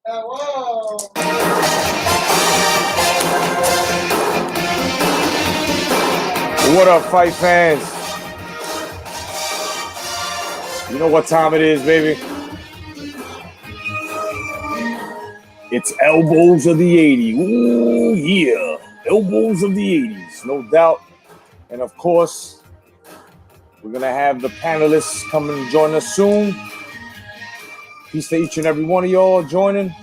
Whoa. What up, fight fans? You know what time it is, baby? It's Elbows of the 80s. Ooh, yeah. Elbows of the 80s, no doubt. And of course, we're going to have the panelists come and join us soon. Peace to each and every one of y'all joining.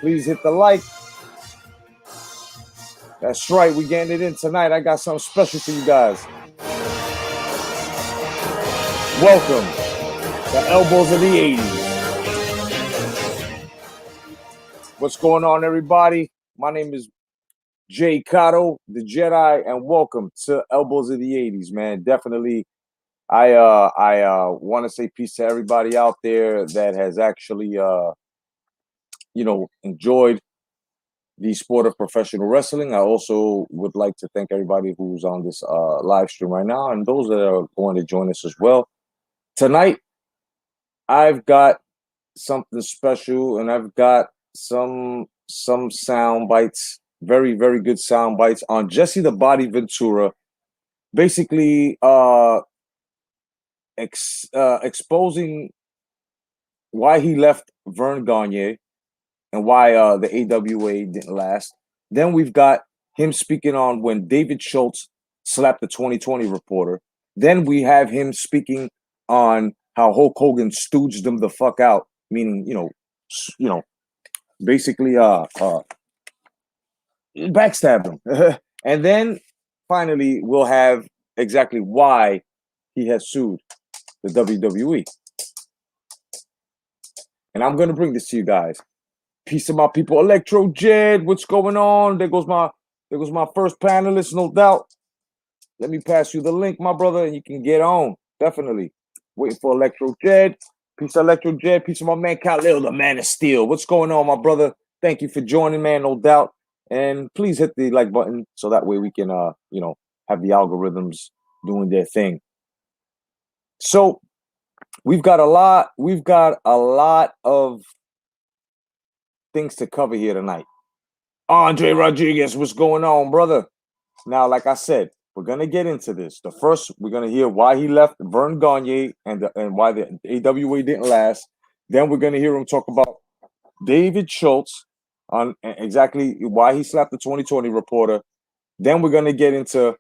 Please hit the like. That's right, we're getting it in tonight. I got something special for you guys. Welcome to Elbows of the 80s. What's going on, everybody? My name is Jay Cotto, the Jedi, and welcome to Elbows of the 80s, man. Definitely, I want to say peace to everybody out there that has actually, enjoyed the sport of professional wrestling. I also would like to thank everybody who's on this live stream right now and those that are going to join us as well. Tonight, I've got something special, and I've got some sound bites, very, very good sound bites on Jessie the Body Ventura, basically exposing why he left Vern Gagne and why the AWA didn't last. Then we've got him speaking on when David Schultz slapped the 2020 reporter. Then we have him speaking on how Hulk Hogan stooged him the fuck out, meaning, basically backstabbed him. And then finally we'll have exactly why he has sued the WWE. And I'm going to bring this to you guys. Peace to my people. Electro Jed, what's going on? There goes my first panelist, no doubt. Let me pass you the link, my brother, and you can get on. Definitely. Waiting for Electro Jed. Peace to Electro Jed. Peace to my man Khalil, the man of steel. What's going on, my brother? Thank you for joining, man, no doubt. And please hit the like button so that way we can have the algorithms doing their thing. So we've got a lot of things to cover here tonight. Andre Rodriguez, what's going on, brother? Now, like I said, we're gonna get into this. The first, we're gonna hear why he left Vern Gagne and why the AWA didn't last. Then we're gonna hear him talk about David Schultz on exactly why he slapped the 2020 reporter. Then we're gonna get into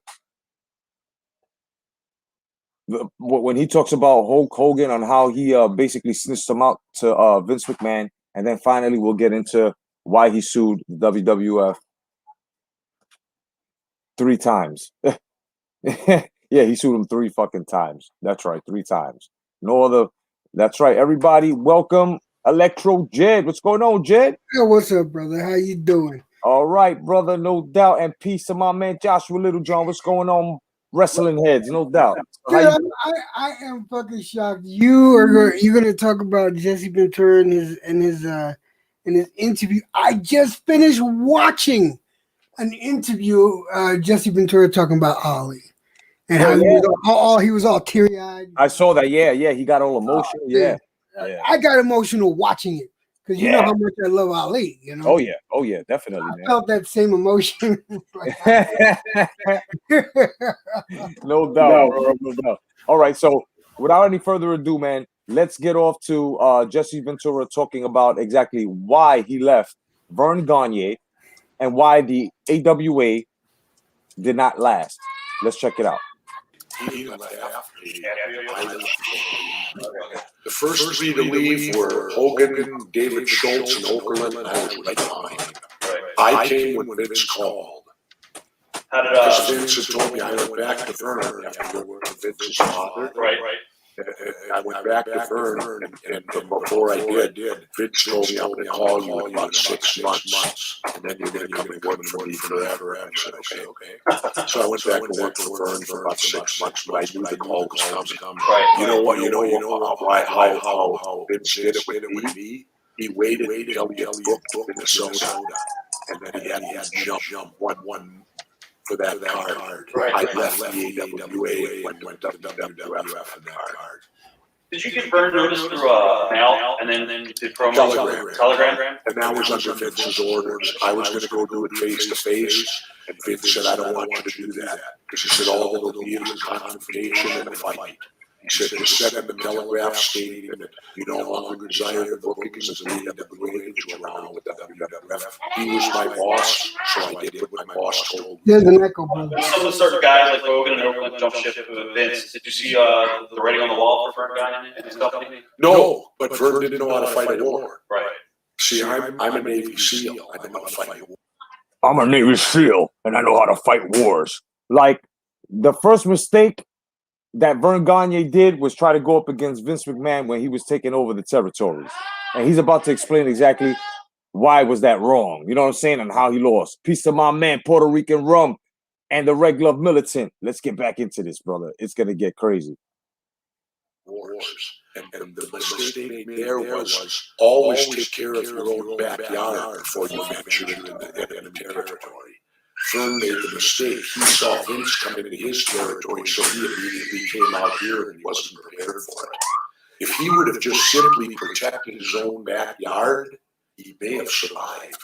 when he talks about Hulk Hogan on how he basically snitched him out to Vince McMahon. And then finally, we'll get into why he sued the WWF 3 times. Yeah, he sued him 3 fucking times. That's right, 3 times. No other. That's right, everybody. Welcome, Electro Jed. What's going on, Jed? Hey, what's up, brother? How you doing? All right, brother, no doubt. And peace to my man Joshua Littlejohn. What's going on, wrestling heads? No doubt. Dude, I am fucking shocked. You're gonna talk about Jesse Ventura and his interview. I just finished watching an interview. Jesse Ventura talking about Ali and how he was all teary eyed. I saw that. Yeah, he got all emotional. Yeah. I got emotional watching it because you know how much I love Ali. You know. Oh yeah, definitely. I felt that same emotion. No doubt, bro. No doubt. All right, so without any further ado, man, let's get off to Jesse Ventura talking about exactly why he left Vern Gagne and why the AWA did not last. Let's check it out. The first 3 to leave were Hogan, David Schultz, and Okerlund, and I was right behind. I came when Vince called. Because Vince had told me I went back to Vern after working with Vince's father. Right. I went back to Vern, and before I did, Vince told me I'm going to call you in about 6 months, and then you're going to come and work for me forever. And I said, okay. So I went back to work for Vern for about 6 months, but I knew the call was coming. Right. You know how Vince did it with me? He waited until he had booked Minnesota, and then he had to jump one for that card. Right. I left the AWA and went to WWF for that card. Did you get Vern notice through mail and then did promo telegram? And that was under Vince's orders. I was going to go do it face to face, and Vince said, "I don't want you to do that," because he said all it'll be is a confrontation and a fight. He said, "Just send him a telegraph stating that you no longer desire the bookings of the NWA that you around with the WWF." He was my boss, so I did what my boss told me. There's an echo, brother. Some of the certain guys like Hogan and Oakland jump ship to Vince. Did you see the writing on the wall for Vern Gagne and his company? No, but Vern didn't know how to fight a war. Right. See, I'm a Navy SEAL. I know how to fight a war. I'm a Navy SEAL, and I know how to fight wars. Like, the first mistake that Vern Gagne did was try to go up against Vince McMahon when he was taking over the territories. And he's about to explain exactly why was that wrong. You know what I'm saying? And how he lost. Peace to my man, Puerto Rican Rum, and the Red Glove Militant. Let's get back into this, brother. It's going to get crazy. Wars. And the mistake made there was always take care of your own backyard before you venture into the territory. Vern made the mistake. He saw Vince come into his territory, so he immediately came out here and he wasn't prepared for it. If he would have just simply protected his own backyard, he may have survived.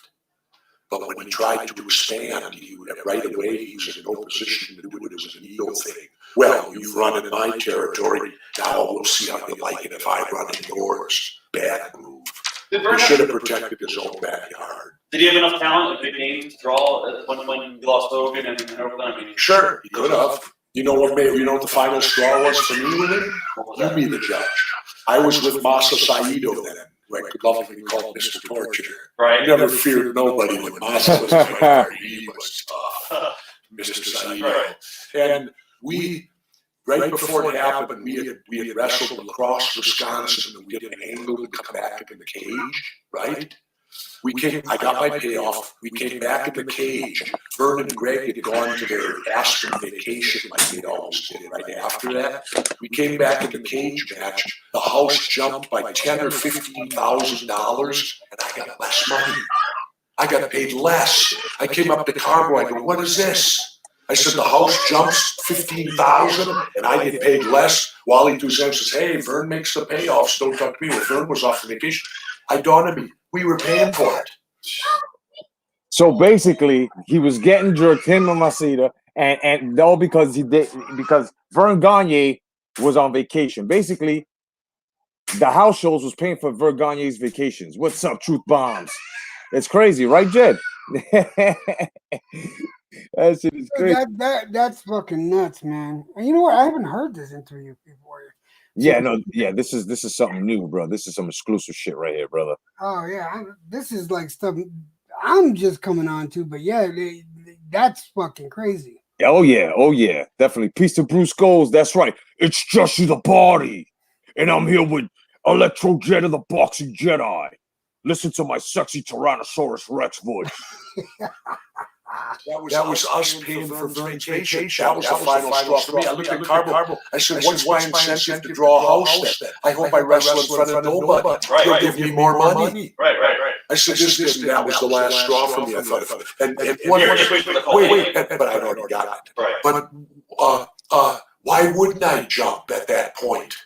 But when he tried to expand, right away he was in no position to do it. It was an ego thing. Well, you've run in my territory. Now we'll see how you like it if I run in yours. Bad move. He should have protected his own backyard. Did he have enough talent, a big name to draw when he lost Hogan and Oakland? I mean, sure, he could have. You know what the final straw was for me with him? You be the judge. I was with Masa Saito then, right? Lovingly called Mr. Torture. Right. I never feared nobody when Masa was there. He was tough, Mr. Saito. Right. And we, right before it happened, we had wrestled across Wisconsin and we did an angle to come back in the cage, right? I got my payoff. We came back in the cage. Vern and Greg had gone to their Aspen vacation like they always did right after that. We came back in the cage match. The house jumped by $10,000 or $15,000, and I got less money. I got paid less. I came up to Carbo. I go, "What is this?" I said, "The house jumps $15,000 and I get paid less." Wally Toussaint says, "Hey, Vern makes the payoffs. Don't talk to me." Well, Vern was off on vacation. I dawned on me, we were paying for it. So basically, he was getting jerked, him and Masita, and all because Vern Gagne was on vacation. Basically, the house shows was paying for Vern Gagne's vacations. What's up, Truth Bombs? It's crazy, right, Jed? That shit is crazy. That's fucking nuts, man. And you know what? I haven't heard this interview before. This is something new, bro. This is some exclusive shit right here, brother. Oh yeah, this is like stuff I'm just coming on to, but yeah, that's fucking crazy. Oh yeah, definitely. Peace to Bruce Scholes. That's right. It's Jesse the Body, and I'm here with Electro Jet of the Boxing Jedi. Listen to my sexy Tyrannosaurus Rex voice. That was us paying for Vern's vacation. That was the final straw for me. I looked at Carbo. I said, "What's my incentive to draw a house then? I hope I wrestle in front of nobody. He'll give me more money." Right. I said, that was the last straw for me. I thought, wait, but I'd already got it. Right. But why wouldn't I jump at that point?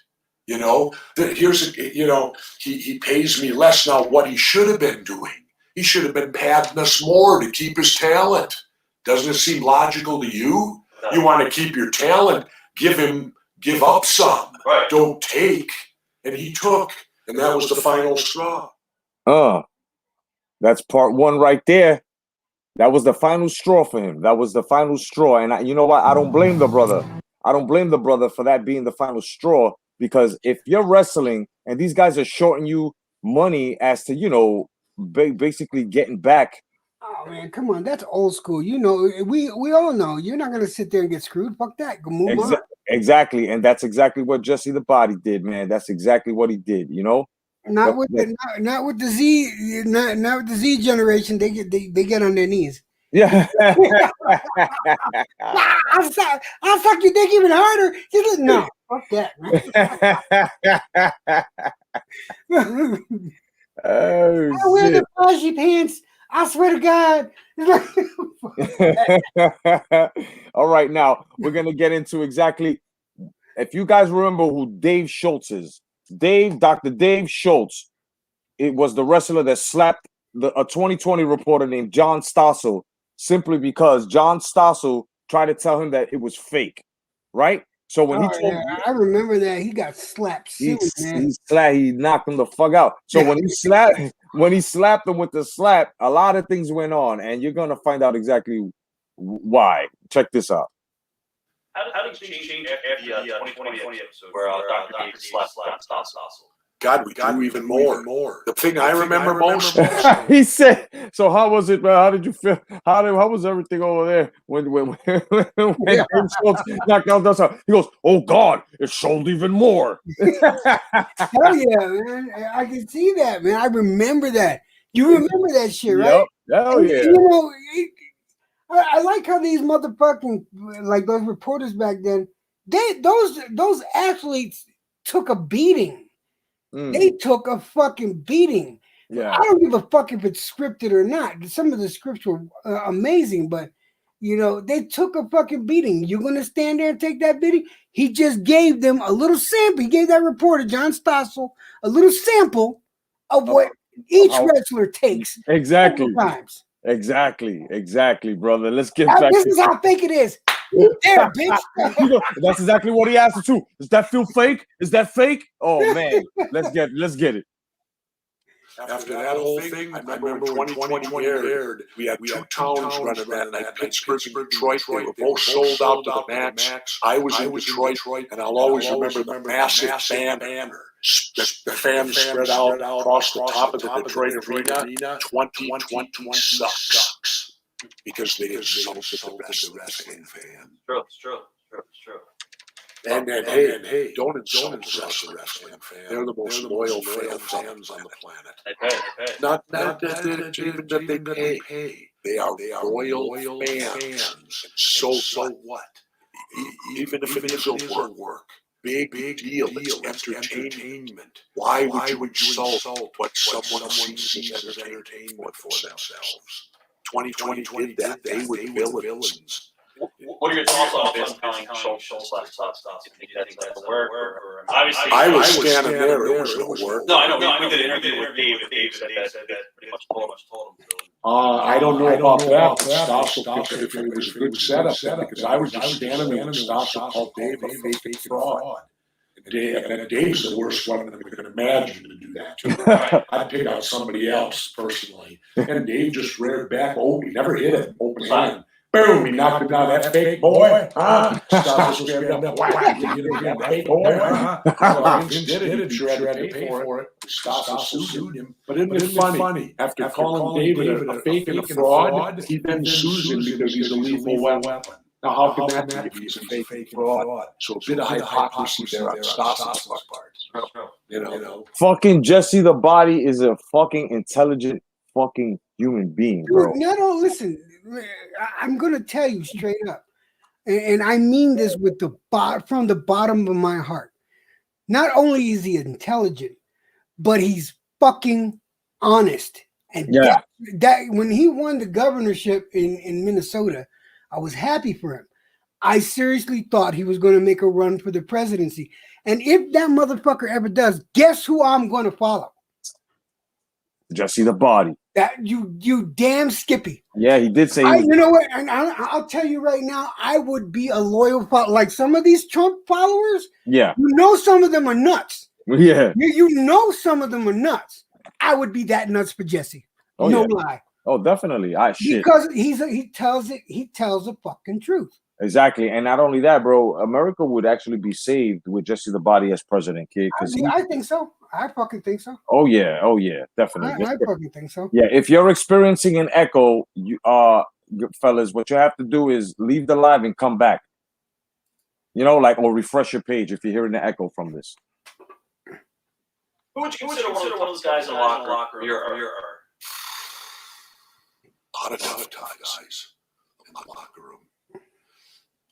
You know, he pays me less now. What he should have been doing. He should have been padding us more to keep his talent. Doesn't it seem logical to you? You want to keep your talent, give up some. Right. Don't take. And he took, and that was the final straw. That's part one right there. That was the final straw for him. That was the final straw. And you know what? I don't blame the brother. I don't blame the brother for that being the final straw, because if you're wrestling and these guys are shorting you money as to, you know, basically getting back. Oh man, come on, that's old school. You know, we all know you're not gonna sit there and get screwed. Fuck that. Go move on. Exactly, and that's exactly what Jesse the Body did, man. That's exactly what he did. You know, not with the Z, not with the Z generation. They get on their knees. Yeah. I'll suck your dick even harder. No, fuck that, man. Oh, I wear the flashy pants. I swear to God. All right, now we're gonna get into exactly. If you guys remember who Dave Schultz is, Dr. Dave Schultz, it was the wrestler that slapped a 2020 reporter named John Stossel simply because John Stossel tried to tell him that it was fake, right? So when he told I remember that he got slapped silly, man. he knocked him the fuck out. So when he slapped him with the slap, a lot of things went on, and you're gonna find out exactly why. Check this out. How did you change after the 2020 episode where Dr. Dave slapped Stossel? God, we do even more. The thing I remember most. He said, "So how was it, man? How did you feel? How was everything over there when Dave Schultz knocked out Dustin?" He goes, "Oh God, it showed even more." Hell yeah, man! I can see that, man. I remember that. You remember that shit, right? Hell yeah. You know, I like how these motherfucking like those reporters back then. Those athletes took a beating. They took a fucking beating. Yeah. I don't give a fuck if it's scripted or not. Some of the scripts were amazing, but you know, they took a fucking beating. You're gonna stand there and take that beating? He just gave them a little sample. He gave that reporter, John Stossel, a little sample of what each wrestler takes. Exactly. Times. Exactly, brother. Let's get back. This is how fake it is. There, bitch. That's exactly what he asked too. Does that feel fake? Is that fake? Oh man, let's get it. After that whole thing, I remember when 2020 aired, we had two towns running that night, Pittsburgh and Detroit. They were both sold out to the max. I was in Detroit, and I'll always remember the massive banner. The fans spread out across the top of the Detroit arena. 2020 sucks. Because they didn't sell to the rest of the wrestling fan. It's true. And hey, don't insult the rest of the wrestling fan. They're the most loyal fans on the planet. Hey. Not that they pay. They are loyal fans. So what? Even if it isn't work. Big deal. It's entertainment. Why would you insult what someone sees as entertainment for themselves? 2020 did that. They were villains. What are your thoughts on this telling Schultz stuff? You think that's a work? Obviously, I was standing there. It was no work. No, I know. We did an interview with Dave. Dave said that pretty much told him. I don't know about that. Stossel if it was a good setup because I was just standing there and Stossel called Dave a fake fraud. Dave's the worst one that we could imagine to do that to. I'd pick out somebody else personally. And Dave just reared back. Oh, he never hit it. Open hand. Boom, he knocked him down. That fake boy. Stossel grabbed up. Whack, you hit him again. Fake boy. Vince did it. He sure had to pay for it. Stossel sued him. But isn't it funny? After calling David a fake and a fraud, he then sues him because he's a lethal weapon. Now, how can that be if he's a fake fraud? So a bit of hypocrisy there on Stossel's part. You know. Fucking Jessie the Body is a fucking intelligent fucking human being, bro. No, listen. I'm gonna tell you straight up, and I mean this with from the bottom of my heart. Not only is he intelligent, but he's fucking honest. And that when he won the governorship in Minnesota, I was happy for him. I seriously thought he was going to make a run for the presidency. And if that motherfucker ever does, guess who I'm going to follow? Jessie the Body. That you damn Skippy. Yeah, he did say. You know what? And I'll tell you right now, I would be a loyal follower. Like some of these Trump followers. Yeah. You know, some of them are nuts. Yeah. You know, some of them are nuts. I would be that nuts for Jessie. Oh, no lie. Oh, definitely. Shit. Because he tells the fucking truth. Exactly. And not only that, bro, America would actually be saved with Jessie the Body as president, kid. I think so. I fucking think so. Oh yeah, definitely. I fucking think so. Yeah, if you're experiencing an echo, you fellas, what you have to do is leave the live and come back. You know, or refresh your page if you're hearing the echo from this. Who would you consider one of those guys in the locker room? A lot of tough guys in the locker room.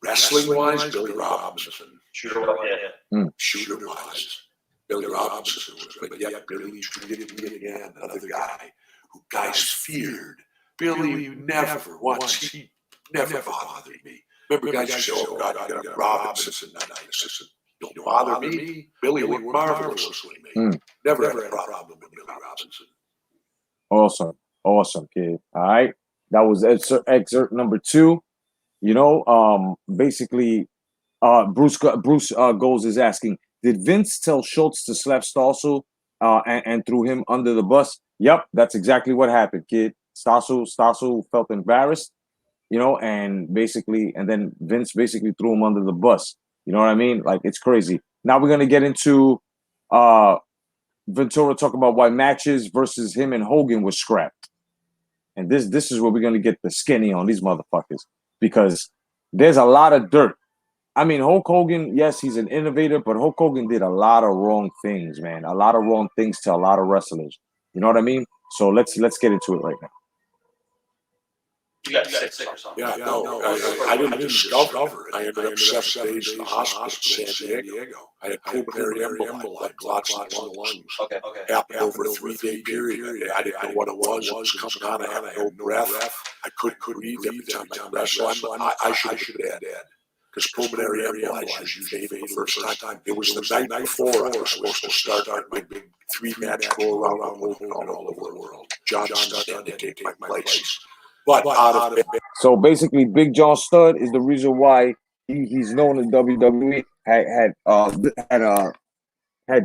Wrestling-wise, Billy Robinson. Shooter-wise, Billy Robinson was good, but yet Billy treated me again, another guy who guys feared. Billy never once, he never bothered me. Remember guys used to say, oh God, you got Robinson tonight. Don't bother me. Billy worked marvelous with me. Never had a problem with Billy Robinson. Awesome, kid. All right, that was excerpt number 2. You know, basically, Bruce Goes is asking, did Vince tell Schultz to slap Stossel and threw him under the bus? Yep, that's exactly what happened, kid. Stossel felt embarrassed, you know, and then Vince basically threw him under the bus. You know what I mean? Like, it's crazy. Now we're gonna get into Ventura talk about why matches versus him and Hogan was scrapped. And this is where we're gonna get the skinny on these motherfuckers, because there's a lot of dirt. I mean, Hulk Hogan, yes, he's an innovator, but Hulk Hogan did a lot of wrong things, man. A lot of wrong things to a lot of wrestlers. You know what I mean? So let's get into it right now. You got sick or something? Yeah, no, I didn't discover it. I ended up 7 days in the hospital in San Diego. I had pulmonary emboli, like clots in the lungs. Okay. Happened over a 3-day period. I didn't know what it was. It was coming on. I had no breath. I couldn't breathe every time I wrestled. I should have been dead. Because pulmonary emboli is usually for the first time. It was the night before I was supposed to start my big 3-match go around all over the world. John Studd had to take my place. But so basically, Big John Studd is the reason why he's known in WWE. Had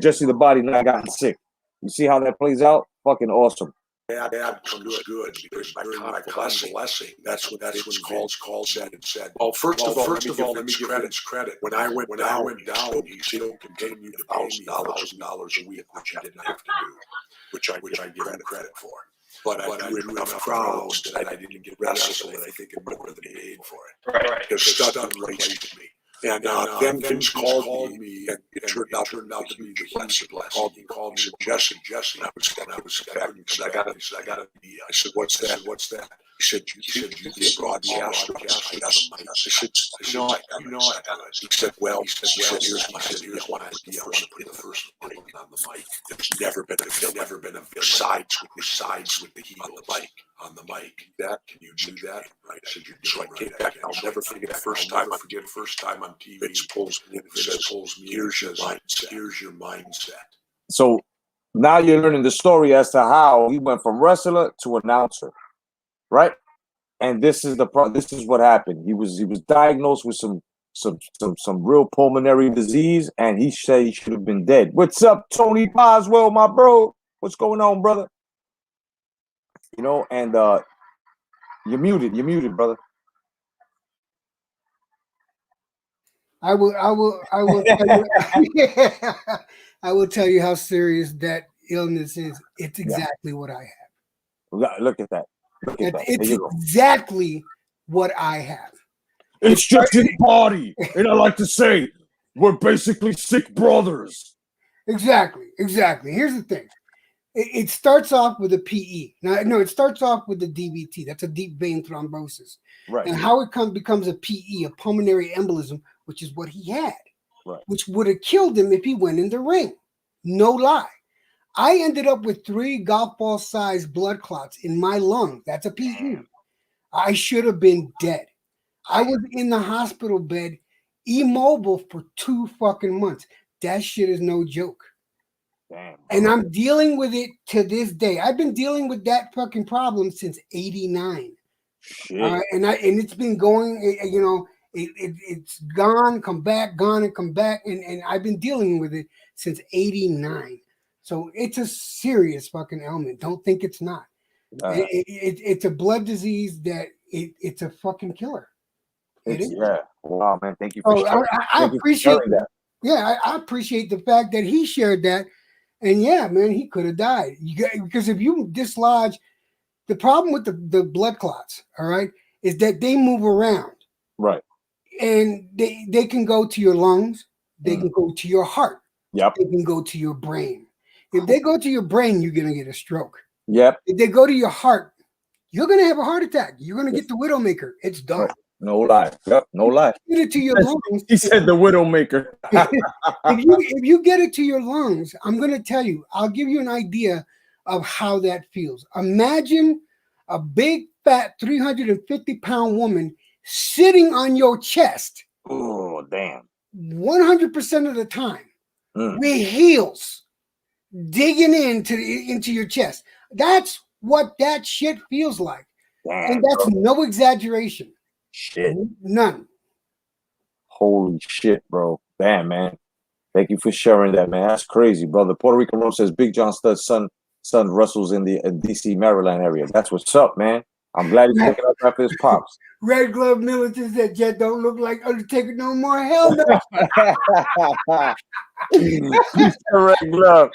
Jesse the Body not gotten sick. You see how that plays out? Fucking awesome. Dad comes good because my convalescing. That's what called said. Well, first of all, let me give credit. When I went down, he still continued to pay me $1,000 a week, which I didn't have to do, which I give him credit for. But I drew enough crowds that I didn't get wrestled, and I think it more than paid for it. Right. Because Studd replaced me. And then Vince called me, and it turned out to be the blessing. He called me Jessie. And I was because I got an idea. I said, "What's that?" He said, "You get broadcast." I said, "No, I got it." He said, "Well, here's my idea. I want to put the first one on the mic. There's never been a sides with the heel on the mic. That can you do that?" Right. I said, "So I came back. I'll never forget the first time on TV. Vince pulls me in and says, here's your mindset. So now you're learning the story as to how he went from wrestler to announcer, right? And this is what happened. He was diagnosed with some real pulmonary disease, and he said he should have been dead. What's up, Tony Boswell, my bro? What's going on, brother? You know, and you're muted, brother. I will tell you, I will tell you how serious that illness is. It's exactly what I have. Look at that. It's exactly what I have. It's just his body. And I like to say, we're basically sick brothers. Exactly. Here's the thing. It starts off with a PE. No, it starts off with the DVT. That's a deep vein thrombosis. Right. And how it becomes a PE, a pulmonary embolism, which is what he had, right, which would have killed him if he went in the ring. No lie. I ended up with 3 golf ball sized blood clots in my lung. That's a PE. I should have been dead. I was in the hospital bed, immobile for 2 fucking months. That shit is no joke. Damn. And I'm dealing with it to this day. I've been dealing with that fucking problem since '89. Shit. And it's been going, you know, it's gone, come back, gone and come back. And I've been dealing with it since '89. So it's a serious fucking ailment. Don't think it's not. It's a blood disease that it's a fucking killer. It is. Yeah. Wow, man. Thank you for sharing. I appreciate that. Yeah, I appreciate the fact that he shared that. And yeah, man, he could have died. Because if you dislodge, the problem with the blood clots, all right, is that they move around. Right. And they can go to your lungs. They can go to your heart. Yep. They can go to your brain. If they go to your brain, you're going to get a stroke. Yep. If they go to your heart, you're going to have a heart attack. You're going to get the Widowmaker. It's done. No lie. Yep. No lie. Get it to your lungs. He said the Widowmaker. if you get it to your lungs, I'm going to tell you, I'll give you an idea of how that feels. Imagine a big, fat, 350-pound woman sitting on your chest. Oh, damn. 100% of the time with heels digging into your chest. That's what that shit feels like. Damn, and that's bro. no exaggeration. Shit. None. Holy shit, bro. Damn, man. Thank you for sharing that, man. That's crazy, brother. Puerto Rican Rose says Big John Stud's son wrestles in the DC, Maryland area. That's what's up, man. I'm glad he's picking up after his pops. Red Glove militants that Jet don't look like Undertaker no more. Hell no. Red Glove.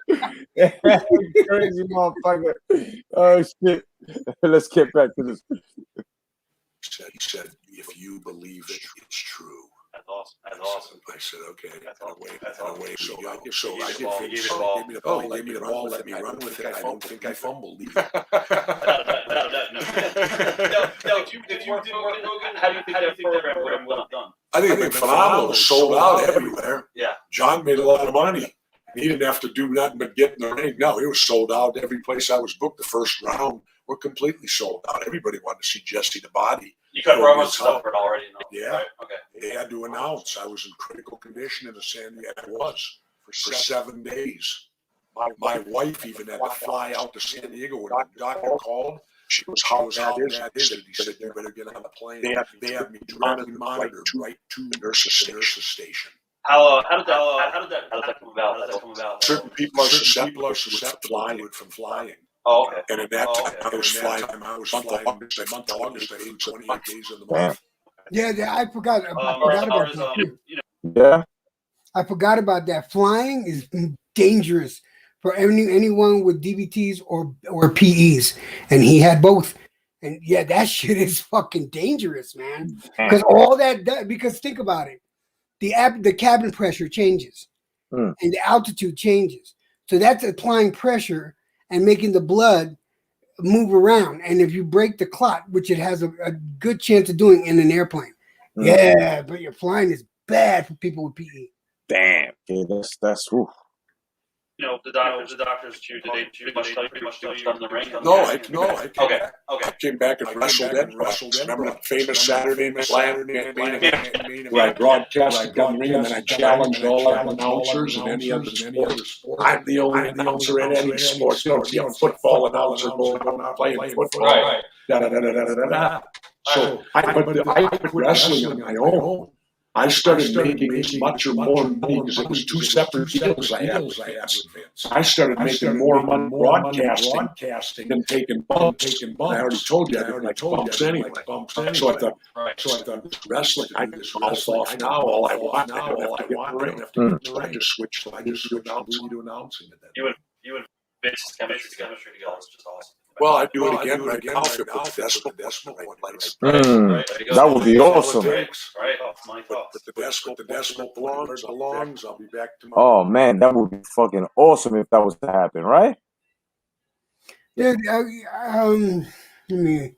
Crazy motherfucker. Oh, shit. Let's get back to this. He said, if you believe it, it's true. That's awesome. That's awesome. I said, okay. That's awesome. That's I'll awesome. wait. So I He did gave things. me the ball. He gave me the ball. Let me run with it. I don't think I fumbled. No. If you did work, how do you think that program would have done? I think it's been phenomenal. It was sold out everywhere. Yeah. John made a lot of money. He didn't have to do nothing but get in the ring. No, it was sold out. Every place I was booked the first round were completely sold out. Everybody wanted to see Jessie the Body. You cut promos stuff for it already. No? Yeah. Right. Okay. They had to announce I was in critical condition in the San Diego. I was for 7 days. My wife even had to fly out to San Diego when the doctor called. She was how bad is it? He said, you better get on the plane. They had me monitored right to the nurse's station. How did that come about? Certain people are susceptible from flying. Oh, okay. And at that time, I was flying. Month of August, I ate 28 days in the month. Yeah, I forgot. I forgot about that. Yeah. I forgot about that. Flying is dangerous for anyone with DVTs or PEs, and he had both. And yeah, that shit is fucking dangerous, man. Because all that. Because think about it, the cabin pressure changes, and the altitude changes. So that's applying pressure and making the blood move around. And if you break the clot, which it has a good chance of doing in an airplane, yeah, but your flying is bad for people with PE. Damn. Okay, that's oof. You know, the doctors did they pretty much tell you in the ring? No, I came back and wrestled. Remember that famous Saturday night where I broadcasted gun ring and then I challenged all the announcers in any other sport. I'm the only announcer in any sport. You don't see a football announcer going out playing football. Right. So I quit wrestling on my own. I started making as much or more money because it was two separate deals I had with Vince. I started making more money broadcasting than taking bumps. I already told you I didn't like bumps anyway. So I thought, wrestling, I can just mouth off now all I want. I don't have to get in the ring. So I just switched to announcing. You and Vince's chemistry together is just awesome. Well, I'd do it again right now if it put the decimal place. That would be awesome. Right. But the decimal belongs. I'll be back tomorrow. Oh man, that would be fucking awesome if that was to happen, right? Dude, let me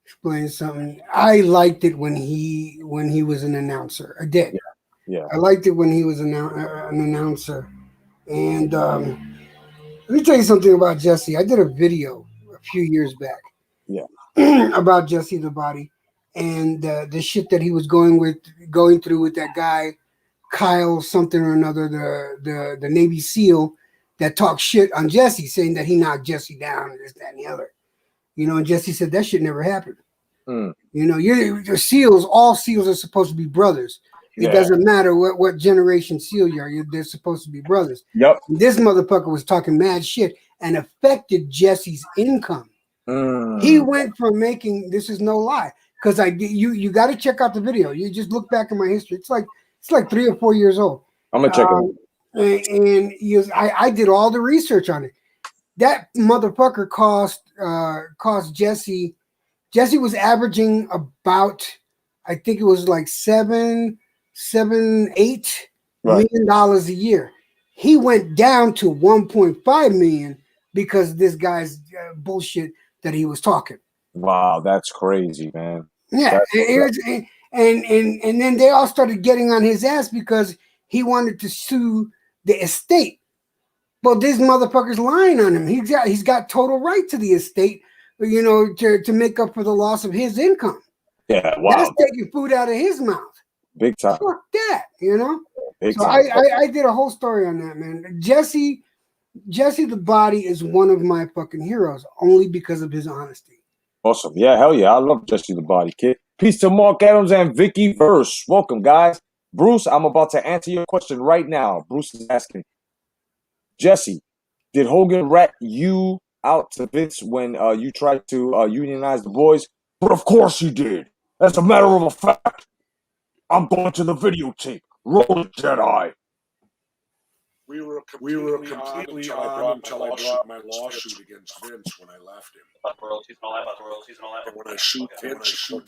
explain something. I liked it when he was an announcer. I did. Yeah. I liked it when he was an announcer. And let me tell you something about Jessie. I did a video a few years back. Yeah. About Jessie the Body and the shit that he was going through with that guy, Kyle something or another, the Navy SEAL that talked shit on Jessie, saying that he knocked Jessie down and this, that, and the other. You know, and Jessie said that shit never happened. You know, you're SEALs, all SEALs are supposed to be brothers. It doesn't matter what generation SEAL you are, they're supposed to be brothers. Yep. This motherfucker was talking mad shit and affected Jessie's income. He went from making, this is no lie, because you got to check out the video. You just look back in my history. It's like 3 or 4 years old. I'm gonna check it. And I did all the research on it. That motherfucker cost Jessie. Jessie was averaging about, I think it was like $8 million a year. He went down to 1.5 million because this guy's bullshit that he was talking. Wow, that's crazy, man. Yeah, and then they all started getting on his ass because he wanted to sue the estate. Well, this motherfucker's lying on him. He's got total right to the estate, you know, to make up for the loss of his income. Yeah, wow. That's taking food out of his mouth. Big time. Fuck that, you know. Big So time. I did a whole story on that, man. Jessie the Body is one of my fucking heroes, only because of his honesty. Awesome. Yeah, hell yeah. I love Jessie the Body, kid. Peace to Mark Adams and Vicky Verse. Welcome, guys. Bruce, I'm about to answer your question right now. Bruce is asking, Jessie, did Hogan rat you out to Vince when you tried to unionize the boys? But of course he did. As a matter of fact, I'm going to the videotape. Roll it, Jedi. We were completely on until I brought my lawsuit against Vince when I left him. About the royalties and all that. And when I sued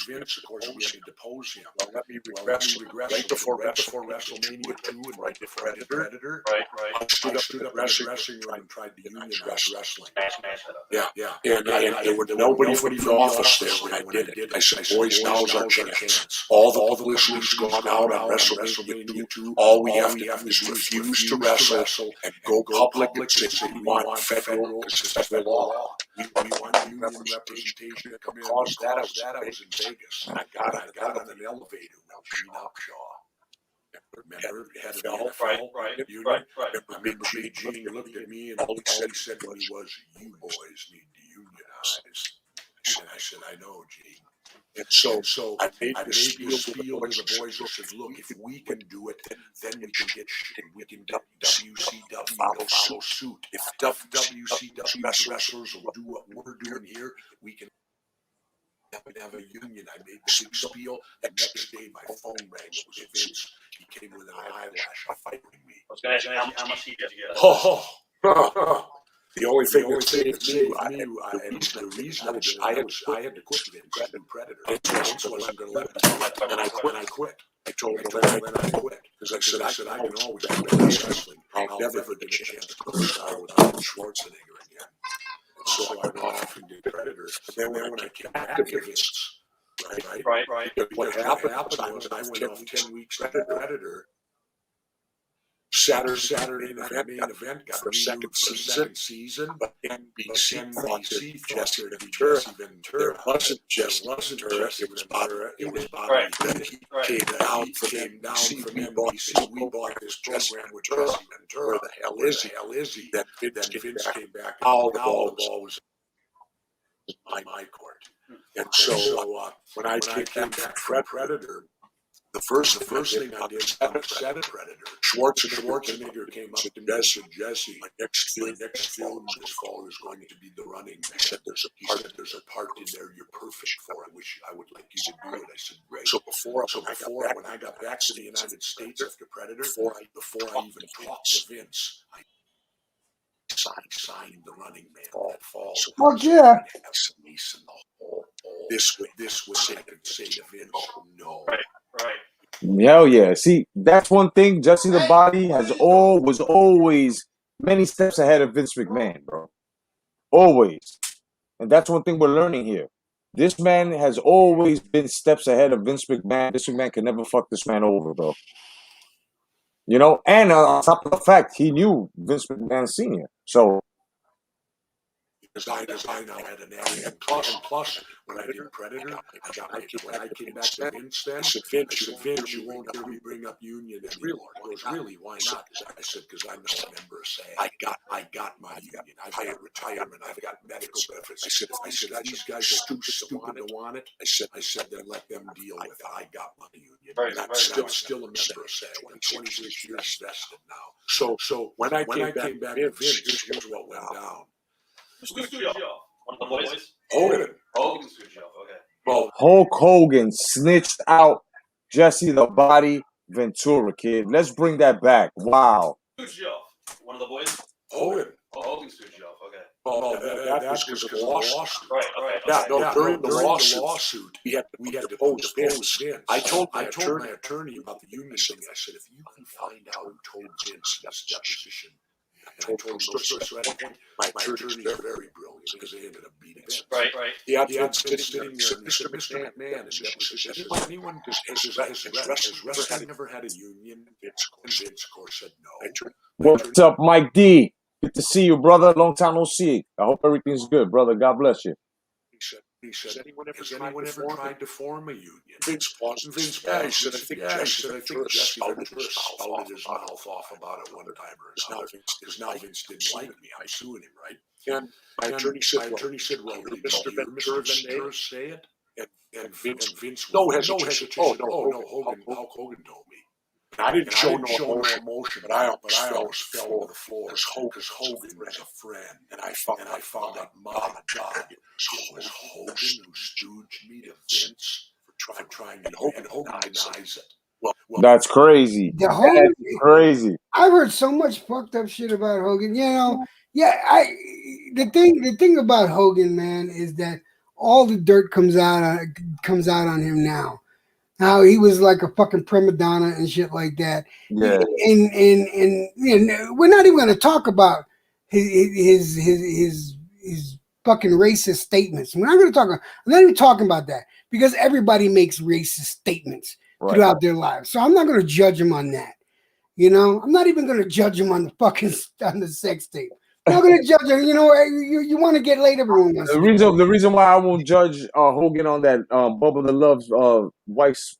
Vince, of course, we had to depose him. Well, let me regress. Right before WrestleMania 2 and right before Predator, Right. I stood up in the dressing room and tried to unionize wrestling. Smash that up. Yeah. And there was nobody from the office there when I did it. I said, boys, now's our chance. All the publicity's gone out on WrestleMania 2. All we have to do is refuse to wrestle and go public and say we want federal, because it's federal law. We want union representation to come in. Because that I was in Vegas. And I got on an elevator with Gene Upshaw. Remember, head of the NFL union? Right. Remember, Gene looked at me and all he said to me was, "You boys need to unionize." I said, "I know, Gene." And so I made the spiel to the boys. I said, "Look, if we can do it, then we can get shit. We can get WCW follow suit. If WCW wrestlers will do what we're doing here, we can have a union." I made the big spiel. The next day, my phone rang. It was Vince. He came with an eyelash fighting me. I was going to ask how much he did you get? The only thing that saved me, and the reason I had to quit Vince and Predator. Vince wasn't going to let me, and I quit. I told him then I quit, because I said I can always do wrestling. I'll never get a chance to co-star with Arnold Schwarzenegger again. And so I went off and did Predator. And then when I came back to Vince, right. What happened was I went off 10 weeks to Predator. Saturday night main event got for a second season, but NBC thought that Jessie Ventura wasn't just Ventura, it was Bobby. Then he came down from NBC. We bought this program with Jessie Ventura. Where the hell is he? Then Vince came back, and now the ball was in my court. And so when I came back from Predator, the first thing I did was I said Predator. Schwarzenegger came up to me and said, "Jessie, my next film this fall is going to be The Running Man." He said, "There's a part in there you're perfect for. I would like you to do it." I said, "Great." So when I got back to the United States after Predator, before I even talked to Vince, I signed The Running Man that fall. So Fuck yeah. This way I could say to Vince, no. Right. Hell yeah. See, that's one thing. Jessie the Body was always many steps ahead of Vince McMahon, bro. Always. And that's one thing we're learning here. This man has always been steps ahead of Vince McMahon. Vince McMahon can never fuck this man over, bro. You know, and on top of the fact, he knew Vince McMahon Sr. So, Because I now had an area. And plus, when I did Predator, when I came back to Vince then, I said, Vince, you won't hear me bring up union anymore. He goes, "Really? Why not?" I said, "Because I'm now a member of SAG. I got my union. I've got retirement. I've got medical benefits." I said, if these guys are too stupid to want it, I said, then let them deal with it. I got my union. Right, and I'm still a member of SAG. I'm 26 years vested now. So when I came back to Vince, here's what went down. Who's sued y'all? One of the boys? Hogan sued y'all. Okay. Well, Hulk Hogan snitched out Jessie the Body Ventura, kid. Let's bring that back. Wow. Sued y'all? One of the boys? Hogan sued y'all. Okay. Well, that's because of the lawsuit. Right. Yeah, during the lawsuit, we had to depose Vince. I told my attorney about the union thing. I said, if you can find out who told Vince this deposition, I told him those my attorneys are very brilliant because they ended up beating Vince. Right. Yeah, Vince sitting there and said, "Mr. McMahon, has anyone has wrestling never had a union?" Vince, of course, said no. What's up, Mike D? Good to see you, brother. Long time no see. I hope everything's good, brother. God bless you. He said, has anyone ever tried to form a union? Vince paused. Vince, yeah, he said, I think Jesse spouted his mouth off about it one time or another. Because now Vince didn't like me. I'm suing him, right? And my attorney said, well, did Mr. Ventura say it? And Vince, no hesitation. Oh, no, Hulk Hogan told me. And I didn't show no emotion, but I almost fell to the floor because Hogan was a friend. And I found out, my God, it was Hogan who stooged me to Vince for trying to, and Hogan denies it. Well, That's crazy. The Hogan, Crazy. I've heard so much fucked up shit about Hogan. You know, the thing about Hogan, man, is that all the dirt comes out on him now. How he was like a fucking prima donna and shit like that. Yeah. And we're not even going to talk about his fucking racist statements. We're not going to talk. I'm not even talking about that because everybody makes racist statements throughout their lives. So I'm not going to judge him on that. You know, I'm not even going to judge him on the sex tape. I'm not going to judge him. You know, you want to get laid, everyone wants. The reason why I won't judge Hogan on that Bubba the Love's wife's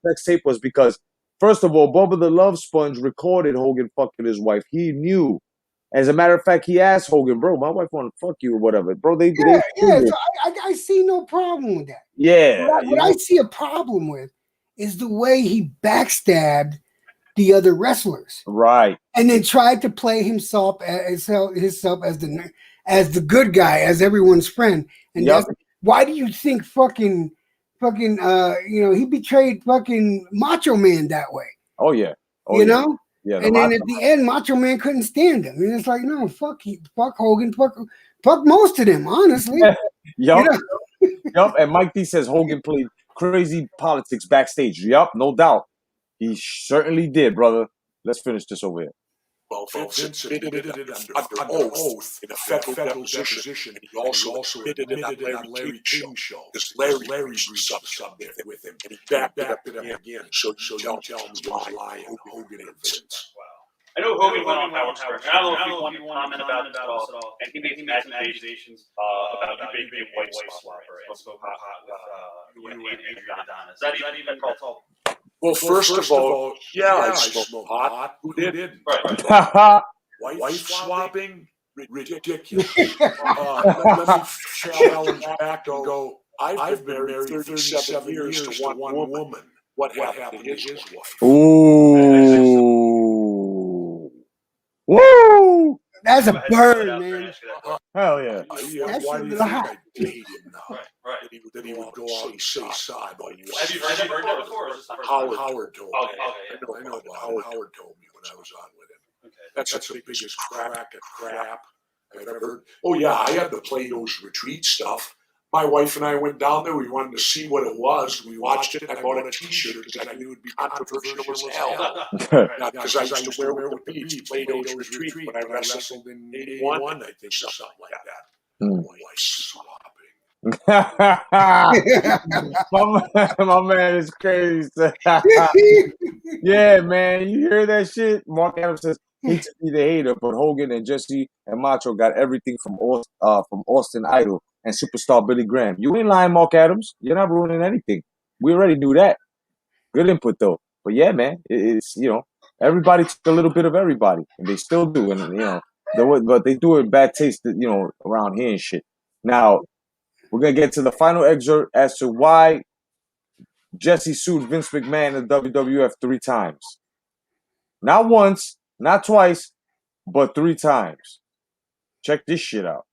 sex tape was because, first of all, Bubba the Love Sponge recorded Hogan fucking his wife. He knew. As a matter of fact, he asked Hogan, bro, my wife want to fuck you or whatever. Bro, they So I see no problem with that. Yeah. What I see a problem with is the way he backstabbed the other wrestlers, right? And then tried to play himself as the good guy, as everyone's friend. And that's why do you think fucking he betrayed fucking Macho Man that way? Oh yeah, you know. Yeah, and then at the end, Macho Man couldn't stand him. And it's like, no, fuck Hogan, fuck most of them, honestly. Yup. And Mike D says Hogan played crazy politics backstage. Yup, no doubt. He certainly did, brother. Let's finish this over here. Well, Vince admitted it under oath in a federal deposition, and he also admitted it on Larry King's show. Because Larry agreed subject with him, and he backed it up again. So you tell him he was lying, Hogan and Vince. I know Hogan went on Howard Stern. I don't know if you want to comment about this at all. And he made some accusations about you being a white swapper and spoke hot with you and Adrian Adonis. Is that even called? Well, first of all, I smoke pot. Who didn't? Right. Wife swapping? Ridiculous. Let me challenge back and go, I've been married 37 years to one woman. What happened to his wife? Ooh. Woo! That's a burn, man. Hell yeah. Why do you think I hate him now? Right. That he would go out and say sorry about you. Have you heard that before? Howard told me. I know. Howard told me when I was on with him. Okay. That's the biggest crack of crap I've ever heard. Oh yeah, I had to play those retreat stuff. My wife and I went down there. We wanted to see what it was. We watched it. I bought a T-shirt because I knew it would be controversial as hell. Because I used to wear it with the beach, Plato's Retreat, when I wrestled in 81, I think, or something like that. Wife swapping. my man is crazy. Yeah, man. You hear that shit? Mark Adams says, hate to be the hater, but Hogan and Jesse and Macho got everything from Austin Idol and superstar Billy Graham. You ain't lying, Mark Adams. You're not ruining anything. We already knew that. Good input, though. But yeah, man, it's, everybody took a little bit of everybody, and they still do. And, but they do it in bad taste, around here and shit. Now, we're going to get to the final excerpt as to why Jesse sued Vince McMahon in the WWF 3 times. Not once, not twice, but 3 times. Check this shit out.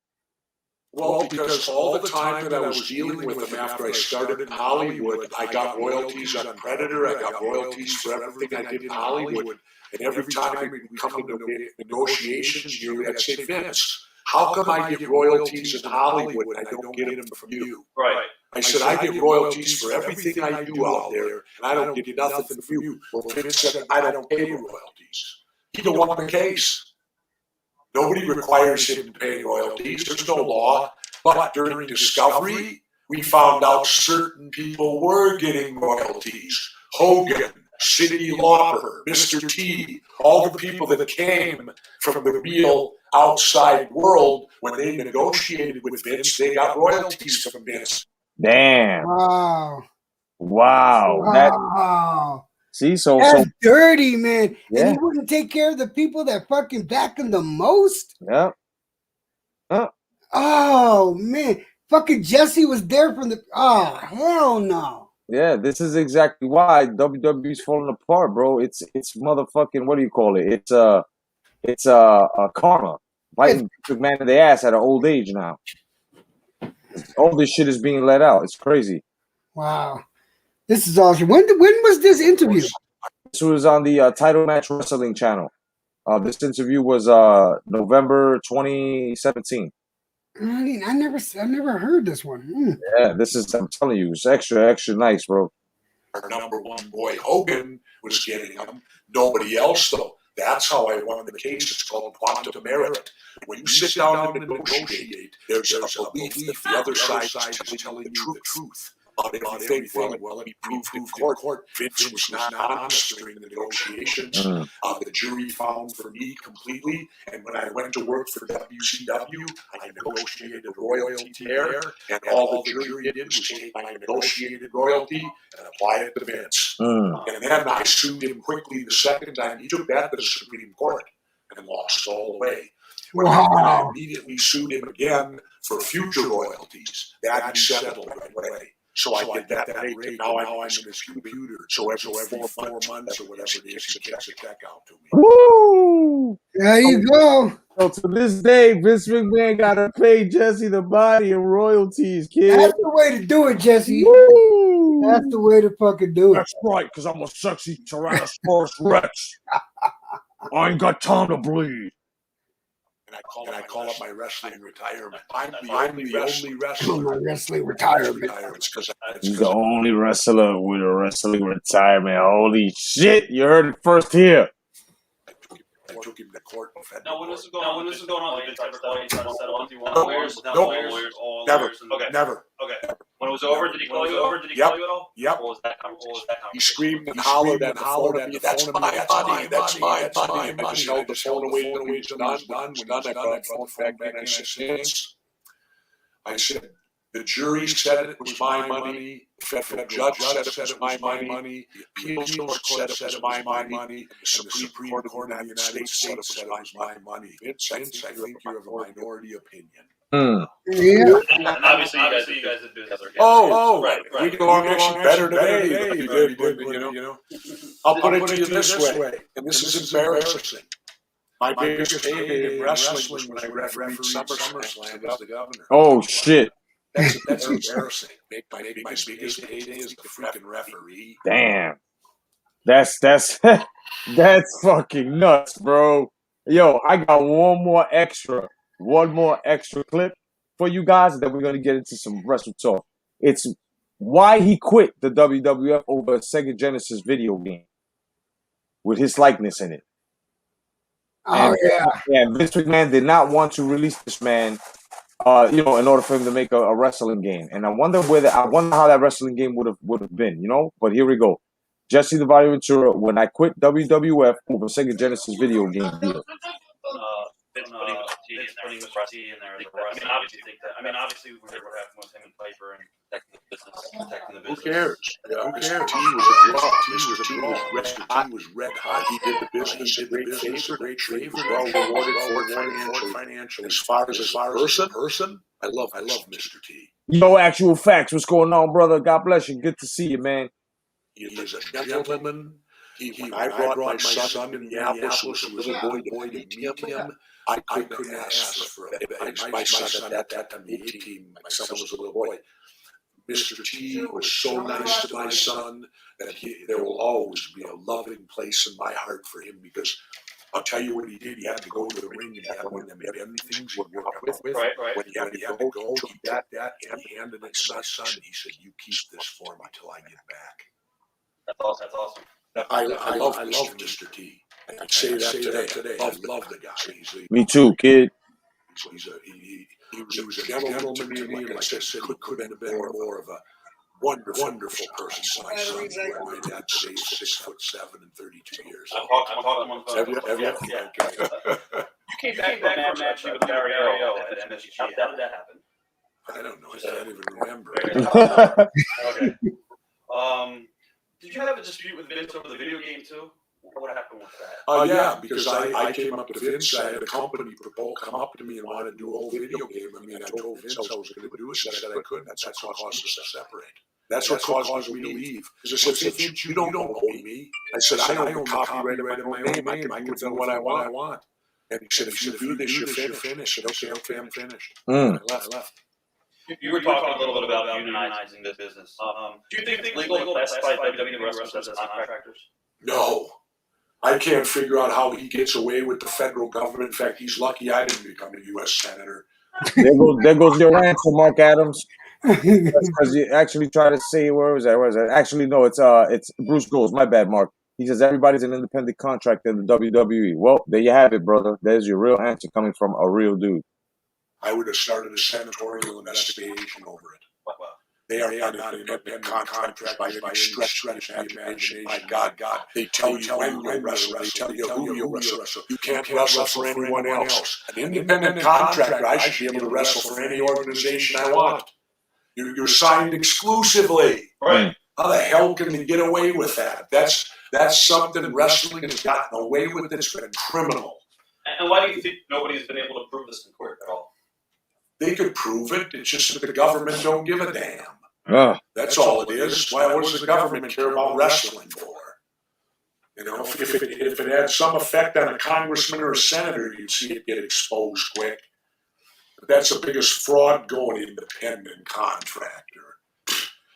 Well, because all the time that I was dealing with him after I started in Hollywood, I got royalties on Predator, I got royalties for everything I did in Hollywood, and every time we come into negotiations, I'd say, Vince, how come I get royalties in Hollywood and I don't get them from you? Right. I said, I get royalties for everything I do out there, and I don't get nothing from you. Well, Vince said, I don't pay royalties. He don't want the case. Nobody requires him to pay royalties. There's no law. But during Discovery, we found out certain people were getting royalties. Hogan, Cyndi Lauper, Mr. T, all the people that came from the real outside world, when they negotiated with Vince, they got royalties from Vince. Damn. Wow. That see, so that's dirty, man. Yeah. And he wouldn't take care of the people that fucking back him the most. Yeah. Oh man, fucking Jessie was there from the. Oh hell no. Yeah, this is exactly why WWE's falling apart, bro. It's motherfucking, what do you call it? It's karma. Biting McMahon in the ass at an old age now. All this shit is being let out. It's crazy. Wow. This is awesome. When was this interview? This was on the Title Match Wrestling channel. This interview was November 2017. I mean, I never heard this one. Yeah, this is, I'm telling you, it's extra nice, bro. Our number one boy Hogan was getting him. Nobody else, though. That's how I won the case. It's called quantum merit. When you sit down and negotiate, there's a belief that the other side is telling you the truth. If you think, well, let me prove in court, Vince was not honest during the negotiations. The jury found for me completely, and when I went to work for WCW, I negotiated royalty there, and all the jury did was take my negotiated royalty and apply it to Vince. And then I sued him quickly the second time. He took that to the Supreme Court and lost all the way. When I immediately sued him again for future royalties, that he settled right away. So I did that rate. Now I'm in his computer. So every 4 months or whatever it is, he gets a check out to me. Woo! There you go. So to this day, Vince McMahon gotta pay Jessie the Body and royalties, kid. That's the way to do it, Jessie. Woo! That's the way to fucking do it. That's right, because I'm a sexy Tyrannosaurus Rex. I ain't got time to bleed. And I call it my wrestling retirement. I'm the only wrestler. My wrestling retirement. He's the only wrestler with a wrestling retirement. Holy shit! You heard it first here. I took him to court. Now, when this is going on, did you ever call you trying to settle into one lawyers? Never. Okay. When it was over, did he call you over? Did he call you at all? Yep. What was that conversation? He screamed and hollered at me. That's mine. I just held the phone away when it was done. I brought the phone back and I said, the jury said it was my money. The federal judge said it was my money. The appeals court said it was my money. The Supreme Court of the United States said it was my money. Vince, I think you're of a minority opinion. Yeah. And obviously, you guys did business. Right. We get along actually better today. You did, you know. I'll put it to you this way, and this is embarrassing. My biggest payday in wrestling was when I refereed SummerSlam as the governor. Oh shit! That's embarrassing. My biggest payday is the freaking referee. Damn, that's that's fucking nuts, bro. Yo, I got one more extra clip for you guys, and then we're gonna get into some wrestle talk. It's why he quit the WWF over a Sega Genesis video game with his likeness in it. Oh, yeah. Vince McMahon did not want to release this man, in order for him to make a wrestling game. And I wonder how that wrestling game would have been, But here we go. Jessie the Body Ventura, when I quit WWF over Sega Genesis video game deal. Vince putting his T in there. I mean, obviously, we heard what happened with him and Piper and protecting the business. Who cares? T was red hot. He did the business. Great favor. Well rewarded financially. As far as a person, I love Mr. T. Yo, actual facts. What's going on, brother? God bless you. Good to see you, man. He is a gentleman. When I brought my son to Minneapolis, was a little boy to meet him. I couldn't ask for it. My son at that time, the 18, my son was a little boy. Mr. T was so nice to my son that there will always be a loving place in my heart for him, because I'll tell you what he did. He had to go to the ring and he had one of them things he'd work up with. Right. When he had to go, he got that and handed it to my son. He said, "You keep this for me till I get back." That's awesome. I love Mr. T. I say that today. I love the guy. Me too, kid. He was a gentleman to me, like I said, he couldn't have been more of a wonderful person. My son, my dad stayed 6'7" and 32 years. I'm talking on the phone. Have you? You came back from that match with Mario at MSG. How did that happen? I don't know. I can't even remember. Okay. Did you have a dispute with Vince over the video game too? What happened with that? Yeah, because I came up to Vince. I had a company come up to me and wanted to do a whole video game. I mean, I told Vince I was going to do it. I said I couldn't. That's what caused us to separate. That's what caused me to leave. Because I said, Vince, you don't own me. I said, I own the copyright of my own name. I can do what I want. And he said, if you do this, you're finished. I said, okay, I'm finished. And I left. You were talking a little bit about unionizing this business. Do you think it's legal to classify WWE wrestlers as contractors? No. I can't figure out how he gets away with the federal government. In fact, he's lucky I didn't become a U.S. senator. There goes your answer, Mark Adams. Because you actually try to say where was that? Actually, no, it's Bruce Goes. My bad, Mark. He says everybody's an independent contractor in the WWE. Well, there you have it, brother. There's your real answer coming from a real dude. I would have started a senatorial investigation over it. They are not independent contractors by any stretch of the imagination. My God, they tell you when you wrestle. They tell you who you wrestle. You can't wrestle for anyone else. An independent contractor, I should be able to wrestle for any organization I want. You're signed exclusively. Right. How the hell can they get away with that? That's something wrestling has gotten away with. It's been criminal. And why do you think nobody's been able to prove this in court at all? They could prove it. It's just that the government don't give a damn. That's all it is. Why does the government care about wrestling for? You know, if it had some effect on a congressman or a senator, you'd see it get exposed quick. But that's the biggest fraud going, independent contractor.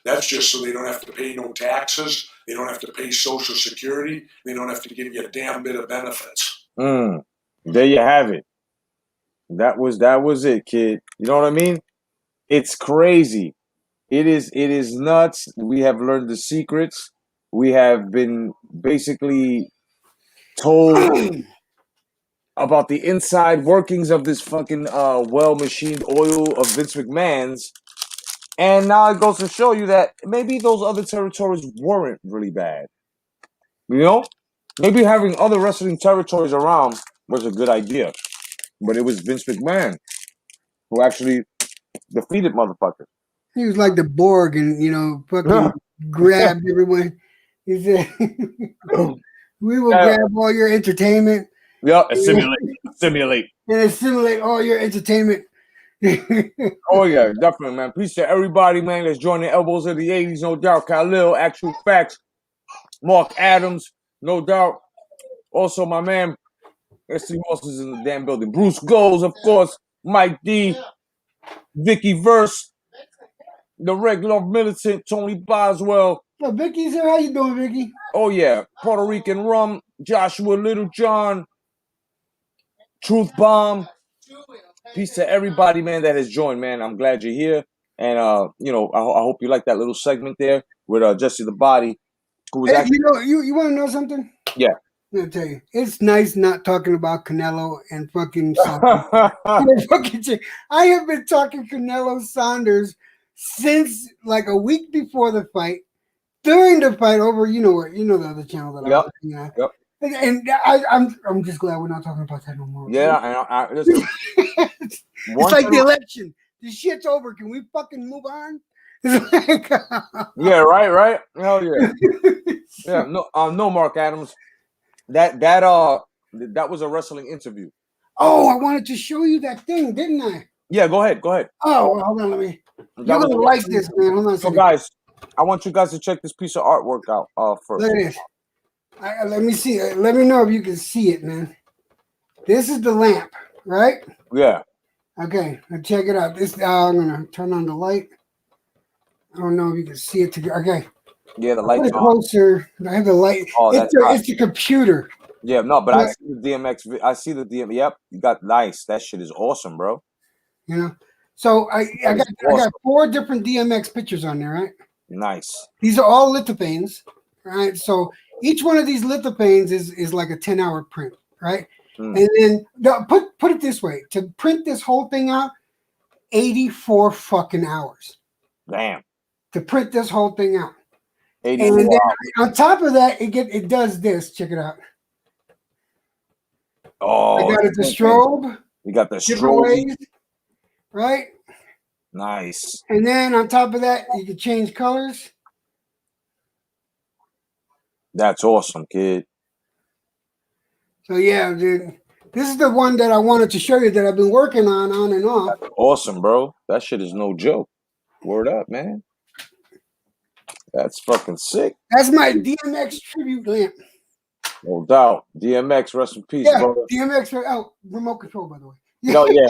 That's just so they don't have to pay no taxes. They don't have to pay Social Security. They don't have to give you a damn bit of benefits. There you have it. That was it, kid. You know what I mean? It's crazy. It is nuts. We have learned the secrets. We have been basically told about the inside workings of this fucking well-machined oil of Vince McMahon's. And now it goes to show you that maybe those other territories weren't really bad. You know? Maybe having other wrestling territories around was a good idea. But it was Vince McMahon who actually defeated motherfuckers. He was like the Borg and, fucking grabbed everyone. He said, we will grab all your entertainment. Yeah, assimilate. And assimilate all your entertainment. Oh, yeah, definitely, man. Peace to everybody, man, that's joining Elbows of the 80s, no doubt. Khalil, Actual Facts, Mark Adams, no doubt. Also, my man, S.C. Moss is in the damn building. Bruce Goes, of course. Mike D, Vicky Verse, the regular militant, Tony Boswell. So Vicky's here. How you doing, Vicky? Oh, yeah. Puerto Rican Rum, Joshua Littlejohn, Truth Bomb. Peace to everybody, man, that has joined, man. I'm glad you're here. And, I hope you like that little segment there with Jessie the Body. Who was actually... you want to know something? Yeah. I'm gonna tell you, it's nice not talking about Canelo and fucking Saunders. I have been talking Canelo Saunders since like a week before the fight, during the fight, over the other channel that I'm looking at. Yep. And I'm just glad we're not talking about that no more. Yeah, it's like the election. The shit's over. Can we fucking move on? Yeah, right. Hell yeah. Yeah, no, Mark Adams. That was a wrestling interview. Oh, I wanted to show you that thing, didn't I? Yeah, go ahead. Oh, hold on, you're gonna like this, man. Hold on. So, guys, I want you guys to check this piece of artwork out first. Look at this. Let me see. Let me know if you can see it, man. This is the lamp, right? Yeah. Okay, now check it out. This I'm gonna turn on the light. I don't know if you can see it together. Okay. Yeah, the light's on. Closer. I have the light. Oh, it's the computer. Yeah, no, but I see the DMX. I see the DM. Yep, you got nice. That shit is awesome, bro. So I got 4 different DMX pictures on there, right? Nice. These are all lithopanes, right? So each one of these lithopanes is like a 10-hour print, right? And then put it this way: to print this whole thing out, 84 fucking hours. Damn. To print this whole thing out. 84 and then on top of that, it does this. Check it out. Oh, I got it. The strobe. You got the strobe, right? Nice. And then on top of that, you can change colors. That's awesome, kid. So yeah, dude, this is the one that I wanted to show you that I've been working on and off. Awesome, bro. That shit is no joke. Word up, man. That's fucking sick. That's my DMX tribute lamp. No doubt. DMX, rest in peace, Yeah, brother. DMX. Oh, remote control, by the way. No, yeah.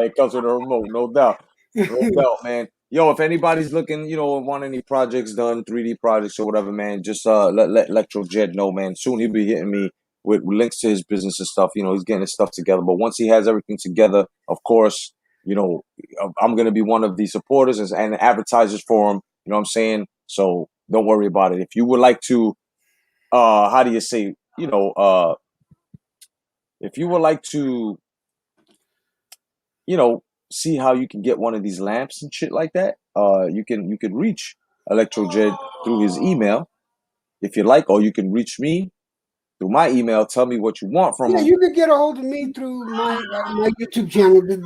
It comes with a remote, no doubt. No doubt, man. Yo, if anybody's looking, want any projects done, 3D projects or whatever, man, just let Electro Jed know, man. Soon he'll be hitting me with links to his business and stuff. He's getting his stuff together. But once he has everything together, of course, I'm gonna be one of the supporters and advertisers for him. You know what I'm saying? So don't worry about it. If you would like to, how do you say, if you would like to, see how you can get one of these lamps and shit like that, you can reach ElectroJed through his email if you like, or you can reach me through my email. Tell me what you want from him. You could get a hold of me through my YouTube channel. This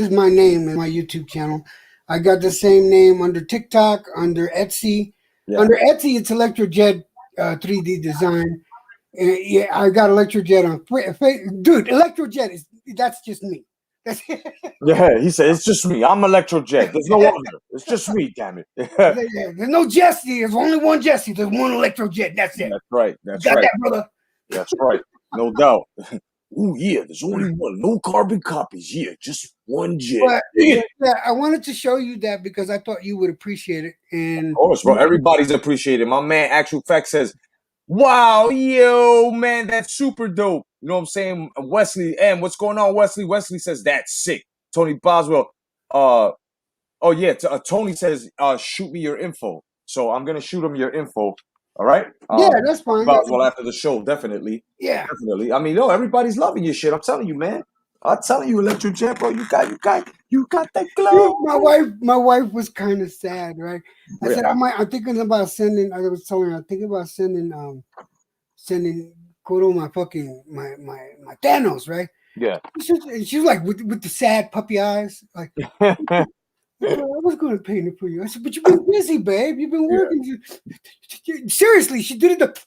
is my name and my YouTube channel. I got the same name under TikTok, under Etsy. Yeah. Under Etsy, it's ElectroJed 3D Design. Yeah, I got ElectroJed on dude. ElectroJed that's just me. Yeah, he said it's just me. I'm ElectroJed. There's no other. It's just me. Damn it. There's no Jessie. There's only one Jessie. There's one ElectroJed. That's it. That's right. That's got right. that, brother. That's right. No doubt. Oh yeah, there's only one. No carbon copies. Yeah, just one jet. But, yeah, I wanted to show you that because I thought you would appreciate it. And of course, bro. Everybody's appreciated. My man, Actual Fact says, "Wow, yo, man, that's super dope." You know what I'm saying? Wesley M, what's going on, Wesley? Wesley says that's sick. Tony Boswell, oh yeah, Tony says, shoot me your info. So I'm gonna shoot him your info. All right. Yeah, that's fine. Boswell after the show, definitely. Yeah, definitely. I mean, everybody's loving your shit. I'm telling you, man. I'm telling you, ElectroJed, bro. You got that glow. My wife was kind of sad, right? I said I'm thinking about sending. I was telling her I'm thinking about sending Kodo my fucking my Thanos, right? Yeah. She's like with the sad puppy eyes, like. I was going to paint it for you. I said, but you've been busy, babe. You've been working. Yeah. Seriously, she did it.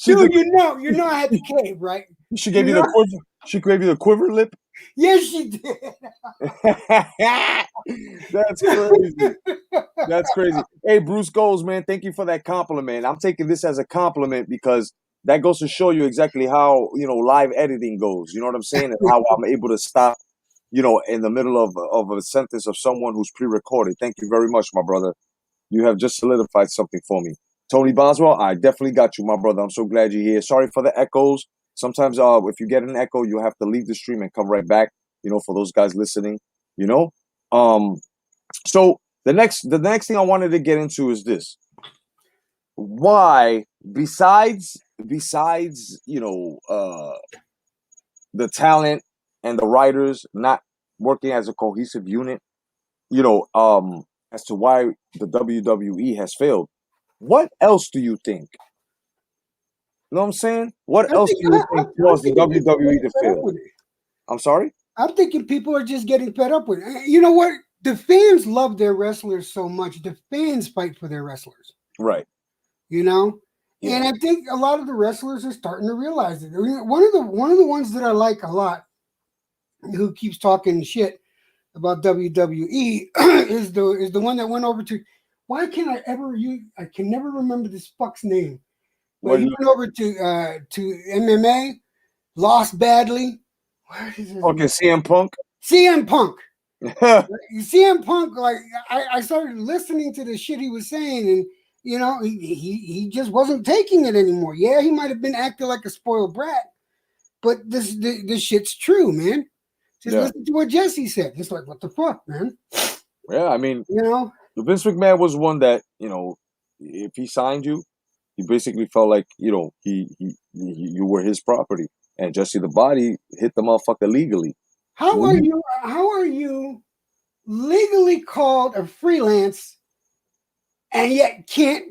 Dude, you know, I had the cave, right? She gave you the quiver. She gave you the quiver lip. Yes, she did. That's crazy. That's crazy. Hey, Bruce Goals, man. Thank you for that compliment. I'm taking this as a compliment because that goes to show you exactly how, live editing goes. You know what I'm saying? And how I'm able to stop, in the middle of a sentence of someone who's pre-recorded. Thank you very much, my brother. You have just solidified something for me. Tony Boswell, I definitely got you, my brother. I'm so glad you're here. Sorry for the echoes. Sometimes if you get an echo, you have to leave the stream and come right back, for those guys listening, So the next thing I wanted to get into is this. Why, besides the talent and the writers not working as a cohesive unit, as to why the WWE has failed, what else do you think? You know what I'm saying? What else do you think caused the WWE to fail? I'm sorry? I'm thinking people are just getting fed up with it. You know what? The fans love their wrestlers so much. The fans fight for their wrestlers. Right. Yeah. And I think a lot of the wrestlers are starting to realize it. One of the ones that I like a lot, who keeps talking shit about WWE, is the one that went over to. Why can't I can never remember this fuck's name. But he went over to MMA, lost badly. What is his name? CM Punk. CM Punk. CM Punk, like I started listening to the shit he was saying, and he just wasn't taking it anymore. Yeah, he might have been acting like a spoiled brat, but this shit's true, man. Just listen to what Jessie said. It's like, what the fuck, man? Yeah, I mean, Vince McMahon was one that, if he signed you, he basically felt like, you were his property. And Jessie the Body hit the motherfucker legally. How are you legally called a freelance and yet can't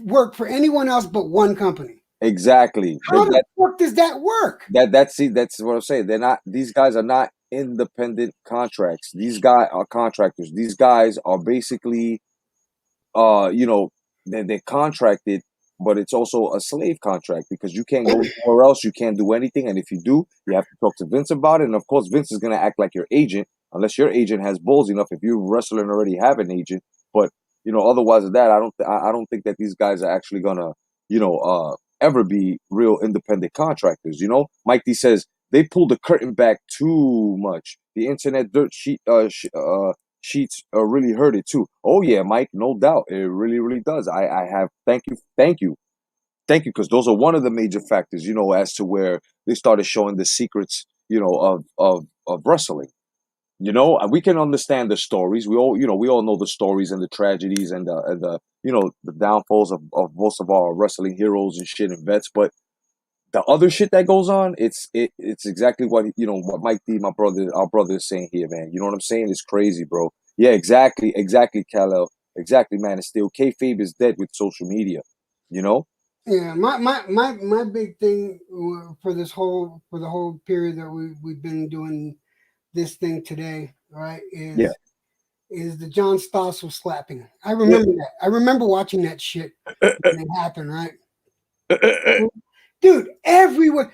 work for anyone else but one company? Exactly. How the fuck does that work? That's what I'm saying. They're not. These guys are not independent contracts. These guys are contractors. These guys are basically, you know, they're contracted, but it's also a slave contract because you can't go anywhere else. You can't do anything, and if you do, you have to talk to Vince about it. And of course, Vince is gonna act like your agent, unless your agent has balls enough. If you're a wrestler and already have an agent, but you know, otherwise of that, I don't think that these guys are actually gonna, you know, ever be real independent contractors. You know, Mike D says they pulled the curtain back too much. The internet dirt sheets really hurt it too. Oh yeah, Mike, no doubt, it really, really does. I have thank you, because those are one of the major factors, you know, as to where they started showing the secrets, you know, of wrestling. You know, we can understand the stories. We all, you know, we all know the stories and the tragedies and the you know, the downfalls of most of our wrestling heroes and shit and vets, but the other shit that goes on, it's exactly what, you know, what Mike D, our brother is saying here, man. You know what I'm saying? It's crazy, bro. Yeah, exactly, Kal-El. Exactly, man. It's still kayfabe is dead with social media. You know? Yeah, my big thing for the whole period that we've been doing this thing today, right? Yeah. Is the John Stossel slapping. I remember that. I remember watching that shit when it happened, right? Dude, everyone.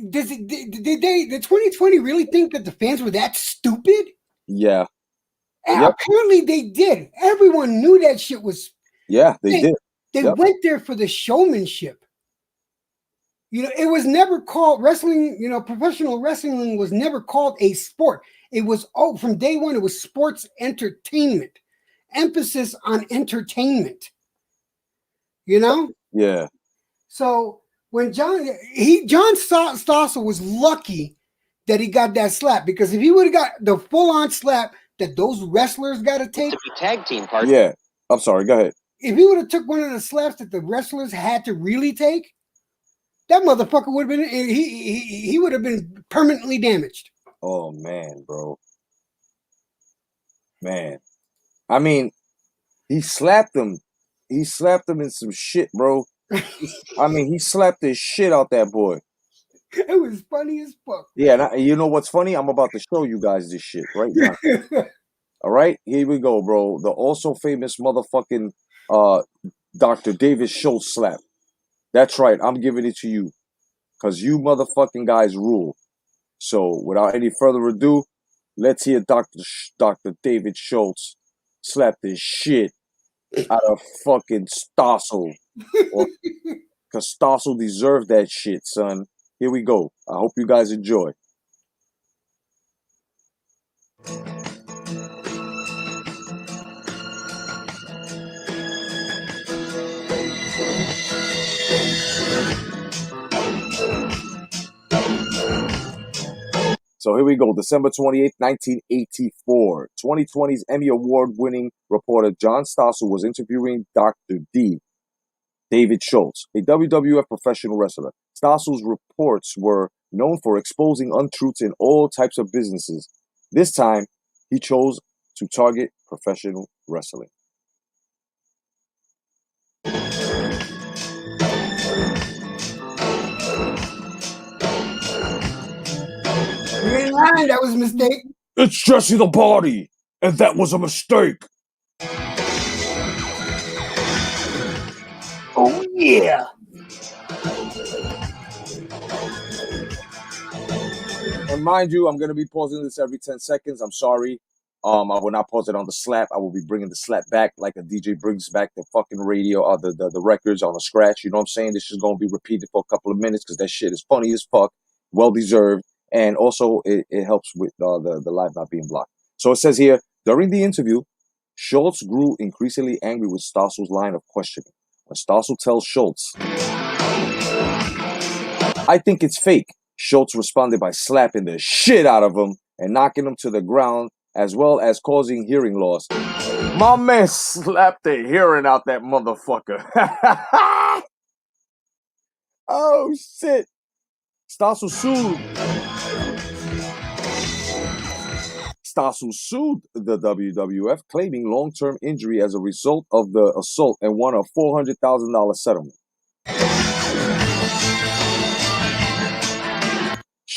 Did the 2020 really think that the fans were that stupid? Yeah. Yep. Apparently they did. Everyone knew that shit was. Yeah, they did. They went there for the showmanship. You know, it was never called wrestling. You know, professional wrestling was never called a sport. It was from day one. It was sports entertainment, emphasis on entertainment. You know. Yeah. So when John Stossel was lucky that he got that slap, because if he would have got the full on slap that those wrestlers got to take, tag team partner. Yeah, I'm sorry. Go ahead. If he would have took one of the slaps that the wrestlers had to really take, that motherfucker would have been he would have been permanently damaged. Oh man, bro. Man, I mean, he slapped him. He slapped him in some shit, bro. I mean, he slapped the shit out that boy. It was funny as fuck. Yeah, and you know what's funny? I'm about to show you guys this shit right now. All right, here we go, bro. The also famous motherfucking Dr. David Schultz slap. That's right. I'm giving it to you because you motherfucking guys rule. So without any further ado, let's hear Dr. David Schultz slap this shit out of fucking Stossel. Because Stossel deserved that shit, son. Here we go. I hope you guys enjoy. So here we go. December 28th, 1984. 2020's Emmy Award-winning reporter John Stossel was interviewing Dr. David Schultz, a WWF professional wrestler. Stossel's reports were known for exposing untruths in all types of businesses. This time, he chose to target professional wrestling. You ain't lying, that was a mistake. It's Jessie the Body, and that was a mistake. Oh yeah. And mind you, I'm going to be pausing this every 10 seconds. I'm sorry. I will not pause it on the slap. I will be bringing the slap back like a DJ brings back the fucking radio or the records on a scratch. You know what I'm saying? This is going to be repeated for a couple of minutes because that shit is funny as fuck, well deserved, and also it helps with the live not being blocked. So it says here, during the interview, Schultz grew increasingly angry with Stossel's line of questioning. When Stossel tells Schultz, "I think it's fake," Schultz responded by slapping the shit out of him and knocking him to the ground, as well as causing hearing loss. My man slapped the hearing out that motherfucker. Oh, shit. Stossel sued the WWF, claiming long-term injury as a result of the assault and won a $400,000 settlement.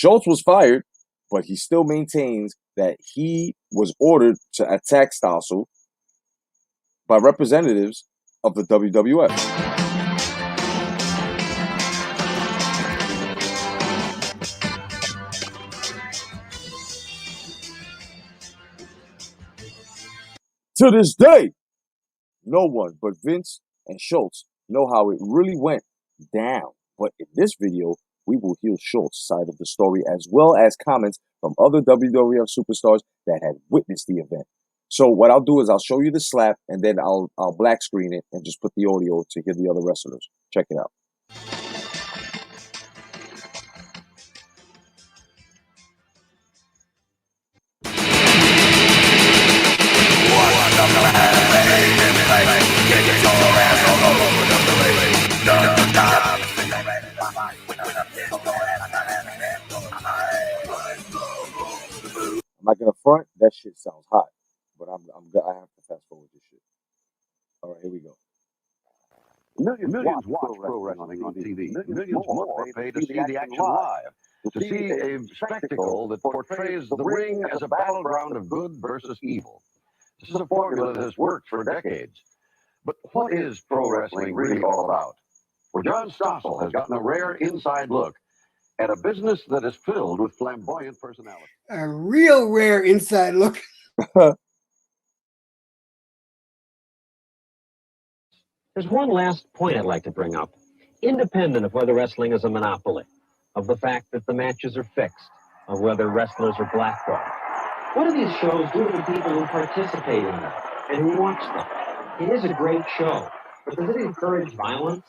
Schultz was fired, but he still maintains that he was ordered to attack Stossel by representatives of the WWF. To this day, no one but Vince and Schultz know how it really went down. But in this video, we will hear Schultz's side of the story as well as comments from other WWF superstars that had witnessed the event. So what I'll do is I'll show you the slap and then I'll black screen it and just put the audio to hear the other wrestlers. Check it out. I'm not gonna front. That shit sounds hot, but I have to fast forward this shit. All right, here we go. Millions watch pro wrestling on TV. Millions more pay to see the action live. To see a spectacle that portrays the ring as a battleground of good versus evil. This is a formula that has worked for decades. But what is pro wrestling really all about? Well, John Stossel has gotten a rare inside look at a business that is filled with flamboyant personality. A real rare inside look. There's one last point I'd like to bring up. Independent of whether wrestling is a monopoly, of the fact that the matches are fixed, of whether wrestlers are blackballed, what do these shows do to the people who participate in them and who watch them? It is a great show, but does it encourage violence?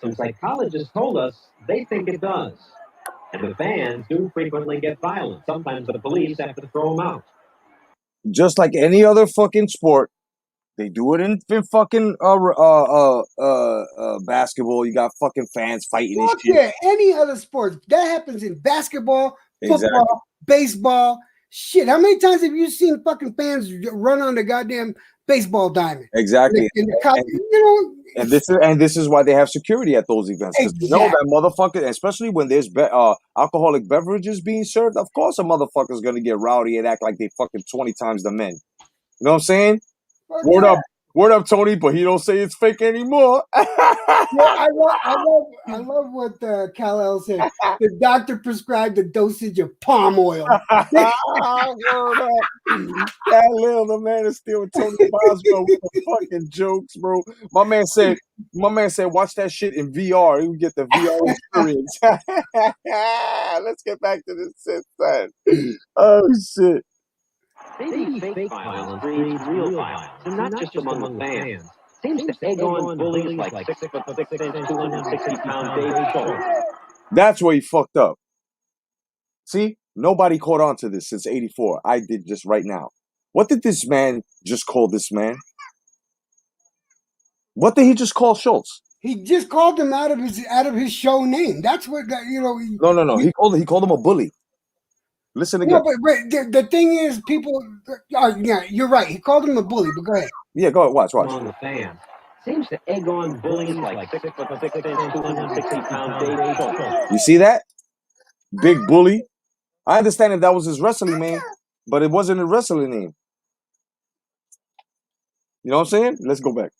Some psychologists told us they think it does. And the fans do frequently get violent. Sometimes the police have to throw them out. Just like any other fucking sport, they do it in fucking basketball. You got fucking fans fighting and Fuck shit. yeah, any other sport. That happens in basketball, football, Exactly. baseball. Shit, how many times have you seen fucking fans run on the goddamn baseball diamond? Exactly. And this is why they have security at those events. Because you know that motherfucker, especially when there's alcoholic beverages being served, of course a motherfucker's gonna get rowdy and act like they fucking 20 times the men. You know what I'm saying? Word up, Tony, but he don't say it's fake anymore. I love what Kal-El said. The doctor prescribed a dosage of palm oil. Word up. The man is still with Tony Boswell with the fucking jokes, bro. My man said, watch that shit in VR. You get the VR experience. Let's get back to this shit, son. Oh shit. Maybe fake violence breeds real violence, and not just among the fans. Seems to egg on bullies like 6'6", 260-pound Dave Schultz. That's where he fucked up. See, nobody caught on to this since '84. I did just right now. What did this man just call this man? What did he just call Schultz? He just called him out of his show name. That's what No. He called him a bully. Listen again. No, but the thing is, people. Yeah, you're right. He called him a bully. But go ahead. Yeah, go ahead. Watch. Among the fans. Seems to egg on bullies like 6'6", 260-pound Dave Schultz. You see that? Big bully. I understand if that was his wrestling name, but it wasn't a wrestling name. You know what I'm saying? Let's go back.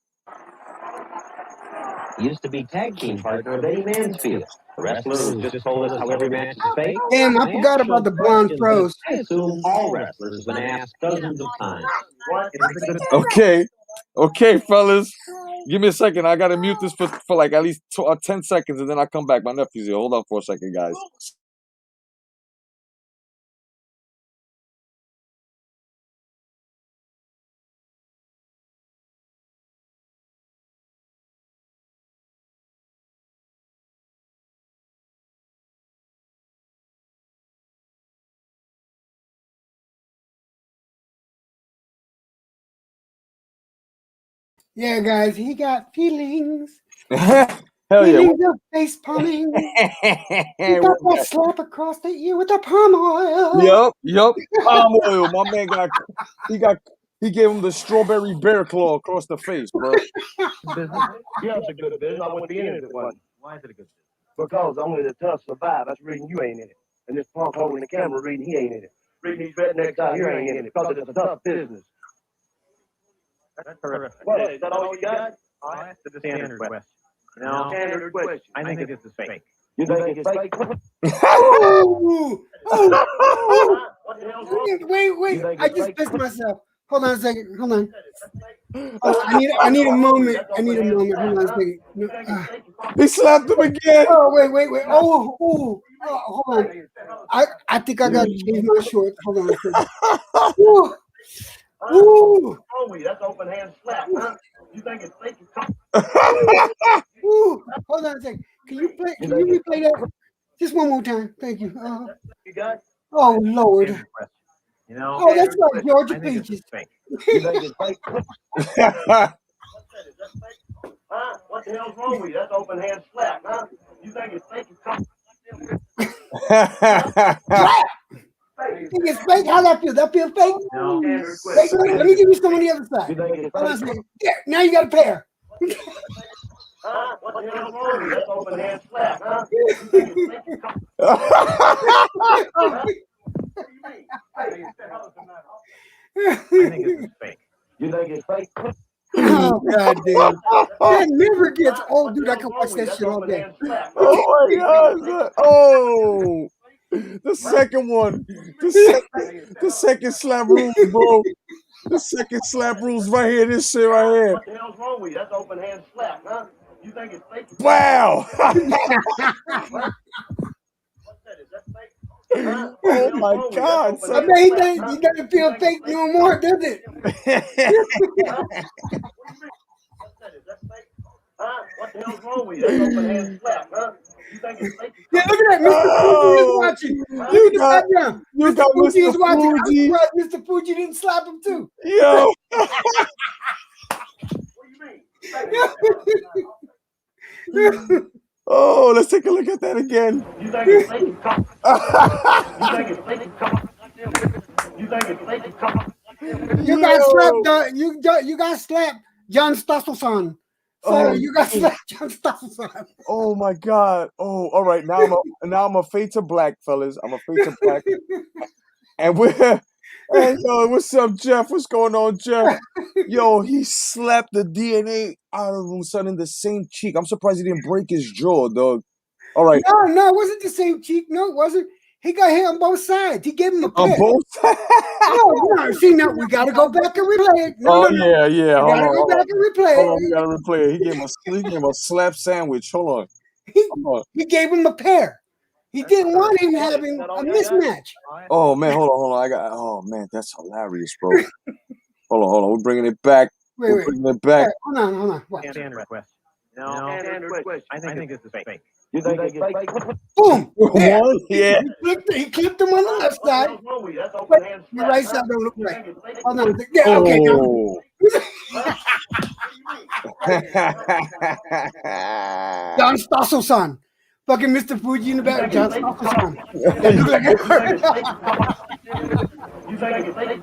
He used to be tag team partner of Eddie Mansfield. The wrestler who just told us how every match is fake. Damn, I forgot about the blonde pros. I assume all wrestlers have been asked dozens of times. Okay, fellas. Give me a second. I gotta mute this for like at least 10 seconds, and then I'll come back. My nephew's here. Hold on for a second, guys. Yeah, guys, he got feelings. Hell feelings yeah. of face palming. He got that slap across the ear with the palm oil. Yep. Palm oil. My man he gave him the strawberry bear claw across the face, bro. Yeah, it's a good business. I wouldn't be in it if it wasn't. Why is it a good business? Because only the tough survive. That's the reason you ain't in it. And this punk holding the camera reading, he ain't in it. Reading these rednecks out here ain't in it, because it's a tough business. That's terrific. Well, is that all you got? I asked the standard question. No, standard question. I think this is fake. You think it's fake? Oh, oh, oh. What the hell's wrong? Wait. I just pissed myself. Hold on a second. Hold on. I need a moment. Hold on a second. No, He slapped him again. oh, wait. Oh, hold on. I think I gotta change my shorts. Hold on a second. Ooh. Ooh. Oh, that's open hand slap, huh? You think it's fake? Ooh. Hold on a second. Can you replay that? Just one more time. Thank you. You got? Oh, Lord. Standard question. You know, Oh, that's right, Georgia I think this Peaches. is fake. You think it's fake? Huh? What the hell's wrong with you? That's open hand slap, huh? You think it's fake? Think it's fake? How that feel? That feel fake? No. Standard Wait, question. let me give you some on the other You side. think it's Hold on a fake? second. There, now you got a pair. Huh? What the hell's wrong with you? That's open hand slap, huh? You think it's fake? I think this is fake. You think it's fake? Oh, God damn. That never gets old, dude. I can watch that shit all day. Oh my God! Oh, the second one, the second slap rules, bro. The second slap rules right here. This shit right here. What the hell's wrong with you? That's open hand slap, huh? You think it's fake? Wow! Huh? Oh my God! I son. bet he doesn't feel fake no more, does it? Huh? What the hell's wrong with you? That's open hand slap, huh? You think it's fake? Yeah, look at that. Mr. Fuji is watching. You got, you got Fuji is Mr. watching. I'm Fuji. surprised Mr. Fuji didn't slap him too. Yo. Oh, let's take a look at that again. You think it's fake? You think it's fake? You think it's fake? You got slapped. You got slapped, John Stossel-son. So you got slapped, John Stossel-son. Oh my God! Oh, all right. Now I'm a fade to black, fellas. I'm a fade to black, and we're. Hey, yo, what's up, Jeff? What's going on, Jeff? Yo, he slapped the DNA out of him, son, in the same cheek. I'm surprised he didn't break his jaw, dog. All right. No, it wasn't the same cheek. No, it wasn't. He got hit on both sides. He gave him a On pair. both sides? No. See, now we got to go back and replay it. No. Yeah. We got to go back and replay Hold on, it. we gotta replay it. He gave him a slap sandwich. Hold on. He gave him a pair. He didn't want him having a mismatch. Oh man, hold on. Oh man, that's hilarious, bro. hold on. We're bringing it back. Wait. Bringing it back. Hold on. What? Standard question. No, Standard question. I think this is fake. You think it's fake? Boom. There. One? Yeah. He clipped him on the left side. What's wrong with you? That's open But hand the slap. right huh? side don't look You right. think it's fake? Hold on. Yeah, okay. Oh. John Stossel-son. Fucking Mr. Fuji in the back. John Stossel-son. That look like You think it's fake?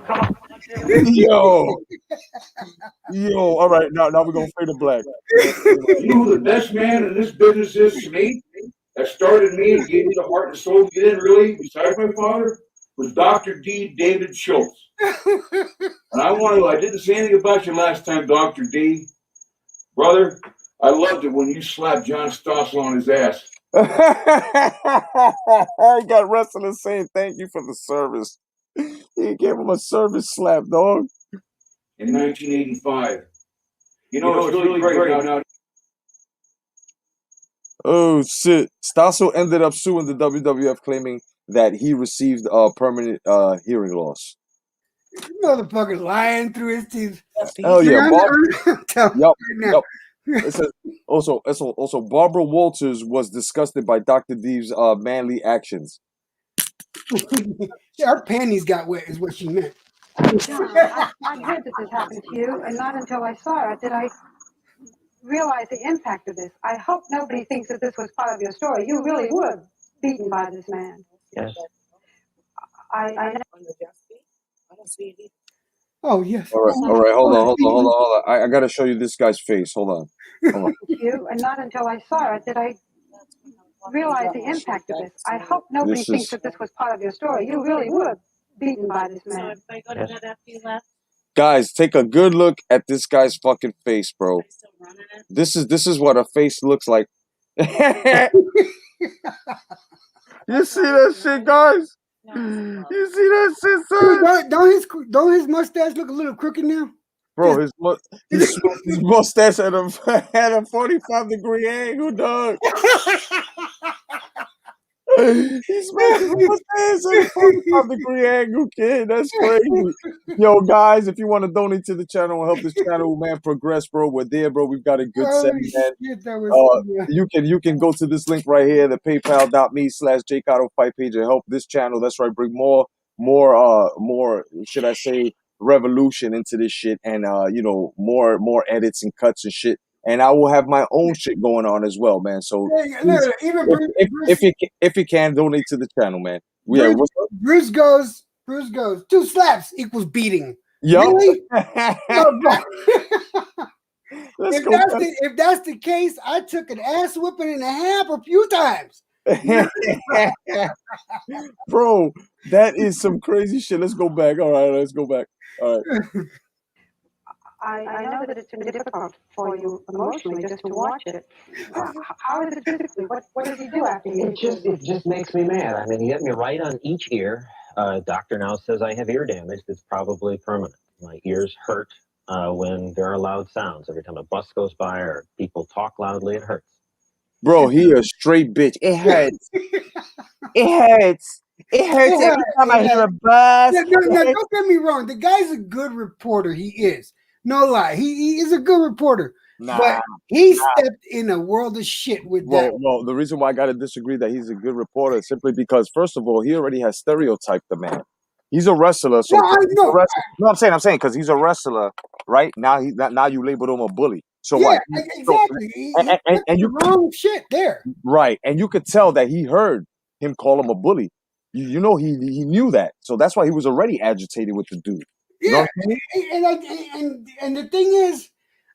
Yo, all right, now we're gonna fade to black. You know who the best man in this business is to me? That started me and gave me the heart and soul to get in, really, besides my father, was Dr. D. David Schultz. And I didn't say anything about you last time, Dr. D. Brother, I loved it when you slapped John Stossel on his ass. I got wrestlers saying thank you for the service. He gave him a service slap, dog. In 1985. You know, it's really great now. Oh shit! Stossel ended up suing the WWF, claiming that he received permanent hearing loss. motherfucker lying through his teeth. Oh yeah, Yep. It says also Barbara Walters was disgusted by Dr. Deve's manly actions. Her panties got wet, is what she meant. John, I'd heard that this happened to you, and not until I saw it did I realize the impact of this. I hope nobody thinks that this was part of your story. You really were beaten by this man. Yes. I Oh, yes. All right, hold on. I gotta show you this guy's face. Hold on. you, and not until I saw it did I realize the impact of this. I hope nobody This thinks is that this was part of your story. You really were beaten by this man. guys, take a good look at this guy's fucking face, bro. This is what a face looks like. You see that shit, guys? You see that shit, son? Dude, don't his mustache look a little crooked now? Bro, his mustache at a 45-degree angle, dog. He's making his mustache at a 45-degree angle, kid. That's crazy. Yo, guys, if you want to donate to the channel and help this channel, man, progress, bro, we're there, bro. We've got a good Oh, set, man. shit, that was, yeah. You can go to this link right here, the paypal.me/jcotto fight page, and help this channel. That's right, bring more, should I say, revolution into this shit, and more edits and cuts and shit. And I will have my own shit going on as well, man. So Yeah, look, even if you can donate to the channel, man. Bruce goes 2 slaps equals beating. Yup. Really? No, bro. Let's if go. that's the case, I took an ass whipping and a half a few times. Bro, that is some crazy shit. Let's go back. All right, let's go back. All right. I know that it's been difficult for you emotionally just to watch it. How is it physically? What does he do after you? It just makes me mad. I mean, he hit me right on each ear. Doctor now says I have ear damage that's probably permanent. My ears hurt when there are loud sounds. Every time a bus goes by or people talk loudly, it hurts. Bro, he a straight bitch. It hurts. It hurts. It hurts every time I hear a bus. Now, don't get me wrong. The guy's a good reporter. He is. No lie. He is a good reporter. But he stepped in a world of shit with that. Well, the reason why I got to disagree that he's a good reporter is simply because, first of all, he already has stereotyped the man. He's a wrestler. So No, I'm saying because he's a wrestler, right? Now you labeled him a bully. So yeah, what? exactly. And you wrong shit there. Right, and you could tell that he heard him call him a bully. You know he knew that, so that's why he was already agitated with the dude. You know Yeah, and the thing is,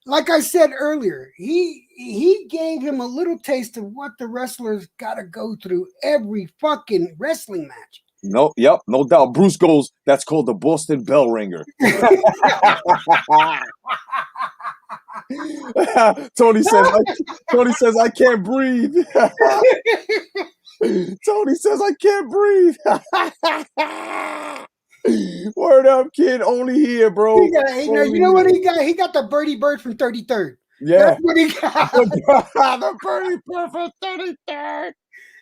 like I said earlier, he gave him a little taste of what the wrestlers got to go through every fucking wrestling match. No doubt. Bruce goes, that's called the Boston Bell Ringer. Tony says I can't breathe. Tony says I can't breathe. Word up, kid. Only here, bro. You know what he got? He got the Birdie Bird from 33rd. Yeah. That's what he got. The Birdie Bird from 33rd.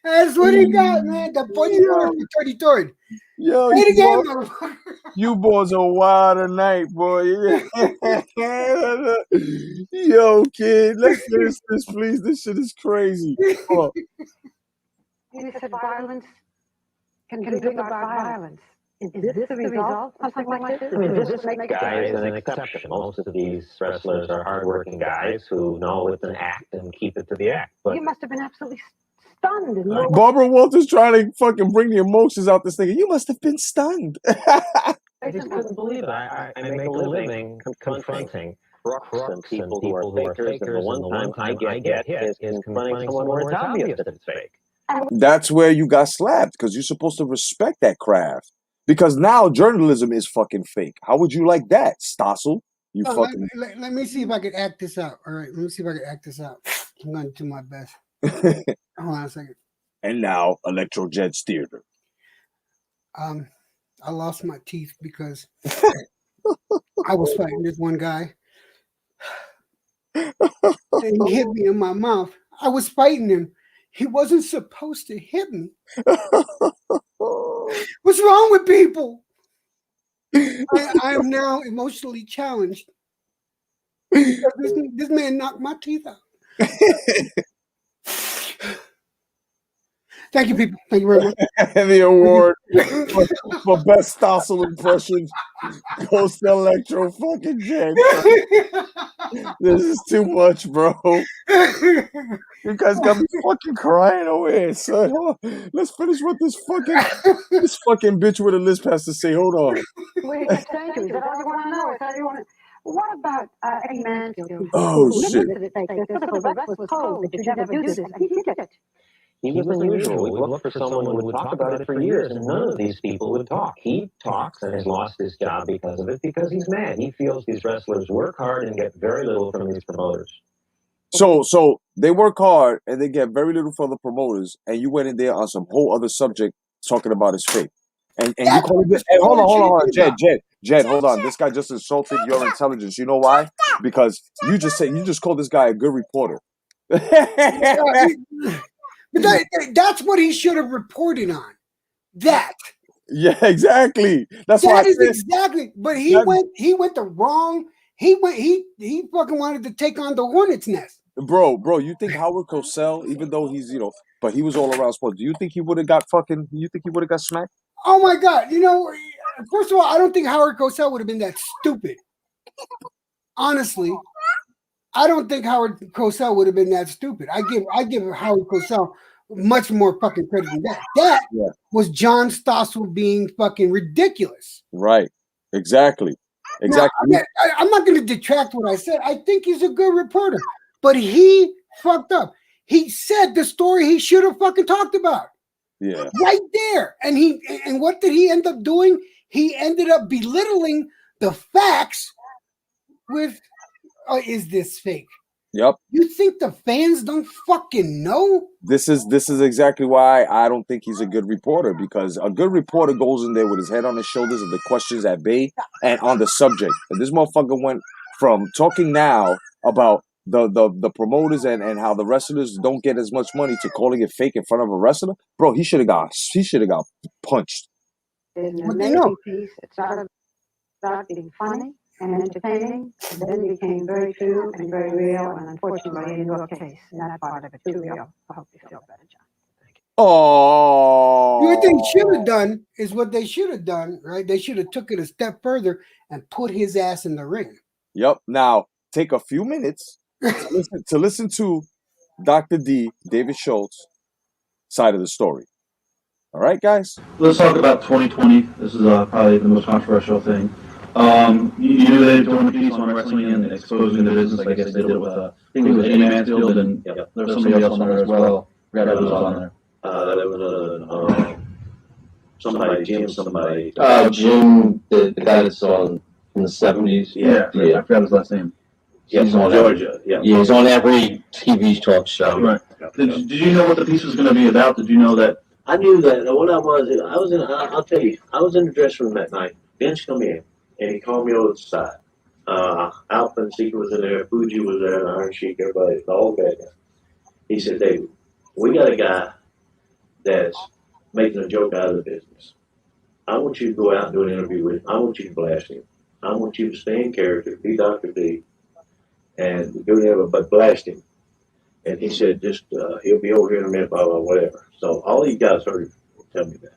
That's what he got, man. The Birdie Bird from 33rd. Yo, you boys are wild tonight, boy. Yo, kid, let's finish this, please. This shit is crazy. Oh. He said violence can bring about violence. Is this the result of something like this? I mean, this guy is an exception. Most of these wrestlers are hardworking guys who know it's an act and keep it to the act. But you must have been absolutely stunned. Barbara Walters trying to fucking bring the emotions out this thing. You must have been stunned. I just couldn't believe it. I make a living confronting crooks and people who are fakers, and the one time I get hit is confronting someone where it's obvious that it's fake. That's where you got slapped, because you're supposed to respect that craft. Because now journalism is fucking fake. How would you like that, Stossel? Let me see if I can act this out. All right, let me see if I can act this out. I'm going to do my best. Hold on a second. And now, Electro Jed's theater. I lost my teeth because I was fighting this one guy. And he hit me in my mouth. I was fighting him. He wasn't supposed to hit me. What's wrong with people? I am now emotionally challenged. This man knocked my teeth out. Thank you, people. Thank you very much. And the award for best Stossel impression goes to Electro fucking Jed. This is too much, bro. You guys got me fucking crying away, son. Let's finish what this fucking bitch with a lisp has to say. Hold on. Wait, thank you. Is that all you want to know? Is that all you want to... What about Eddie Mansfield? Oh, shit. The physical rest was told that you never do this, and he did it. He was unusual. We looked for someone who would talk about it for years, and none of these people would talk. He talks and has lost his job because of it, because he's mad. He feels these wrestlers work hard and get very little from these promoters. So they work hard and they get very little from the promoters, and you went in there on some whole other subject talking about his fate. And you call it, and hold on, Jed, hold on. This guy just insulted your intelligence. You know why? Because you just called this guy a good reporter. But that's what he should have reported on. That. Yeah, exactly. That's why. That is exactly. But he went the wrong. He fucking wanted to take on the Hornet's Nest. Bro, you think Howard Cosell, even though he's, but he was all around sports, do you think he would have got smacked? Oh my God. First of all, I don't think Howard Cosell would have been that stupid. Honestly, I don't think Howard Cosell would have been that stupid. I give Howard Cosell much more fucking credit than that. That was John Stossel being fucking ridiculous. Right. Exactly. Now, I'm not going to detract what I said. I think he's a good reporter, but he fucked up. He said the story he should have fucking talked about. Yeah. Right there. And what did he end up doing? He ended up belittling the facts with, is this fake? Yep. You think the fans don't fucking know? This is exactly why I don't think he's a good reporter, because a good reporter goes in there with his head on his shoulders and the questions at bay and on the subject. And this motherfucker went from talking now about the promoters and how the wrestlers don't get as much money to calling it fake in front of a wrestler. Bro, he should have got punched. In the Navy piece, it started out being funny and entertaining, and then became very true and very real, and unfortunately in your case, and that part of it too real. I hope you feel better, John. Oh, what they should have done is what they should have done, right? They should have took it a step further and put his ass in the ring. Yep. Now take a few minutes to listen to Dr. D, David Schultz, side of the story. All right, guys. Let's talk about 2020. This is probably the most controversial thing. You knew they were doing a piece on wrestling and exposing the business. I guess they did it with I think it was Eddie Mansfield, and there was somebody else on there as well. Forgot who was on there. There was somebody, Jim, somebody. Jim, the guy that's on in the 70s. Yeah, I forgot his last name. Yeah, he's on Georgia. Yeah, he's on every TV talk show. Right. Did you know what the piece was going to be about? Did you know that? I knew that. What I'll tell you, I was in the dressing room that night. Vince come in, and he called me over to the side. Alpha and Seeker was in there, Fuji was there, Iron Sheik, everybody, all bad guys. He said, David, we got a guy that's making a joke out of the business. I want you to go out and do an interview with him. I want you to blast him. I want you to stay in character, be Dr. D, and do whatever, but blast him. And he said, just, he'll be over here in a minute, blah, blah, whatever. So all these guys heard him tell me that.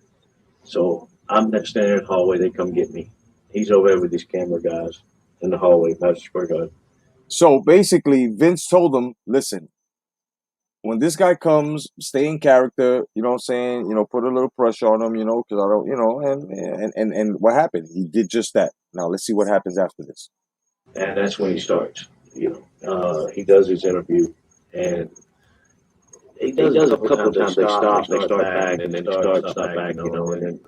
So I'm standing in the hallway, they come get me. He's over there with these camera guys in the hallway, Madison Square Garden. So basically, Vince told him, listen, when this guy comes, stay in character, you know what I'm saying? Put a little pressure on him, because I don't, and what happened? He did just that. Now let's see what happens after this. And that's when he starts, he does his interview, and he does a couple of times. They start back, and then start back, and then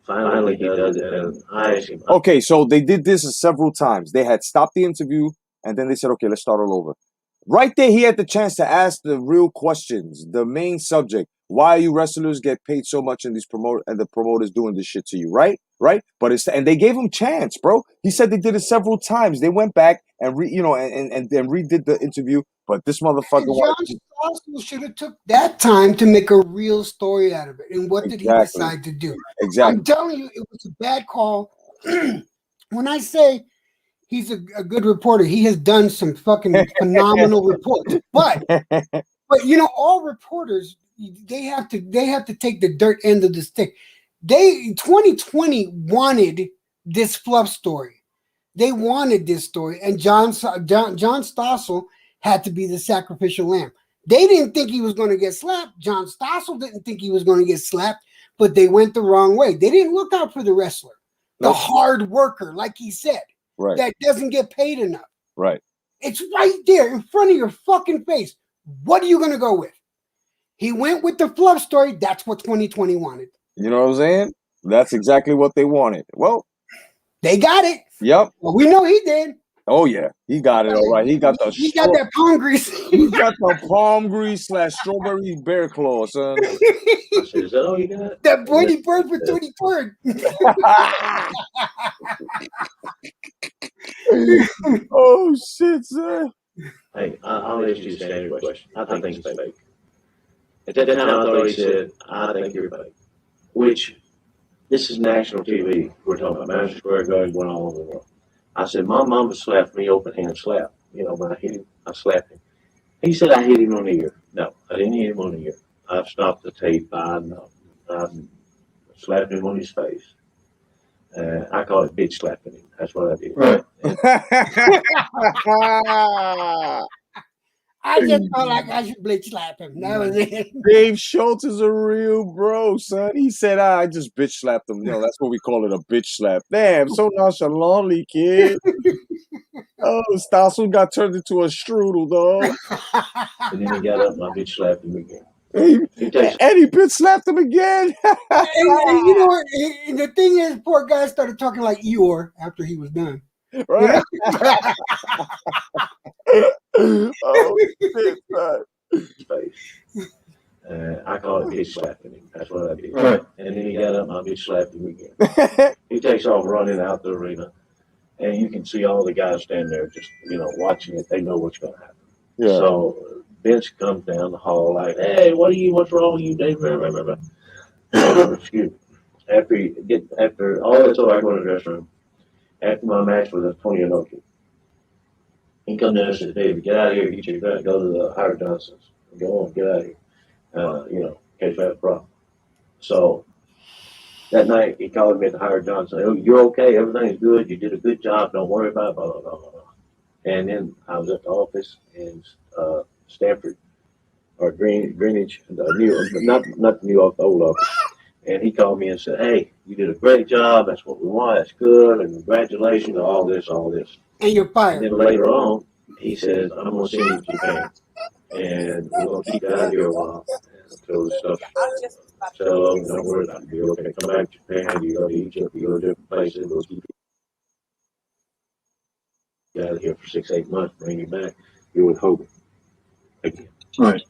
finally he does it, and I asked him. Okay, so they did this several times. They had stopped the interview, and then they said, okay, let's start all over. Right there, he had the chance to ask the real questions, the main subject. Why you wrestlers get paid so much and the promoters doing this shit to you, right? But and they gave him chance, bro. He said they did it several times. They went back and then redid the interview. But this motherfucker, John Stossel should have took that time to make a real story out of it. And what did he decide to do? Exactly. I'm telling you, it was a bad call. When I say he's a good reporter, he has done some fucking phenomenal reports. But all reporters, they have to take the dirt end of the stick. 2020 wanted this fluff story. They wanted this story, and John Stossel had to be the sacrificial lamb. They didn't think he was going to get slapped. John Stossel didn't think he was going to get slapped, but they went the wrong way. They didn't look out for the wrestler, the hard worker, like he said, that doesn't get paid enough. Right. It's right there in front of your fucking face. What are you going to go with? He went with the fluff story. That's what 2020 wanted. You know what I'm saying? That's exactly what they wanted. Well, they got it. Yep. Well, we know he did. Oh yeah, he got it all right. He got the he got that palm grease. He got the palm grease / strawberry bear claw, son. I said, is that all you got? That Boydie Bird for Tootie Bird. Oh shit, son. Hey, I'll ask you the standard question. I think it's fake. At that time, I thought he said, I think you're fake. Which, this is national TV. We're talking about Madison Square Garden going all over the world. I said, my mama slapped me open hand slap. You know, when I hit him, I slapped him. He said I hit him on the ear. No, I didn't hit him on the ear. I've stopped the tape. I slapped him on his face. I call it bitch slapping him. That's what I did. Right. I just felt like I should bitch slap him. That was it. Dave Schultz is a real bro, son. He said, I just bitch slapped him. You know, that's what we call it, a bitch slap. Damn, so nonchalantly, kid. Oh, Stossel got turned into a strudel, dog. And then he got up and I bitch slapped him again. And he bitch slapped him again. and you know what? And the thing is, poor guy started talking like Eeyore after he was done. Right. Oh, shit, son. I call it bitch slapping him. That's what I did. Right. And then he got up and I bitch slapped him again. He takes off running out the arena. And you can see all the guys standing there just, you know, watching it. They know what's going to happen. Yeah. So Vince comes down the hall like, hey, what's wrong with you, Dave? Excuse me. After all that's over, I go to the dressing room. After my match with Tony Inoki, he comes down and says, David, get out of here, get your gun, go to the Howard Johnson's. Go on, get out of here. You know, in case I have a problem. So that night, he called me at the Howard Johnson. Oh, you're okay. Everything's good. You did a good job. Don't worry about it. Blah, blah, blah, blah, blah. And then I was at the office in Stanford or Greenwich, not the New York, the old office. And he called me and said, hey, you did a great job. That's what we want. That's good. And congratulations, all this. And you're fired. And then later on, he says, I'm going to send you to Japan. And we're going to keep you out of here a while until the stuff. Tell them, don't worry about it. You're okay. Come back to Japan. You go to Egypt. You go to different places. We'll keep you out of here for 6-8 months. Bring you back. You're with Hogan again. Right.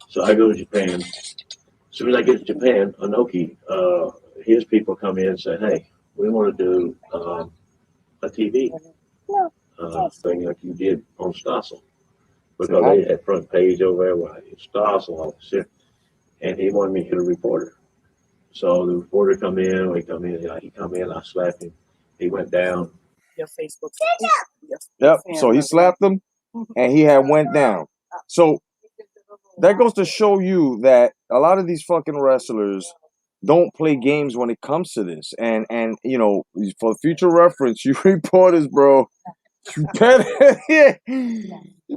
So I go to Japan. As soon as I get to Japan, Inoki, his people come in and say, hey, we want to do a TV thing like you did on Stossel. Because they had front page over there where I did Stossel, all this shit. And he wanted me to hit a reporter. So the reporter come in, he come in, I slapped him. He went down. Your Facebook. Yep. So he slapped him and he had went down. So that goes to show you that a lot of these fucking wrestlers don't play games when it comes to this. And you know, for future reference, you reporters, bro, you better,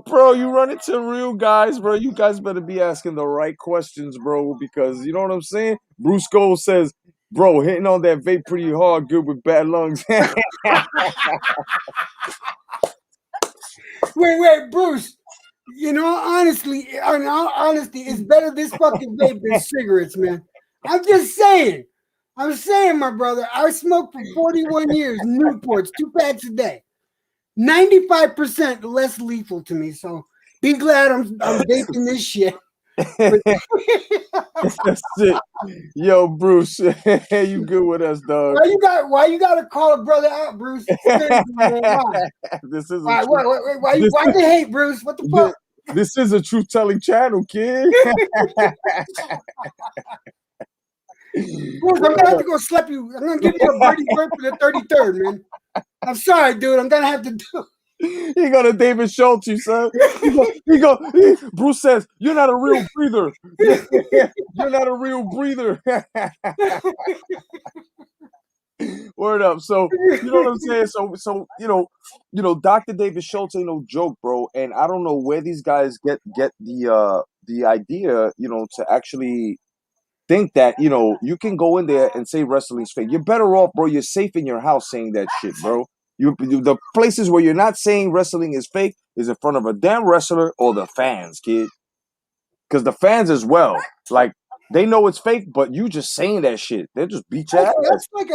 bro, you run into real guys, bro. You guys better be asking the right questions, bro, because you know what I'm saying? Bruce Gold says, bro, hitting on that vape pretty hard, good with bad lungs. Wait, Bruce. You know, honestly, in all honesty, it's better this fucking vape than cigarettes, man. I'm just saying. I'm saying, my brother, I smoked for 41 years, Newports, 2 packs a day. 95% less lethal to me. So be glad I'm vaping this shit. That's it. Yo, Bruce, you good with us, dog? Why you gotta call a brother out, Bruce? Why? This is why you hate, Bruce? What the fuck? This is a truth-telling channel, kid. Bruce, I'm gonna have to go slap you. I'm gonna give you a birdie bird for the 33rd, man. I'm sorry, dude. I'm gonna have to do. He gonna David Schultz you, son. Bruce says, you're not a real breather. You're not a real breather. Word up. So you know what I'm saying? So you know, Dr. David Schultz ain't no joke, bro. And I don't know where these guys get the idea, you know, to actually think that, you know, you can go in there and say wrestling's fake. You're better off, bro. You're safe in your house saying that shit, bro. The places where you're not saying wrestling is fake is in front of a damn wrestler or the fans, kid. because the fans as well, like they know it's fake, but you just saying that shit, they just beat your ass. That's like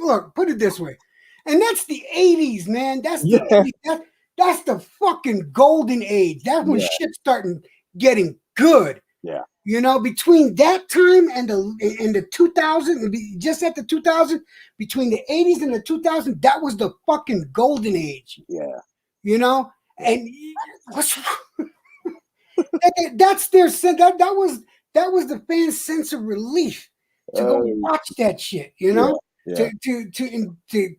look. Put it this way, and that's the 80s, man. That's the Yeah. 80s. That's the fucking golden age. That's when Yeah. shit starting getting good. Yeah. You know, between that time and the 2000, just at the 2000, between the 80s and the 2000, that was the fucking golden age. Yeah. You know, and what's that's their sense. That was the fans' sense of relief to go watch that shit. You know, Yeah. to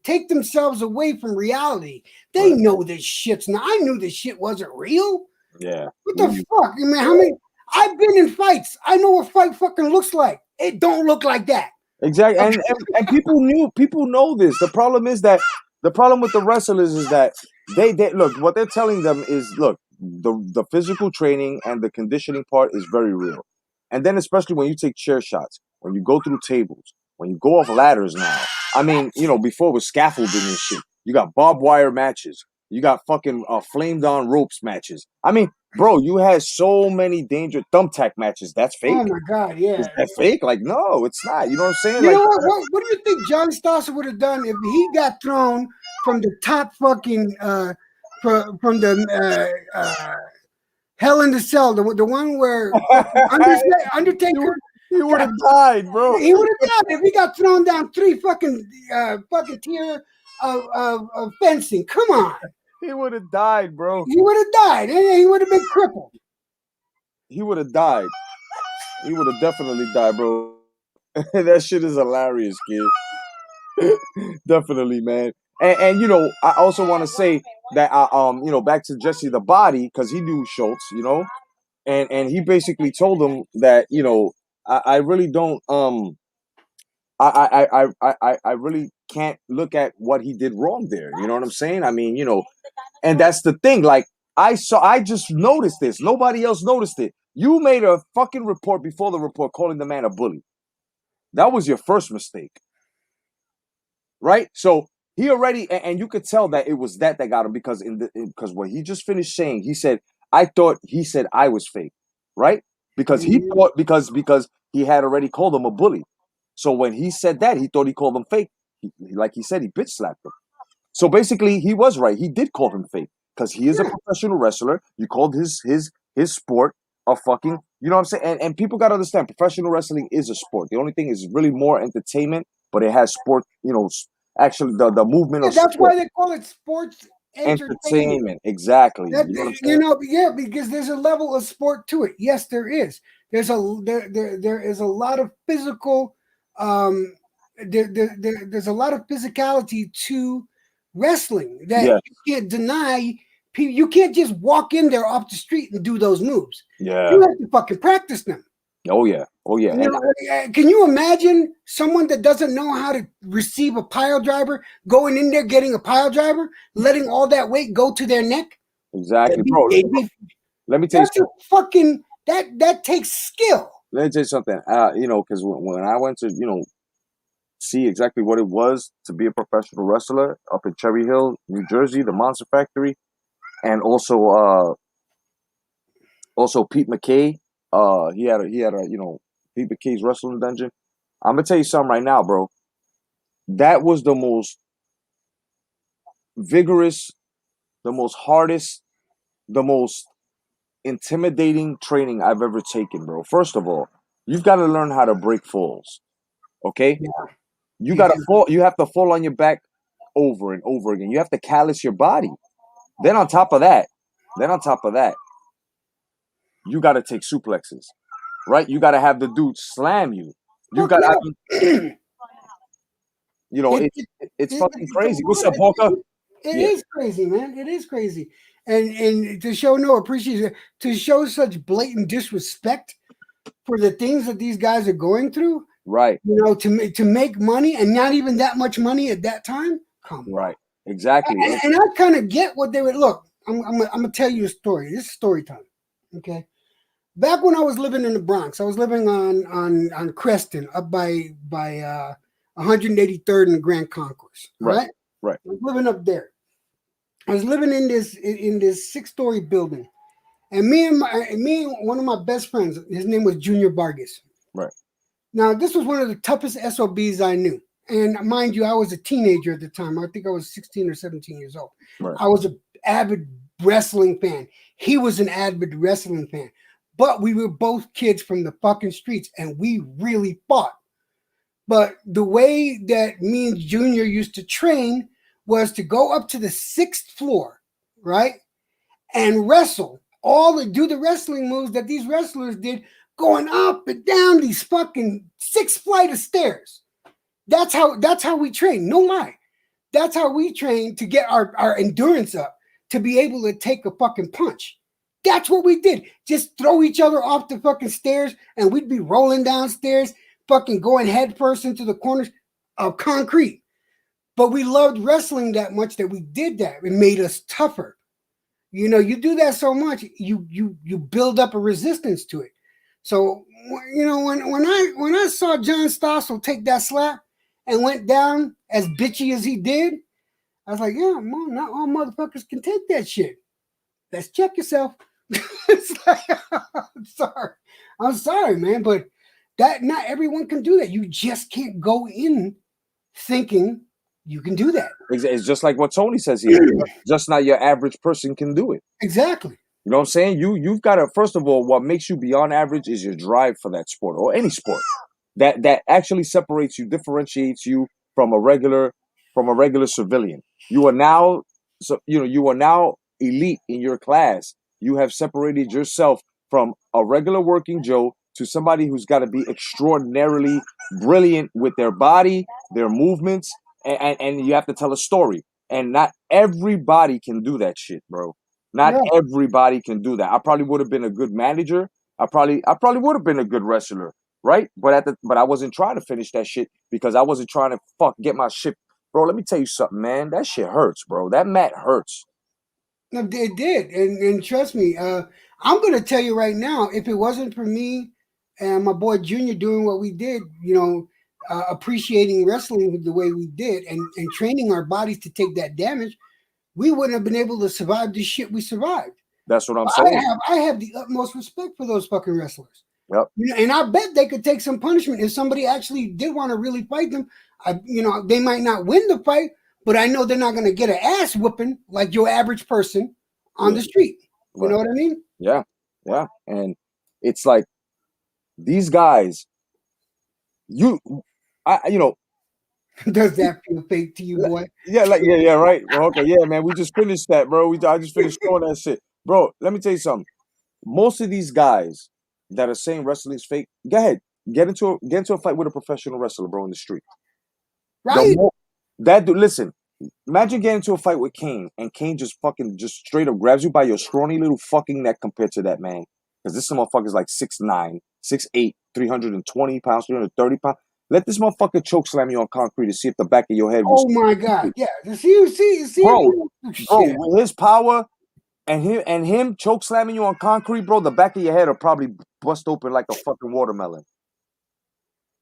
take themselves away from reality. They know this shit's not. I knew this shit wasn't real. Yeah. What the fuck? I mean, how many? I've been in fights. I know what fight fucking looks like. It don't look like that. Exactly. And people know this. The problem is that the problem with the wrestlers is that they look, what they're telling them is, look, the physical training and the conditioning part is very real. And then especially when you take chair shots, when you go through tables, when you go off ladders now. I mean, you know, before it was scaffolding and shit. You got barbed wire matches. You got fucking flamed on ropes matches. I mean, bro, you had so many dangerous thumbtack matches. That's fake. Oh my god, yeah. Is that fake? Like, no, it's not. You know what I'm saying? You like, know what do you think John Stosser would have done if he got thrown from the top fucking from the Hell in the Cell, the one where Undertaker he would have died, bro. He would have died if he got thrown down 3 fucking tier of fencing. Come on. He would have died, bro. He would have died. He would have been crippled. He would have died. He would have definitely died, bro. That shit is hilarious, kid. Definitely, man. And you know, I also want to say that you know, back to Jessie the Body, because he knew Schultz, you know, and he basically told him that, you know, I really don't I really can't look at what he did wrong there. You know what I'm saying? I mean, you know, and that's the thing. Like, I just noticed this. Nobody else noticed it. You made a fucking report before the report calling the man a bully. That was your first mistake. Right? So he already, and you could tell that it was that got him, because because what he just finished saying, he said, he said I was fake. Right? Because he thought, because he had already called him a bully. So when he said that, he thought he called him fake. Like he said, he bitch slapped him. So basically, he was right. He did call him fake, because he is a professional wrestler. You called his sport a fucking, you know what I'm saying? And people got to understand, professional wrestling is a sport. The only thing is really more entertainment, but it has sport, you know, actually the movement of that's sport. why they call it sports entertainment. Exactly. That, you know what I'm you know, yeah, because there's a level of sport to it. Yes, there is. There is a lot of physical there's a lot of physicality to wrestling that you can't deny. You can't just walk in there off the street and do those moves. Yeah, you have to fucking practice them. Oh yeah. You know, can you imagine someone that doesn't know how to receive a pile driver going in there, getting a pile driver, letting all that weight go to their neck? Exactly, bro. Let me tell you something. Fucking that takes skill. Let me tell you something. You know, because when I went to, you know, see exactly what it was to be a professional wrestler up in Cherry Hill, New Jersey, the Monster Factory, and also Pete McKay. He had a you know, Pete McKay's wrestling dungeon. I'm gonna tell you something right now, bro. That was the most vigorous, the most hardest, the most intimidating training I've ever taken, bro. First of all, you've got to learn how to break falls. Okay? Yeah. You gotta fall, you have to fall on your back over and over again. You have to callous your body. Then on top of that, you gotta take suplexes. Right? You gotta have the dude slam you. You gotta you know, it's fucking crazy. What's up, Walker? It is crazy, man. It is crazy. And to show no appreciation, to show such blatant disrespect for the things that these guys are going through, right? You know, to make money, and not even that much money at that time. Come on. Right, exactly. And I kind of get what they would look. I'm gonna tell you a story. This is story time. Okay. Back when I was living in the Bronx, I was living on Creston, up by 183rd and Grand Concourse. Right. I was living up there. I was living in this 6-story building, And me and one of my best friends, his name was Junior Vargas. Right. Now, this was one of the toughest SOBs I knew. And mind you, I was a teenager at the time. I think I was 16 or 17 years old. Right. I was an avid wrestling fan. He was an avid wrestling fan. But we were both kids from the fucking streets, and we really fought. But the way that me and Junior used to train was to go up to the 6th floor, right? And wrestle. Do the wrestling moves that these wrestlers did, going up and down these fucking 6 flight of stairs. That's how we train. No lie. That's how we train to get our endurance up, to be able to take a fucking punch. That's what we did. Just throw each other off the fucking stairs, and we'd be rolling downstairs, fucking going head first into the corners of concrete. But we loved wrestling that much that we did that. It made us tougher. You know, you do that so much, you build up a resistance to it. So, you know, when I saw John Stossel take that slap and went down as bitchy as he did, I was like, yeah, not all motherfuckers can take that shit. Let's check yourself. It's like, I'm sorry, man, but that not everyone can do that. You just can't go in thinking you can do that. It's just like what Tony says here. Just not your average person can do it. Exactly. You know what I'm saying? You've got to, first of all, what makes you beyond average is your drive for that sport or any sport. That actually separates you, differentiates you from a regular civilian. You are now elite in your class. You have separated yourself from a regular working Joe to somebody who's got to be extraordinarily brilliant with their body, their movements, and you have to tell a story. And not everybody can do that shit, bro. Not everybody can do that. I probably would have been a good manager. I probably would have been a good wrestler, right? But I wasn't trying to finish that shit because I wasn't trying to get my shit. Bro, let me tell you something, man. That shit hurts, bro. That mat hurts. No, it did. And trust me, I'm going to tell you right now, if it wasn't for me and my boy Junior doing what we did, you know, appreciating wrestling the way we did and training our bodies to take that damage, we wouldn't have been able to survive the shit we survived. That's what I'm saying. I have the utmost respect for those fucking wrestlers. Yep. You know, and I bet they could take some punishment if somebody actually did want to really fight them. They might not win the fight, but I know they're not going to get an ass whooping like your average person on the street. You know what I mean? Yeah, yeah. And it's like these guys, Does that feel fake to you, boy? Yeah, right. Well, okay, yeah, man. We just finished that, bro. I just finished throwing that shit, bro. Let me tell you something. Most of these guys that are saying wrestling's fake, go ahead, get into a fight with a professional wrestler, bro, in the street. Right. That dude, listen. Imagine getting into a fight with Kane, and Kane just straight up grabs you by your scrawny little fucking neck compared to that man, because this motherfucker's like 6'9", 6'8", 320 pounds, 330 pounds. Let this motherfucker choke slam you on concrete to see if the back of your head was. Oh my god! Yeah, see, bro, with his power and him choke slamming you on concrete, bro, the back of your head will probably bust open like a fucking watermelon.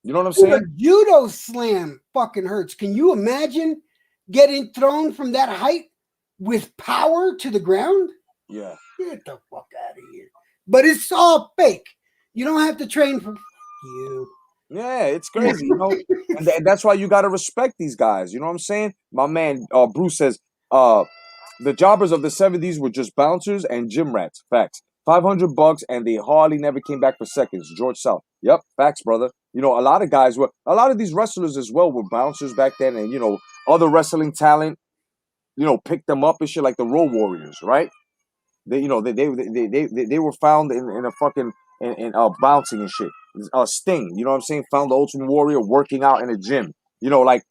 You know what I'm saying? A judo slam fucking hurts. Can you imagine getting thrown from that height with power to the ground? Yeah. Get the fuck out of here. But it's all fake. You don't have to train for you. Yeah, it's crazy, you know, and that's why you got to respect these guys. You know what I'm saying? My man Bruce says the jobbers of the 70s were just bouncers and gym rats. Facts. $500 and they hardly never came back for seconds. George South. Yep, facts, brother. You know, a lot of these wrestlers as well were bouncers back then, and you know, other wrestling talent, you know, picked them up and shit, like the Road Warriors, right? They were found in a fucking in bouncing and shit. Sting, you know what I'm saying? Found the Ultimate Warrior working out in a gym. You know, like,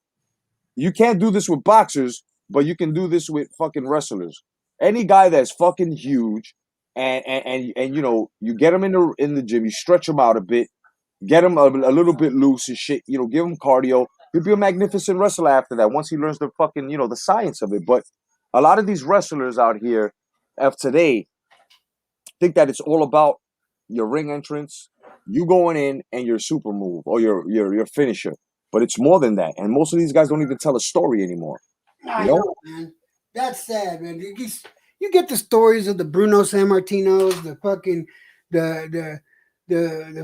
you can't do this with boxers, but you can do this with fucking wrestlers. Any guy that's fucking huge, and you know, you get him in the gym, you stretch him out a bit, get him a little bit loose and shit. You know, give him cardio. He'll be a magnificent wrestler after that once he learns the fucking, you know, the science of it. But a lot of these wrestlers out here of today think that it's all about your ring entrance, you going in, and your super move or your finisher. But it's more than that. And most of these guys don't even tell a story anymore. I know, man. That's sad, man. you get the stories of the Bruno Sammartinos, the fucking the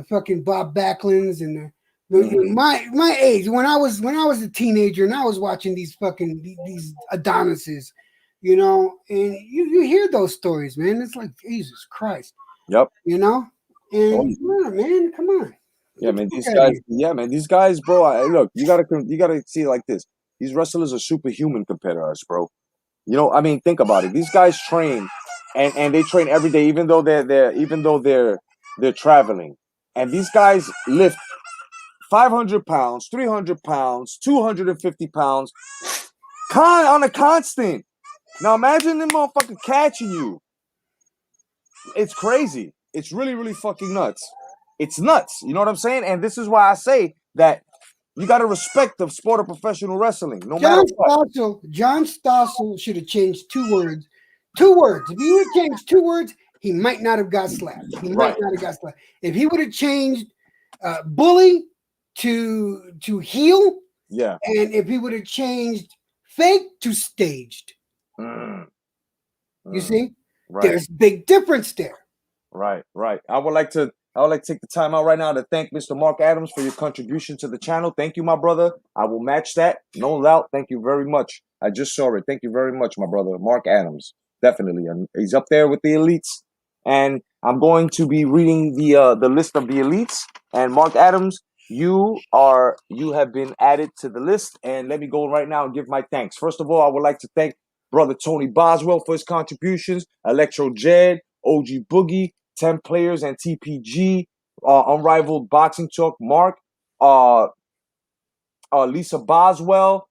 fucking Bob Backlunds, and my age when I was a teenager and I was watching these fucking these Adonises, you know, and you hear those stories, man. It's like Jesus Christ. Yep. You know, and Oh, come on, man, come on. yeah, man, these guys. Yeah, man, these guys, bro. Look, you gotta see it like this. These wrestlers are superhuman compared to us, bro. You know, I mean, think about it. These guys train, and they train every day, even though they're traveling. And these guys lift 500 pounds, 300 pounds, 250 pounds, on a constant. Now imagine them motherfucker catching you. It's crazy. It's really, really fucking nuts. It's nuts. You know what I'm saying? And this is why I say that you got to respect the sport of professional wrestling, no matter what. John Stossel should have changed 2 words. 2 words. If he would have changed 2 words, he might not have got slapped. He might not have got slapped. If he would have changed bully to heel, yeah, and if he would have changed fake to staged, you see, there's big difference there. Right. I would like to take the time out right now to thank Mr. Mark Adams for your contribution to the channel. Thank you, my brother. I will match that, no doubt. Thank you very much. I just saw it. Thank you very much, my brother, Mark Adams. Definitely, and he's up there with the elites. And I'm going to be reading the list of the elites. And Mark Adams, you have been added to the list. And let me go right now and give my thanks. First of all, I would like to thank brother Tony Boswell for his contributions, Electro Jed, OG Boogie, 10 Players and TPG, Unrivaled Boxing Talk, Mark, Lisa Boswell.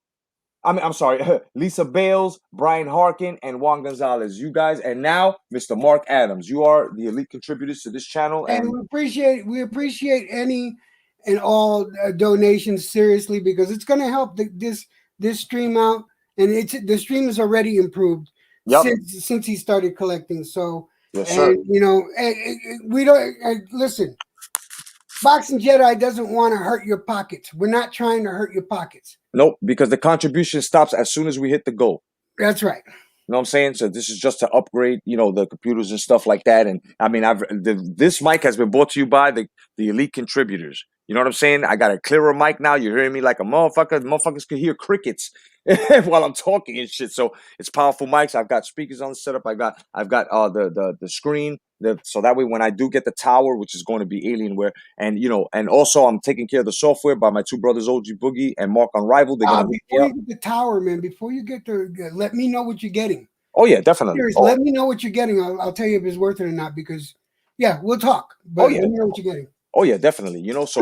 I'm sorry, Lisa Bales, Brian Harkin, and Juan Gonzalez. You guys, and now Mr. Mark Adams. You are the elite contributors to this channel, and we appreciate any and all donations seriously, because it's going to help this stream out, and the stream is already improved since he started collecting. So. Yes, sir. And, you know, we don't listen. Boxing Jedi doesn't want to hurt your pockets. We're not trying to hurt your pockets. Nope, because the contribution stops as soon as we hit the goal. That's right. You know what I'm saying? So this is just to upgrade, you know, the computers and stuff like that. And I mean, this mic has been brought to you by the elite contributors. You know what I'm saying? I got a clearer mic now. You're hearing me like a motherfucker. Motherfuckers can hear crickets while I'm talking and shit. So it's powerful mics. I've got speakers on the setup. I've got the screen. So that way when I do get the tower, which is going to be Alienware, and you know, and also I'm taking care of the software by my 2 brothers, OG Boogie and Mark Unrivaled. They're gonna before you get the tower, man. Before you get there, let me know what you're getting. Oh yeah, definitely. Let me know what you're getting. I'll tell you if it's worth it or not. Because yeah, we'll talk. But let me know what you're getting. Oh yeah, definitely. You know, so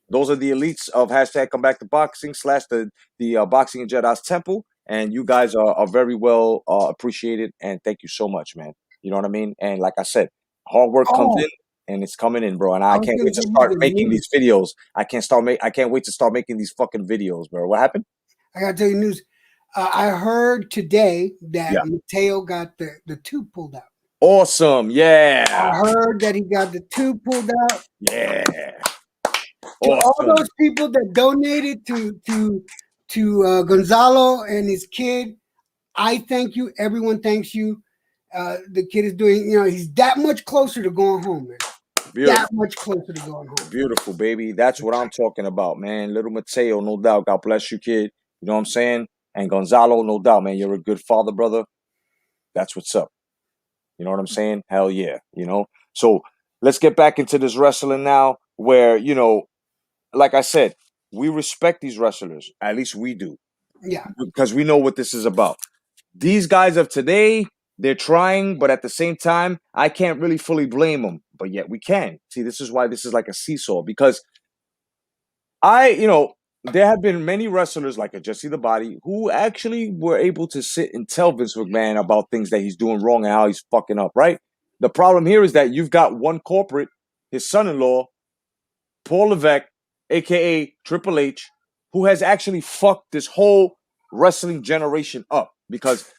those are the elites of hashtag Come Back to Boxing / the Boxing and Jedi's Temple, and you guys are very well appreciated, and thank you so much, man. You know what I mean? And like I said, hard work comes in, and it's coming in, bro. And I can't wait to start making these videos. I can't wait to start making these fucking videos, bro. What happened? I gotta tell you news. I heard today that Mateo got the tube pulled out. Awesome, yeah. I heard that he got the tube pulled out. Yeah. To all those people that donated to Gonzalo and his kid, I thank you. Everyone thanks you. The kid is doing, you know, he's that much closer to going home, man. Beautiful. That much closer to going home. Beautiful, baby. That's what I'm talking about, man. Little Mateo, no doubt. God bless you, kid. You know what I'm saying? And Gonzalo, no doubt, man. You're a good father, brother. That's what's up. You know what I'm saying? Hell yeah. You know? So let's get back into this wrestling now where, you know, like I said, we respect these wrestlers. At least we do. Yeah. Because we know what this is about. These guys of today, they're trying, but at the same time, I can't really fully blame them. But yet we can. See, this is why this is like a seesaw. Because there have been many wrestlers like a Jessie the Body who actually were able to sit and tell Vince McMahon about things that he's doing wrong and how he's fucking up, right? The problem here is that you've got one corporate, his son-in-law, Paul Levesque, a.k.a. Triple H, who has actually fucked this whole wrestling generation up because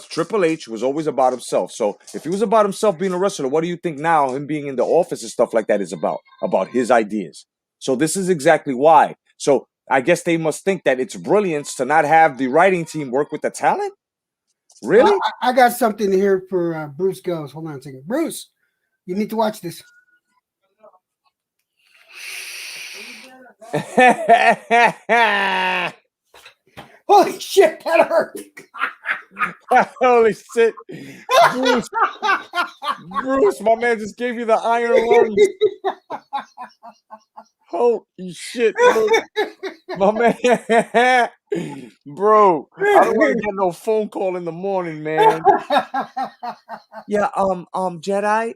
Triple H was always about himself. So if he was about himself being a wrestler, what do you think now him being in the office and stuff like that is about? About his ideas. So this is exactly why. So I guess they must think that it's brilliance to not have the writing team work with the talent. Really? I got something here for Bruce Goes. Hold on a second. Bruce, you need to watch this. Holy shit, that hurt. Holy shit. Bruce, my man just gave you the iron lungs. Holy shit, bro. My man. Bro, I don't want to get no phone call in the morning, man. Yeah, Jedi,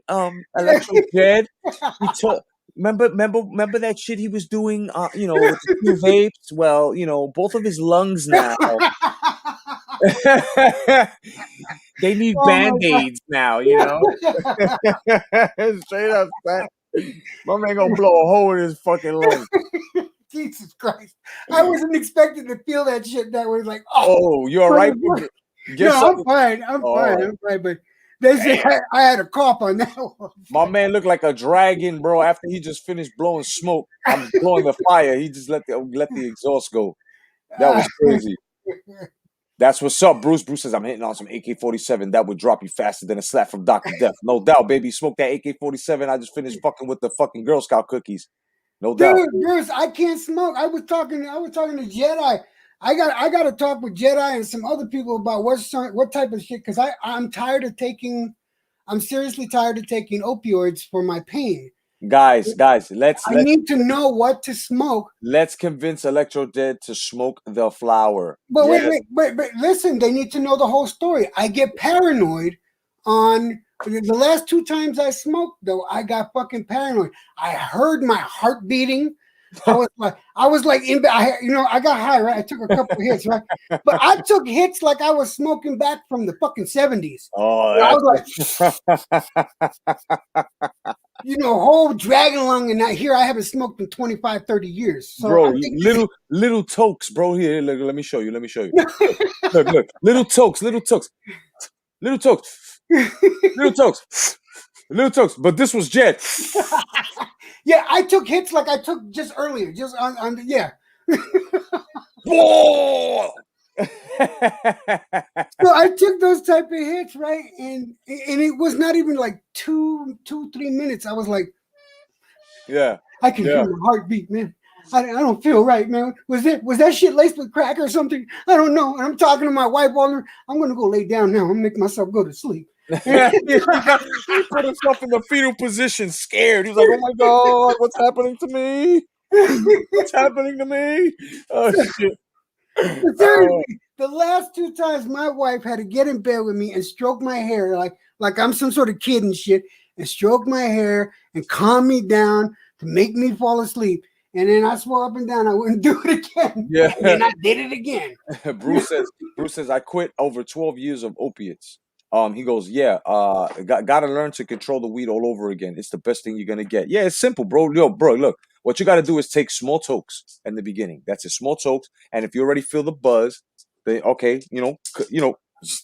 Electro Jed, he took remember that shit he was doing with the 2 vapes? Well, both of his lungs now. They need Oh my God. band-aids now, Straight up, man. My man gonna blow a hole in his fucking lung. Jesus Christ. I wasn't expecting to feel that shit that way. Like, Oh, you all right? No, I'm fine. I'm fine. But they say I had a cough on that one. My man looked like a dragon, bro. After he just finished blowing smoke, I'm blowing the fire. He just let the exhaust go. That was crazy. That's what's up, Bruce. Bruce says I'm hitting on some AK-47. That would drop you faster than a slap from Dr. Death. No doubt, baby. Smoke that AK-47. I just finished fucking with the fucking Girl Scout cookies. No doubt. Dude, Bruce, I can't smoke. I was talking to Jedi. I got to talk with Jedi and some other people about what type of shit, because I'm seriously tired of taking opioids for my pain. Guys, I need to know what to smoke. Let's convince Electro Dead to smoke the flower. But wait, listen, they need to know the whole story. I get paranoid on the last 2 times I smoked, though. I got fucking paranoid. I heard my heart beating. I was like I got high, right? I took a couple of hits, right? But I took hits like I was smoking back from the fucking 70s. Oh, I was like, whole dragon lung, and here I haven't smoked in 25, 30 years. So bro, little tokes, bro. Here, look, let me show you. Look, little tokes. But this was Jed. Yeah, I took hits like I took just earlier, just on yeah. So I took those type of hits, right? And it was not even like 2, 3 minutes. I was like, yeah, I can hear my heartbeat, man. I don't feel right, man. Was that shit laced with crack or something? I don't know. And I'm talking to my wife all night. I'm gonna go lay down now. I'm gonna make myself go to sleep. He put himself in the fetal position, scared. He's like, "Oh my god, what's happening to me? What's happening to me? Oh shit!" Seriously, the last 2 times my wife had to get in bed with me and stroke my hair like I'm some sort of kid and shit, and stroke my hair and calm me down to make me fall asleep. And then I swore up and down I wouldn't do it again. Yeah. And then I did it again. Bruce says I quit over 12 years of opiates. He goes, gotta learn to control the weed all over again. It's the best thing you're gonna get. Yeah, it's simple, bro. Bro, look, what you gotta do is take small tokes in the beginning. That's it, small tokes. And if you already feel the buzz, then okay,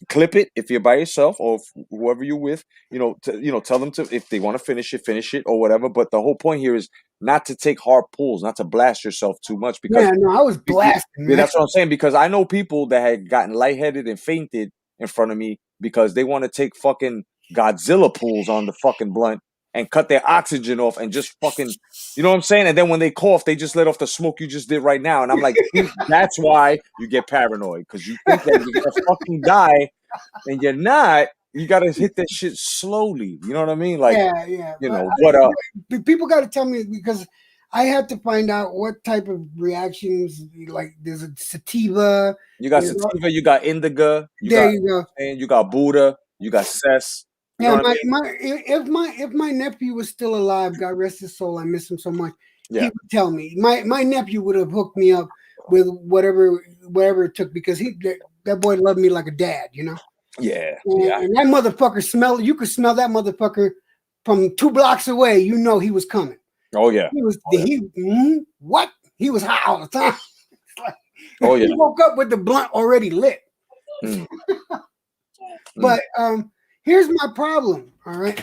clip it if you're by yourself or whoever you're with. Tell them to, if they want to finish it or whatever. But the whole point here is not to take hard pulls, not to blast yourself too much. Because I was blasting. Yeah, that's what I'm saying. Because I know people that had gotten lightheaded and fainted in front of me because they want to take fucking Godzilla pulls on the fucking blunt and cut their oxygen off and just fucking, you know what I'm saying? And then when they cough, they just let off the smoke you just did right now. And I'm like, that's why you get paranoid, because you think that you're gonna fucking die and you're not. You gotta hit that shit slowly. You know what I mean? Like, people got to tell me, because I had to find out what type of reactions. Like, there's a sativa. You got sativa. You got indica. You go. And you got Buddha. You got cess. Yeah, if my nephew was still alive, God rest his soul, I miss him so much. Yeah. He would tell me. My nephew would have hooked me up with whatever it took, because that boy loved me like a dad, Yeah. And that motherfucker you could smell that motherfucker from 2 blocks away. You know he was coming. Oh yeah. He was what? He was high all the time. He woke up with the blunt already lit. But here's my problem. All right.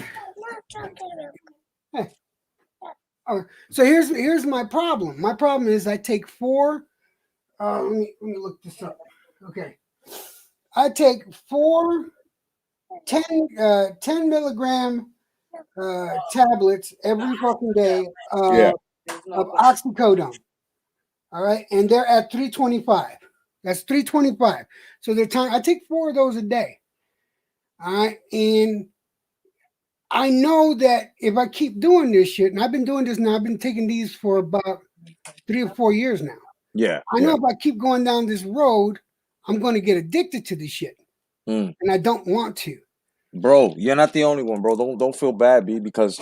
Hey. All right. So here's my problem. My problem is I take 4. Let me look this up. Okay. I take 10 milligram tablets every fucking day Yeah. of oxycodone. All right, and they're at 325. That's 325. So they're time. I take 4 of those a day. All right, and I know that if I keep doing this shit, and I've been doing this now, I've been taking these for about 3 or 4 years now. Yeah. I know if I keep going down this road, I'm going to get addicted to this shit, and I don't want to. Bro, you're not the only one, bro. Don't feel bad, B, because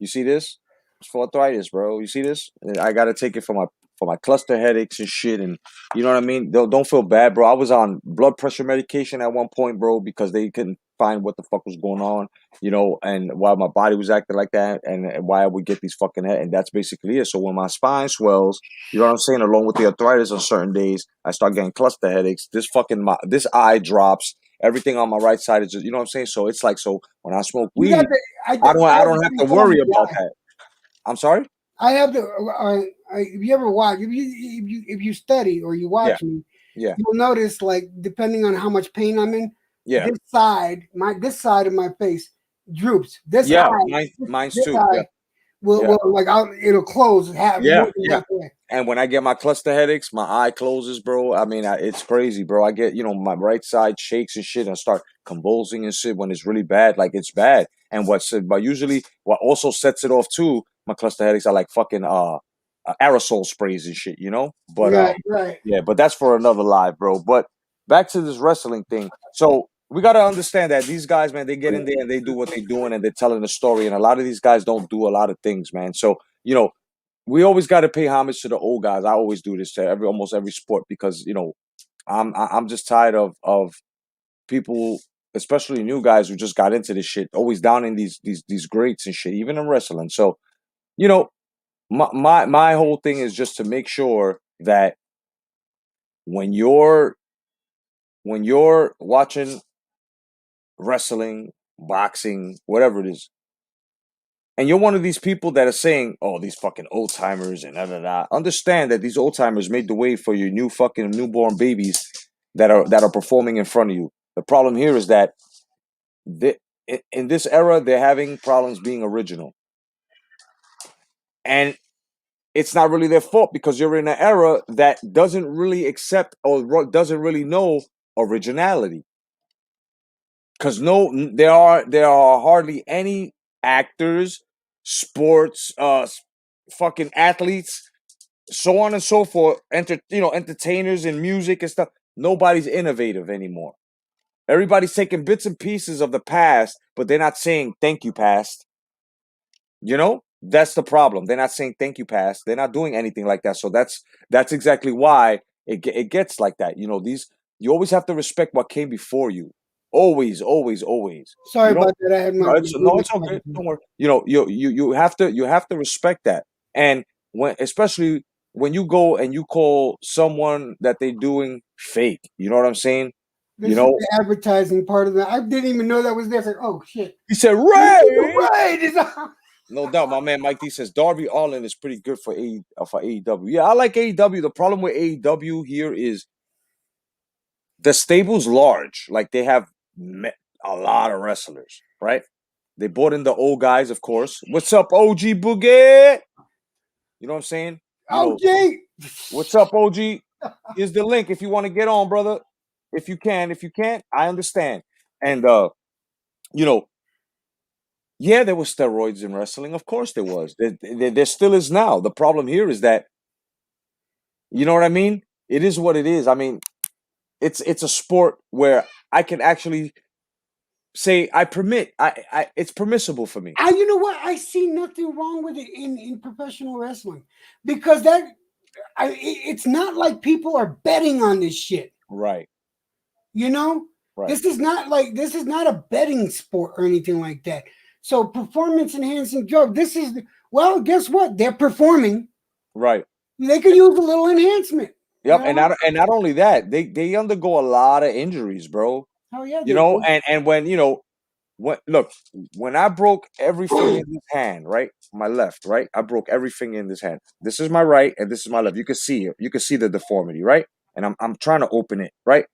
you see this? It's for arthritis, bro. You see this? I gotta take it for my cluster headaches and shit, and you know what I mean? Don't feel bad, bro. I was on blood pressure medication at one point, bro, because they couldn't find what the fuck was going on, you know, and why my body was acting like that, and why I would get these fucking head, and that's basically it. So when my spine swells, you know what I'm saying, along with the arthritis on certain days, I start getting cluster headaches. This eye drops. Everything on my right side is just, you know what I'm saying? So it's like, so when I smoke You weed, got the, I don't have to worry about that. I'm sorry? I have the. If you ever watch, if you study or you watch me, Yeah. you'll notice, like, depending on how much pain I'm in, Yeah. this side of my face droops. This Yeah, eye, mine's this too. eye Yeah. will like it'll close half. Yeah, more than yeah. halfway. And when I get my cluster headaches, my eye closes, bro. I mean, it's crazy, bro. I get, my right side shakes and shit, and start convulsing and shit when it's really bad. Like, it's bad. And but usually what also sets it off too, my cluster headaches are like fucking aerosol sprays and shit, you know? But Right. yeah, but that's for another live, bro. But back to this wrestling thing. So we gotta understand that these guys, man, they get in there and they do what they're doing and they're telling a story. And a lot of these guys don't do a lot of things, man. So, we always got to pay homage to the old guys. I always do this to almost every sport because I'm just tired of people, especially new guys who just got into this shit, always down in these greats and shit, even in wrestling. So my whole thing is just to make sure that when you're watching wrestling, boxing, whatever it is, and you're one of these people that are saying, "Oh, these fucking old timers and da da da," understand that these old timers made the way for your new fucking newborn babies that are performing in front of you. The problem here is that in this era, they're having problems being original, and it's not really their fault because you're in an era that doesn't really accept or doesn't really know originality. Because there are hardly any actors, sports, fucking athletes, so on and so forth, entertainers and music and stuff. Nobody's innovative anymore. Everybody's taking bits and pieces of the past, but they're not saying thank you, past. That's the problem. They're not saying thank you, past. They're not doing anything like that. So that's exactly why it gets like that. You always have to respect what came before you. Always, always, always. Sorry about that. I had my It's okay. Don't worry. You have to respect that. And especially when you go and you call someone that they're doing fake, you know what I'm saying? This is the advertising part of that. I didn't even know that was there. It's like, oh shit. He said, Ray! Right. No doubt, my man Mike D says Darby Allin is pretty good for AEW. Yeah, I like AEW. The problem with AEW here is the stable's large. Like, they have a lot of wrestlers, right? They brought in the old guys, of course. What's up, OG Boogie? You know what I'm saying? OG! What's up, OG? Here's the link if you want to get on, brother. If you can. If you can't, I understand. And, yeah, there were steroids in wrestling. Of course there was. There still is now. The problem here is that, you know what I mean? It is what it is. I mean, it's a sport where I can actually say it's permissible for me. You know what? I see nothing wrong with it in professional wrestling because it's not like people are betting on this shit. Right. Right. This is not a betting sport or anything like that. So performance enhancing drug. Guess what? They're performing. Right. They could use a little enhancement. Yep, and not only that, they undergo a lot of injuries, bro. Oh yeah. And when I broke every finger in this hand, right? My left, right? I broke every finger in this hand. This is my right and this is my left. You can see it. You can see the deformity, right? And I'm trying to open it, right?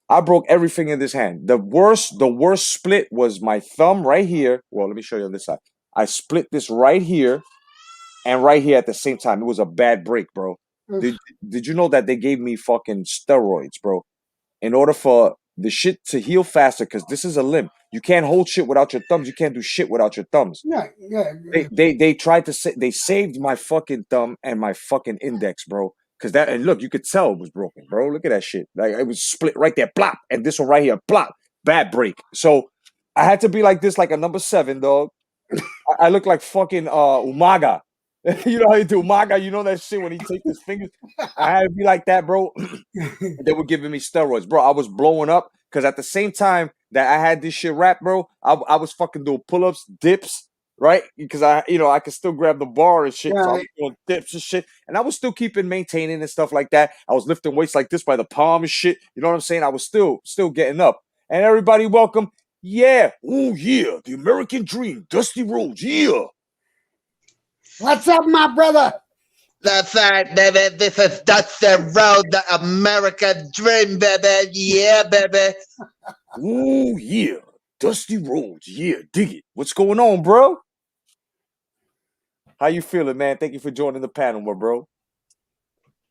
I broke everything in this hand. The worst split was my thumb right here. Well, let me show you on this side. I split this right here and right here at the same time. It was a bad break, bro. Did you know that they gave me fucking steroids, bro? In order for the shit to heal faster, because this is a limb. You can't hold shit without your thumbs. You can't do shit without your thumbs. Yeah. They tried to say they saved my fucking thumb and my fucking index, bro. Cause that, and look, you could tell it was broken, bro. Look at that shit. Like it was split right there, plop, and this one right here, plop, bad break. So I had to be like this, like a number 7, dog. I look like fucking Umaga. You know how you do Umaga? You know that shit when he takes his fingers. I had to be like that, bro. They were giving me steroids, bro. I was blowing up because at the same time that I had this shit wrapped, bro, I was fucking doing pull-ups, dips, right? Because I could still grab the bar and shit. So I was doing dips and shit, and I was still maintaining and stuff like that. I was lifting weights like this by the palm and shit. You know what I'm saying? I was still getting up. And everybody, welcome. Yeah, oh yeah, the American dream, Dusty Rhodes, yeah. What's up, my brother? That's right, baby. This is Dusty Rhodes, the American dream, baby. Yeah, baby. Oh yeah, Dusty Rhodes, yeah, dig it. What's going on, bro? How you feeling, man? Thank you for joining the panel, my bro.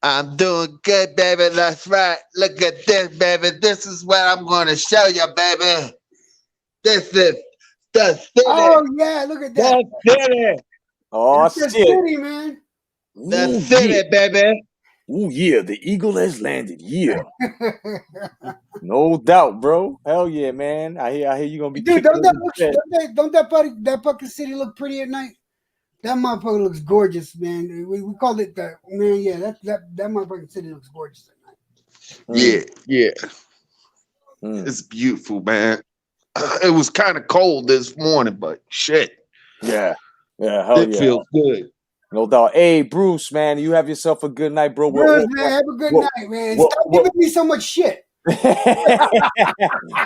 I'm doing good, baby. That's right. Look at this, baby. This is what I'm going to show you, baby. This is the city. Oh yeah, look at that. The city. Oh That's shit, the city, man. The city, baby. Oh yeah, the eagle has landed. Yeah, no doubt, bro. Hell yeah, man. I hear you gonna be. Dude, don't that fucking city look pretty at night? That motherfucker looks gorgeous, man. We called it that, man. Yeah, that motherfucking city looks gorgeous at night. Yeah. It's beautiful, man. It was kind of cold this morning, but shit. Yeah, hell it yeah. feels good. No doubt. Hey, Bruce, man, you have yourself a good night, bro. Bruce, man, have a good night, man. Stop giving me so much shit.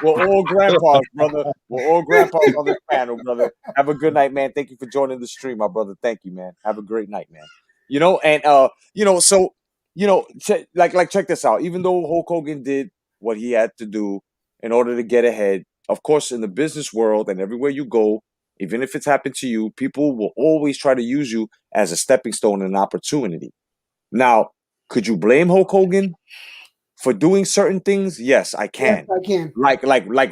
We're all grandpas, brother. We're all grandpas on this panel, brother. Have a good night, man. Thank you for joining the stream, my brother. Thank you, man. Have a great night, man. Check this out. Even though Hulk Hogan did what he had to do in order to get ahead, of course, in the business world and everywhere you go, even if it's happened to you, people will always try to use you as a stepping stone and an opportunity. Now, could you blame Hulk Hogan for doing certain things? Yes, I can. Yes, I can. Like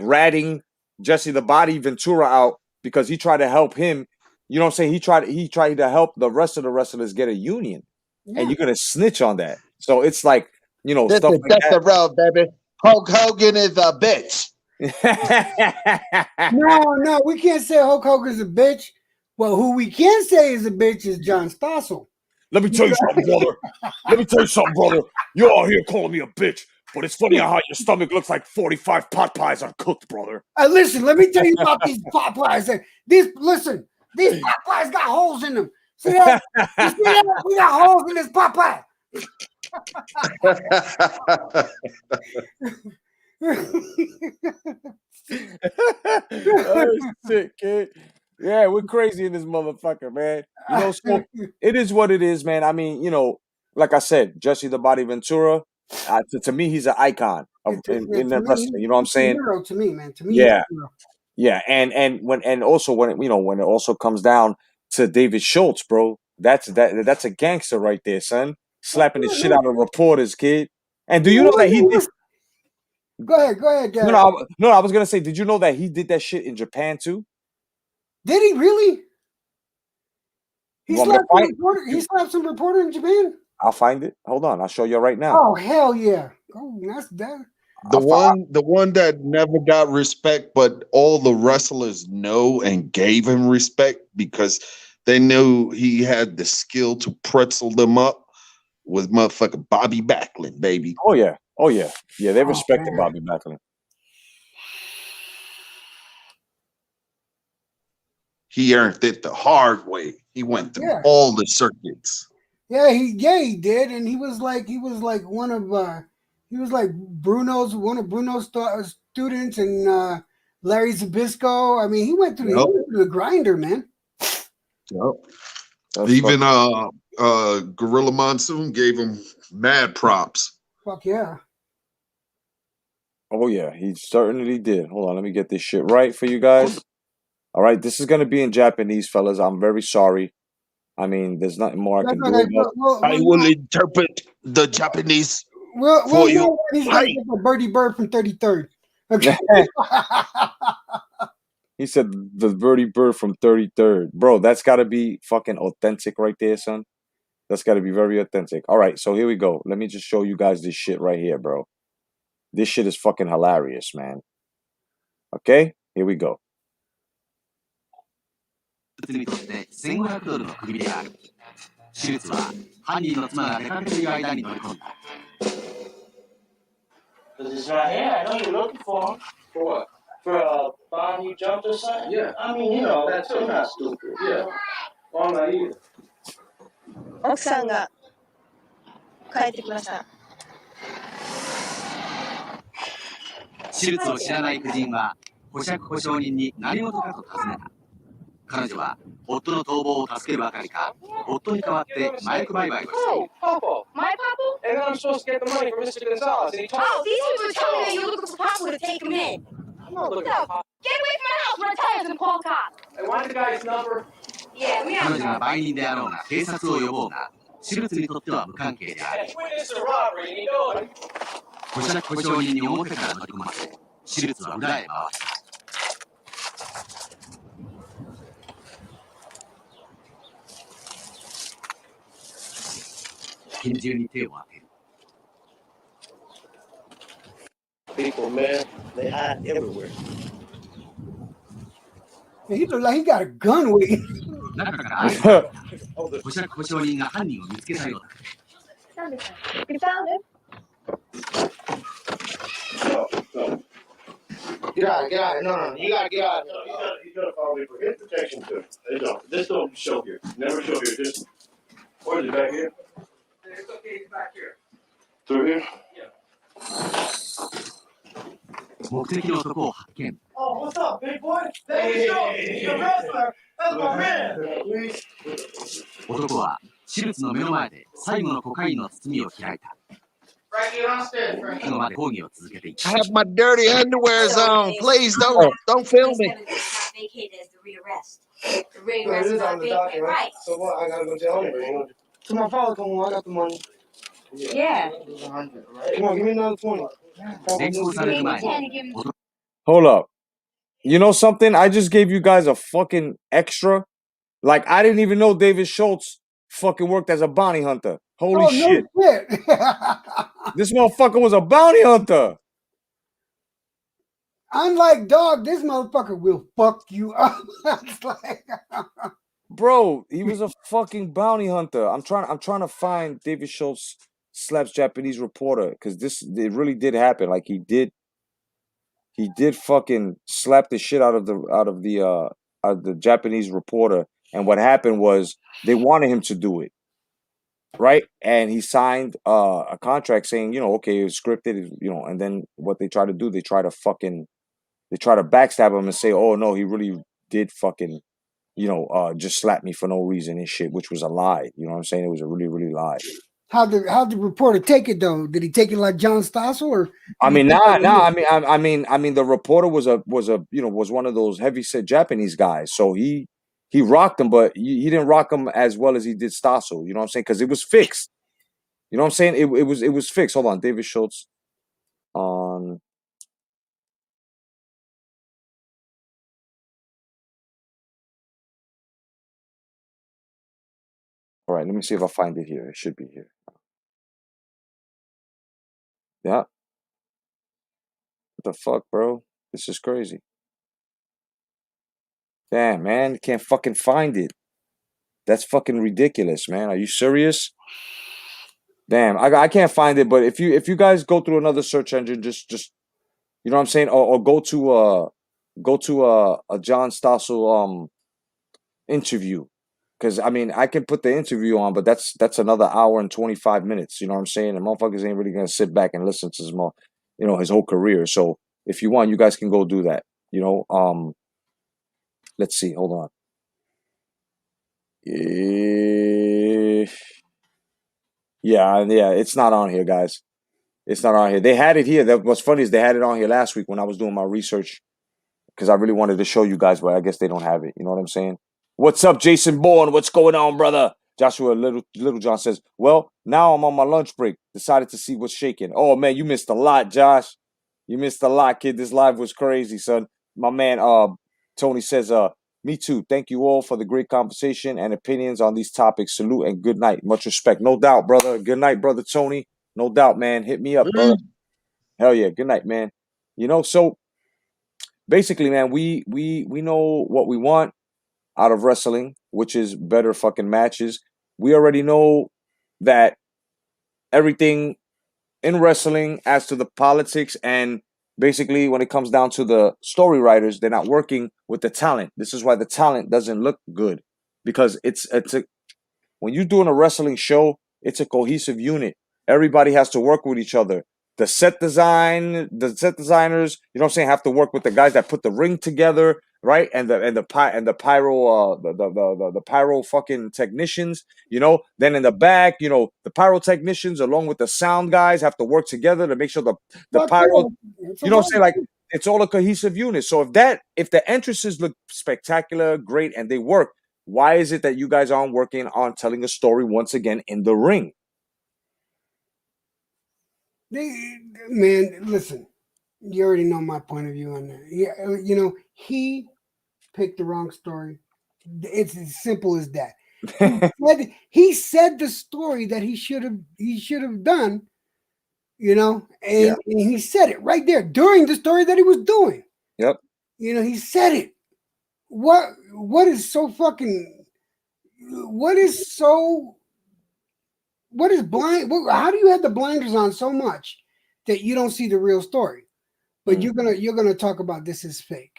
ratting Jessie the Body Ventura out because he tried to help him. You know what I'm saying? He tried to help the rest of the wrestlers get a union. Yeah. And you're gonna snitch on that. So it's like, this stuff is like that. the road, baby. Hulk Hogan is a bitch. No, we can't say Hulk Hogan's a bitch. Well, who we can say is a bitch is John Stossel. Let me tell you something, brother. You're all here calling me a bitch, but it's funny how your stomach looks like 45 pot pies uncooked, brother. Listen, let me tell you about these pot pies. These pot pies got holes in them. See that? You see that? We got holes in this pot pie. Oh, shit, kid. Yeah, we're crazy in this motherfucker, man. So it is what it is, man. I mean, like I said, Jessie the Body Ventura, to me, he's an icon in that wrestling. You know what I'm saying? Hero to me, man. To me, yeah. And when it also comes down to David Schultz, bro, that's a gangster right there, son. Slapping the shit out of reporters, kid. And do you know that he did? Go ahead. No, I was gonna say, did you know that he did that shit in Japan too? Did he really? He slapped some reporter in Japan? I'll find it. Hold on, I'll show you right now. Oh hell yeah! Oh, that's that. The one that never got respect, but all the wrestlers know and gave him respect because they knew he had the skill to pretzel them up, was motherfucking Bobby Backlund, baby. Oh yeah. They respected Bobby Backlund. He earned it the hard way. He went through all the circuits. Yeah, he did, and he was like one of Bruno's students and Larry Zbyszko. I mean, he went through the grinder, man. Yep. Even Gorilla Monsoon gave him mad props. Fuck yeah. Oh yeah, he certainly did. Hold on, let me get this shit right for you guys. All right, this is gonna be in Japanese, fellas. I'm very sorry. I mean, there's nothing more I That's can do okay. about. I will interpret the Japanese We'll for you. know when he's gonna get the birdie bird from 33rd. Okay. He said the birdie bird from 33rd. Bro, that's got to be fucking authentic right there, son. That's got to be very authentic. All right, so here we go. Let me just show you guys this shit right here, bro. This shit is fucking hilarious, man. Okay? Here we go. にとって$1500の首である。手術は犯人の妻が出かけている間に乗り込んだ。Because he's not here. I know you're looking for him. For what? For a bond you jumped or something? Yeah. I mean, you know, that's you're not stupid. Yeah. Well, I'm not either. 奥さんが帰ってきました。手術を知らない夫人は保釈保証人に何事かと尋ねた。彼女は夫の逃亡を助けるばかりか、夫に代わって麻薬売買をしている。 Papa. My Papa? And I'm supposed to get the money from Mr. Gonzalez. And he told Oh, these people are telling me that you're looking for Papa to take him in. I'm not looking for Papa. Get away from my house! Run tires and call cops. I want the guy's number. Yeah, we 彼 have 女が売人であろうが警察を呼ぼうが手術にとっては無関係である。 And witness a robbery, and you know it. 保釈保証人に表から乗り込ませ手術は裏へ回った。拳銃に手を当てる。 People, man, they hide everywhere. He look like he got a gun with him. 中から愛が保釈保証人が犯人を見つけたようだ。 You found him? No. Get out, get out. No, you gotta get out. He's gonna follow me for his protection too. This don't show here. Never show here. Just, where is it, back here? It's okay, it's back here. Through here? Yeah. 目的の男を発見。 Oh, what's up, big boy? Hey, you're a wrestler. That's my man. 男は手術の目の前で最後のコカインの包みを開いた。 Frankie, you're on stage, Frankie. 最後まで講義を続けていった。 I have my dirty underwears on. Please don't film me. Vacated as the rearrest. The rearrest is not vacated, right? So what? I gotta go tell him. To my father, come on. I got the money. Yeah. Come on, give me another 20. 連行される前に Hold up. You know something? I just gave you guys a fucking extra. Like, I didn't even know David Schultz fucking worked as a bounty hunter. Holy shit. No shit. This motherfucker was a bounty hunter. Unlike dog, this motherfucker will fuck you up. It's like, Bro, he was a fucking bounty hunter. I'm trying to find David Schultz slaps Japanese reporter, because it really did happen. Like, he did fucking slap the shit out of the Japanese reporter. And what happened was they wanted him to do it, right? And he signed a contract saying, you know, okay, it was scripted, you know. And then what they try to do, they try to backstab him and say, oh no, he really did fucking, you know, just slap me for no reason and shit, which was a lie. You know what I'm saying? It was a really, really lie. how'd the reporter take it though? Did he take it like John Stossel, or? I mean, I mean, the reporter was one of those heavy-set Japanese guys. So he rocked him, but he didn't rock him as well as he did Stossel. You know what I'm saying? Because it was fixed. You know what I'm saying? It was fixed. Hold on, David Schultz on. All right, let me see if I find it here. It should be here. Yeah. What the fuck, bro? This is crazy. Damn, man. Can't fucking find it. That's fucking ridiculous, man. Are you serious? Damn, I can't find it. But if you guys go through another search engine, just you know what I'm saying, or go to a John Stossel interview. Because, I mean, I can put the interview on, but that's another hour and 25 minutes. You know what I'm saying? And motherfuckers ain't really going to sit back and listen to his whole career. So if you want, you guys can go do that. You know, let's see. Hold on. Yeah, it's not on here, guys. It's not on here. They had it here. What's funny is they had it on here last week when I was doing my research because I really wanted to show you guys, but I guess they don't have it. You know what I'm saying? What's up, Jason Bourne? What's going on, brother? Joshua Little John says, well, now I'm on my lunch break. Decided to see what's shaking. Oh, man, you missed a lot, Josh. You missed a lot, kid. This live was crazy, son. My man Tony says, me too. Thank you all for the great conversation and opinions on these topics. Salute and good night. Much respect. No doubt, brother. Good night, brother Tony. No doubt, man. Hit me up, brother. Hell yeah. Good night, man. You know, so basically, man, we know what we want out of wrestling, which is better fucking matches. We already know that everything in wrestling as to the politics and basically when it comes down to the story writers, they're not working with the talent. This is why the talent doesn't look good, because when you're doing a wrestling show, it's a cohesive unit. Everybody has to work with each other. The set designers, you know what I'm saying, have to work with the guys that put the ring together, right? And the pyro fucking technicians, you know. Then in the back, you know, the pyrotechnicians along with the sound guys have to work together to make sure the pyro, you know what I'm saying, like it's all a cohesive unit. So if the entrances look spectacular, great, and they work, why is it that you guys aren't working on telling a story once again in the ring? Man, listen, you already know my point of view on that. Yeah, you know, he picked the wrong story. It's as simple as that. He said the story that he should have done, you know, and he said it right there during the story that he was doing. Yep. You know, he said it. What is blind? How do you have the blinders on so much that you don't see the real story? But you're gonna talk about this is fake.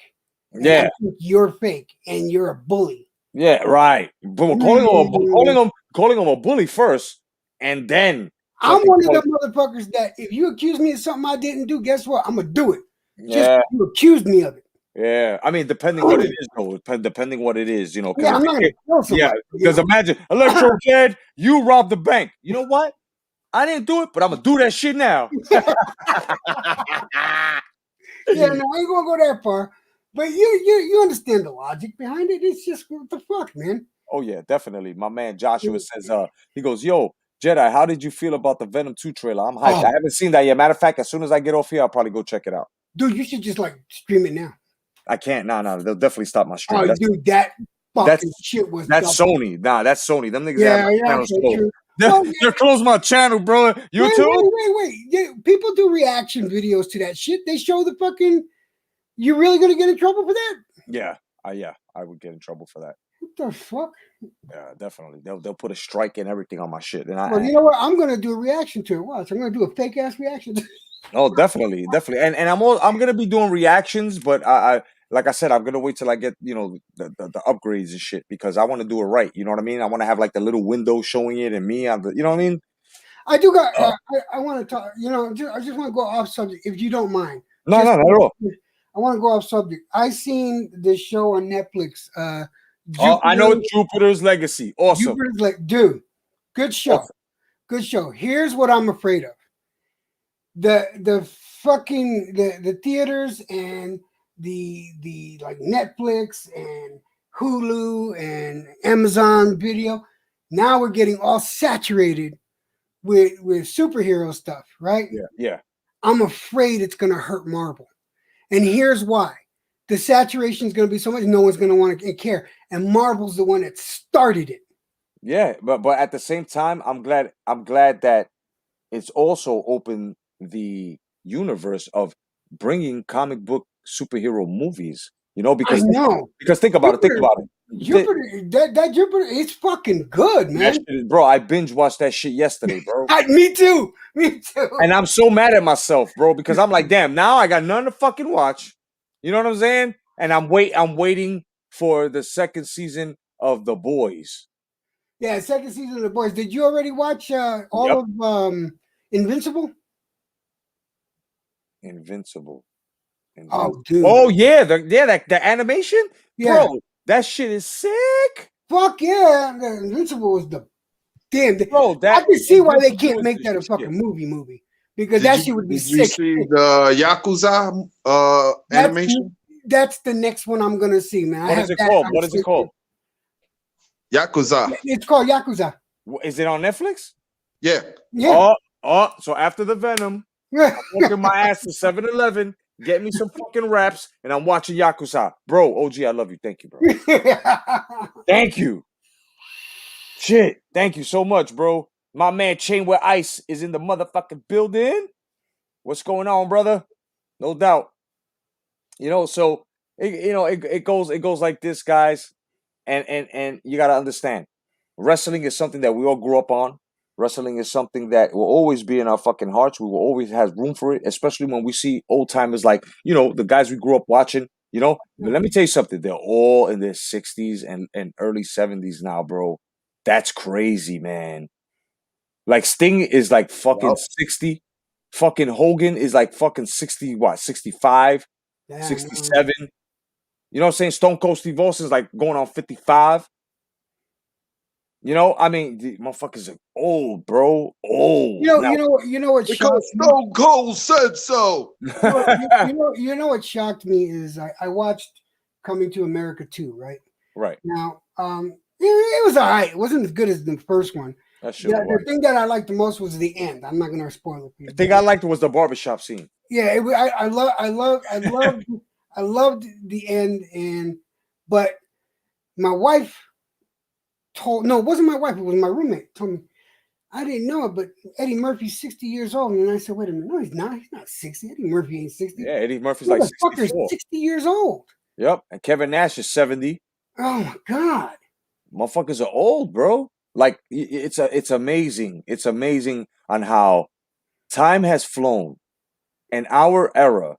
Yeah, you're fake and you're a bully. Yeah, right. But calling him a bully first, and then I'm one of them motherfuckers that if you accuse me of something I didn't do, guess what? I'm gonna do it. Yeah, you accused me of it. Yeah, I mean, depending what it is, though. Depending what it is, you know. Yeah, I'm not gonna kill somebody. Yeah, because imagine Electro Jed, you robbed the bank. You know what? I didn't do it, but I'm gonna do that shit now. Yeah, no, I ain't gonna go that far. But you understand the logic behind it. It's just what the fuck, man. Oh yeah, definitely. My man Joshua says, he goes, yo, Jedi, how did you feel about the Venom 2 trailer? I'm hyped. I haven't seen that yet. Matter of fact, as soon as I get off here, I'll probably go check it out. Dude, you should just like stream it now. I can't. No, they'll definitely stop my stream. Oh, dude, that fucking shit was. That's Sony. Nah, that's Sony. Them niggas have my channel true. They're closed my channel, bro. YouTube. Wait. People do reaction videos to that shit. They show the fucking. You really gonna get in trouble for that? Yeah, I would get in trouble for that. What the fuck? Yeah, definitely. They'll put a strike and everything on my shit. And well, you know what? I'm gonna do a reaction to it. Watch, I'm gonna do a fake ass reaction. Oh, definitely. And I'm gonna be doing reactions, but I like I said, I'm gonna wait till I get the upgrades and shit because I want to do it right. You know what I mean? I want to have like the little window showing it and me on the. You know what I mean? I do got. I want to talk. I just want to go off subject if you don't mind. No, not at all. I want to go off subject. I seen this show on Netflix. I know Jupiter's Legacy. Awesome. Dude, good show. Awesome. Good show. Here's what I'm afraid of. The fucking the theaters and the like Netflix and Hulu and Amazon Video. Now we're getting all saturated with superhero stuff, right? Yeah. I'm afraid it's gonna hurt Marvel. And here's why. The saturation is going to be so much, no one's going to want to care. And Marvel's the one that started it. Yeah, but at the same time, I'm glad that it's also opened the universe of bringing comic book superhero movies. You know, because think about it. Jupiter, that Jupiter, it's fucking good, man. Bro, I binge watched that shit yesterday, bro. Me too. And I'm so mad at myself, bro, because I'm like, damn, now I got nothing to fucking watch. You know what I'm saying? And I'm waiting for the second season of The Boys. Yeah, second season of The Boys. Did you already watch all of Invincible? Invincible. Oh, dude. Oh yeah, the animation, bro. That shit is sick. Fuck yeah, the Invincible was the damn. Bro, I can see why they can't make that a fucking movie because that shit would be Did you sick. see the Yakuza animation? That's the next one I'm gonna see, man. What is it called? What is it called? Yakuza. It's called Yakuza. Is it on Netflix? Yeah. Yeah. So after the Venom, Yeah. I'm walking my ass to 7-Eleven, get me some fucking wraps, and I'm watching Yakuza. Bro, OG, I love you. Thank you, bro. Thank you. Shit. Thank you so much, bro. My man Chainware Ice is in the motherfucking building. What's going on, brother? No doubt. You know, so it goes like this, guys. And you gotta understand, wrestling is something that we all grew up on. Wrestling is something that will always be in our fucking hearts. We will always have room for it, especially when we see old timers like, the guys we grew up watching, But let me tell you something. They're all in their 60s and early 70s now, bro. That's crazy, man. Like Sting is like fucking 60. Fucking Hogan is like fucking 60, 65, 67. You know what I'm saying? Stone Cold Steve Austin's like going on 55. I mean, the motherfuckers are old, bro. Old. You know what shocked me? Stone Cold said so. You know what shocked me is I watched Coming to America 2, right? Right. Now, it was all right. It wasn't as good as the first one. The thing that I liked the most was the end. I'm not gonna spoil it for you. The thing I liked was the barbershop scene. Yeah, I loved the end, but my wife it wasn't my wife, it was my roommate told me, I didn't know it, but Eddie Murphy's 60 years old. And I said, wait a minute, no, he's not 60. Eddie Murphy ain't 60. Yeah, Eddie Murphy's like 64. 60 years old. Yep, and Kevin Nash is 70. Oh my God. Motherfuckers are old, bro. Like it's amazing. It's amazing on how time has flown and our era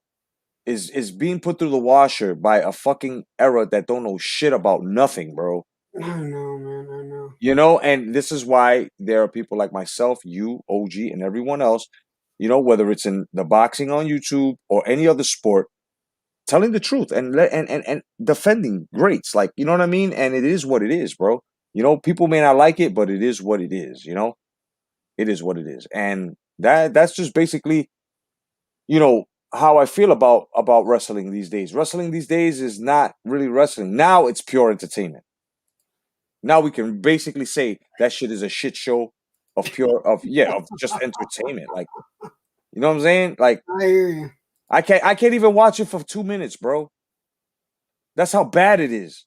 is being put through the washer by a fucking era that don't know shit about nothing, bro. I know, man. I know. And this is why there are people like myself, you, OG, and everyone else, whether it's in the boxing on YouTube or any other sport, telling the truth and defending greats. Like, you know what I mean? And it is what it is, bro. People may not like it, but it is what it is, It is what it is. And that's just basically, how I feel about wrestling these days. Wrestling these days is not really wrestling. Now it's pure entertainment. Now we can basically say that shit is a shit show of just entertainment. Like, you know what I'm saying? Like, I hear you. I can't even watch it for 2 minutes, bro. That's how bad it is.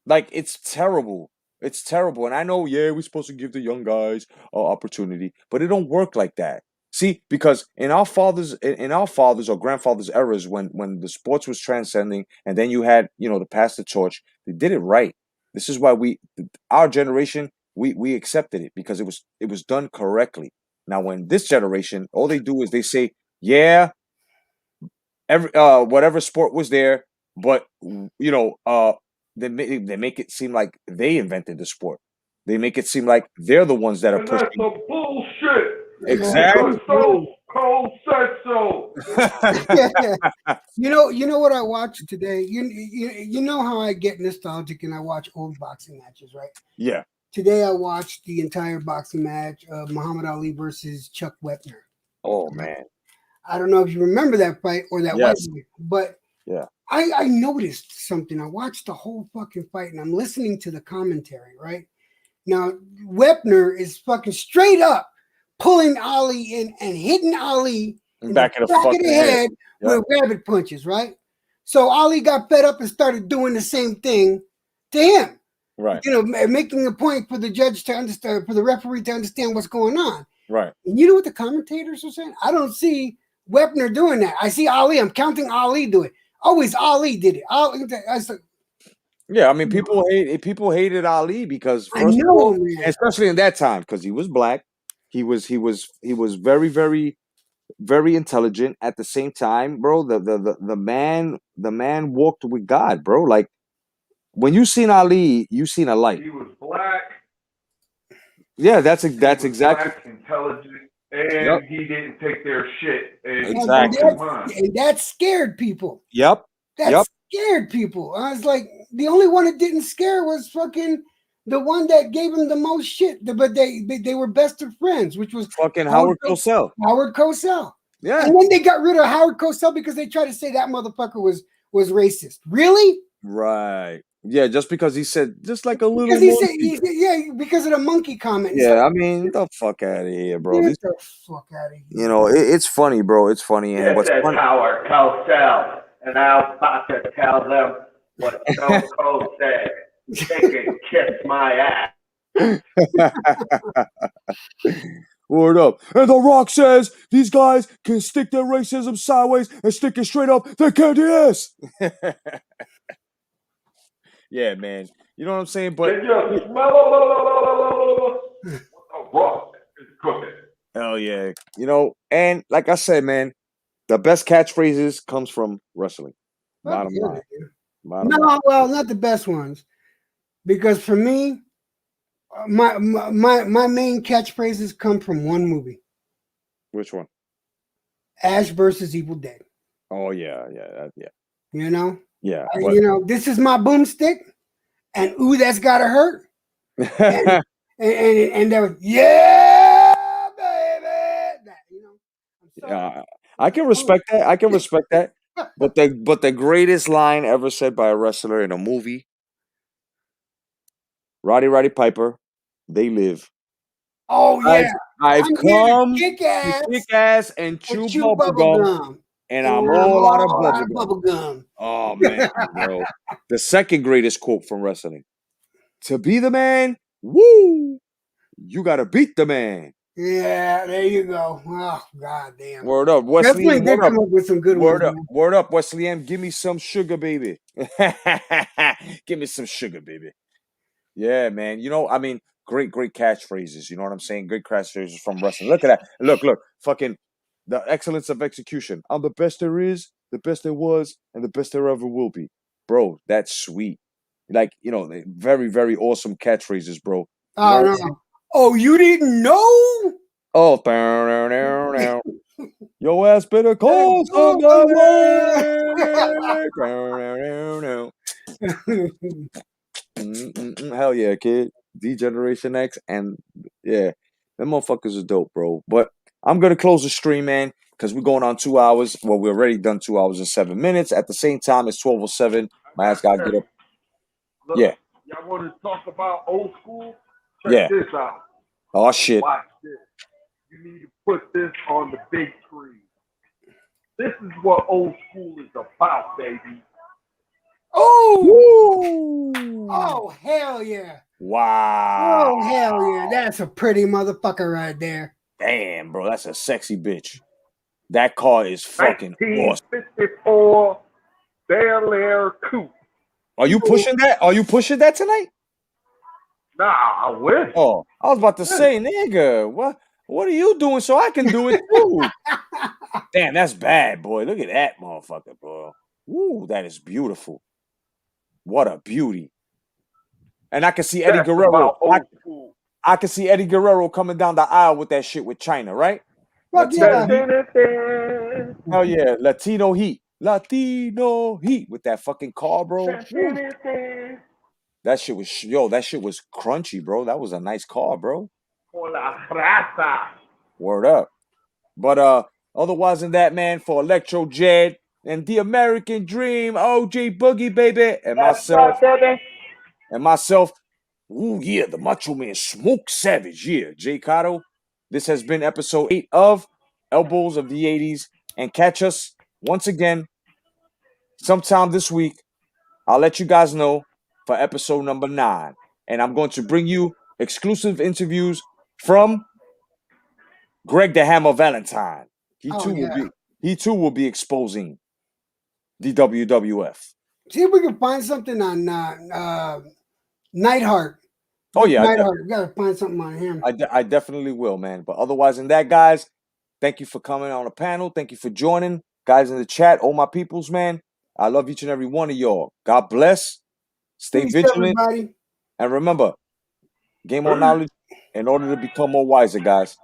Like, it's terrible. It's terrible. And I know, we're supposed to give the young guys an opportunity, but it don't work like that. See, because in our fathers or grandfathers' eras, when the sports was transcending, and then you had, to pass the torch, they did it right. This is why our generation, we accepted it because it was done correctly. Now, when this generation, all they do is they say, whatever sport was there, but they make it seem like they invented the sport. They make it seem like they're the ones that are pushing. That's some bullshit. Exactly. Cold said so. You know what I watched today? You know how I get nostalgic and I watch old boxing matches, right? Yeah. Today I watched the entire boxing match of Muhammad Ali versus Chuck Wepner. Oh man. I don't know if you remember that fight or that Yes. fight, but yeah. I noticed something. I watched the whole fucking fight and I'm listening to the commentary, right? Now, Wepner is fucking straight up pulling Ali in and hitting Ali in back the back of the head with rabbit punches, right? So Ali got fed up and started doing the same thing to him. Right. Making a point for the judge to understand, for the referee to understand what's going on. Right. And you know what the commentators are saying? I don't see Wepner doing that. I see Ali. I'm counting Ali do it. Always Ali did it. Yeah, I mean, people hated Ali because first of all, especially in that time, because he was black. He was very, very, very intelligent. At the same time, bro, the man walked with God, bro. Like when you seen Ali, you seen a light. He was black. Yeah, that's exactly. Black, intelligent, and he didn't take their shit. And that scared people. Yep. That scared people. I was like, the only one that didn't scare was fucking The one that gave him the most shit, but they were best of friends, which was fucking Howard Cosell. Howard Cosell. Yeah. And then they got rid of Howard Cosell because they tried to say that motherfucker was racist. Really? Right. Yeah, just because he said just like a little Because he said, monkey. yeah, because of the monkey comment. Yeah, I mean, the fuck out of here, bro. Get This, the fuck out of here. you know, it's funny, bro. It's funny, and This what's is funny. Howard Cosell, and I'm about to tell them what Stone Cold said. They can kiss my ass. Word up. And The Rock says these guys can stick their racism sideways and stick it straight up their candy ass. Yeah, man. You know what I'm saying? But Can you smell the Rock is cooking? hell yeah. You know, and like I said, man, the best catchphrases comes from wrestling. Bottom line. No, well, not the best ones. Because for me, my main catchphrases come from one movie. Which one? Ash versus Evil Dead. Oh yeah. You know? Yeah. You know, this is my boomstick, and ooh, that's gotta hurt. and that was, yeah, baby. You know, Yeah, I can respect that. I can respect that. But the greatest line ever said by a wrestler in a movie, Roddy Piper, they live. oh yeah, I've come kick to kick ass and chew bubble bubble gum, and I'm all out of bubble gum. gum. Oh man, bro. The second greatest quote from wrestling. To be the man, woo, you gotta beat the man. Yeah, there you go. Oh god damn. Word up, Wesley. Definitely did come up with some good Word ones. up, Man. word up, Wesley M. Give me some sugar, baby. Give me some sugar, baby. Yeah, man. You know, I mean, great catchphrases. You know what I'm saying? Great catchphrases from wrestling. Look at that. Look. Fucking the excellence of execution. I'm the best there is, the best there was, and the best there ever will be. Bro, that's sweet. Like, you know, very, very awesome catchphrases, bro. Oh, no. Oh, you didn't know? Oh, your ass better call somebody. Hell yeah, kid. D-Generation X, and yeah, them motherfuckers are dope, bro. But I'm gonna close the stream, man, because we're going on 2 hours. Well, we're already done 2 hours and 7 minutes. At the same time, it's 12:07. My ass gotta get up. Look, Yeah. Y'all want to talk about old school? Check this out. Oh shit. Watch this. You need to put this on the big screen. This is what old school is about, baby. Oh! Oh, hell yeah. Wow. Oh, hell yeah. That's a pretty motherfucker right there. Damn, bro, that's a sexy bitch. That car is fucking awesome. 1954 Bel Air Coupe. Are you pushing that? Are you pushing that tonight? Nah, I wish. Oh, I was about to say, nigga, what are you doing so I can do it too? Damn, that's bad, boy. Look at that motherfucker, bro. Ooh, that is beautiful. What a beauty. And I can see Eddie Guerrero. I can see Eddie Guerrero coming down the aisle with that shit with China, right? Latino heat. Hell yeah, Latino heat. Latino heat with that fucking car, bro. That shit was crunchy, bro. That was a nice car, bro. Word up. But otherwise than that, man, for Electro Jed and the American Dream, OG Boogie, baby, and myself, ooh yeah, the Macho Man Smoke Savage, yeah, Jay Cotto. This has been episode 8 of Elbows of the 80s, and catch us once again sometime this week. I'll let you guys know for episode number 9, and I'm going to bring you exclusive interviews from Greg the Hammer Valentine. He too will be exposing the WWF. See if we can find something on Neidhart. Oh yeah, Neidhart. We gotta find something on him. I definitely will, man. But otherwise than that, guys, thank you for coming on the panel. Thank you for joining, guys in the chat. All my peoples, man. I love each and every one of y'all. God bless. Stay vigilant. Everybody. And remember, gain more knowledge in order to become more wiser, guys.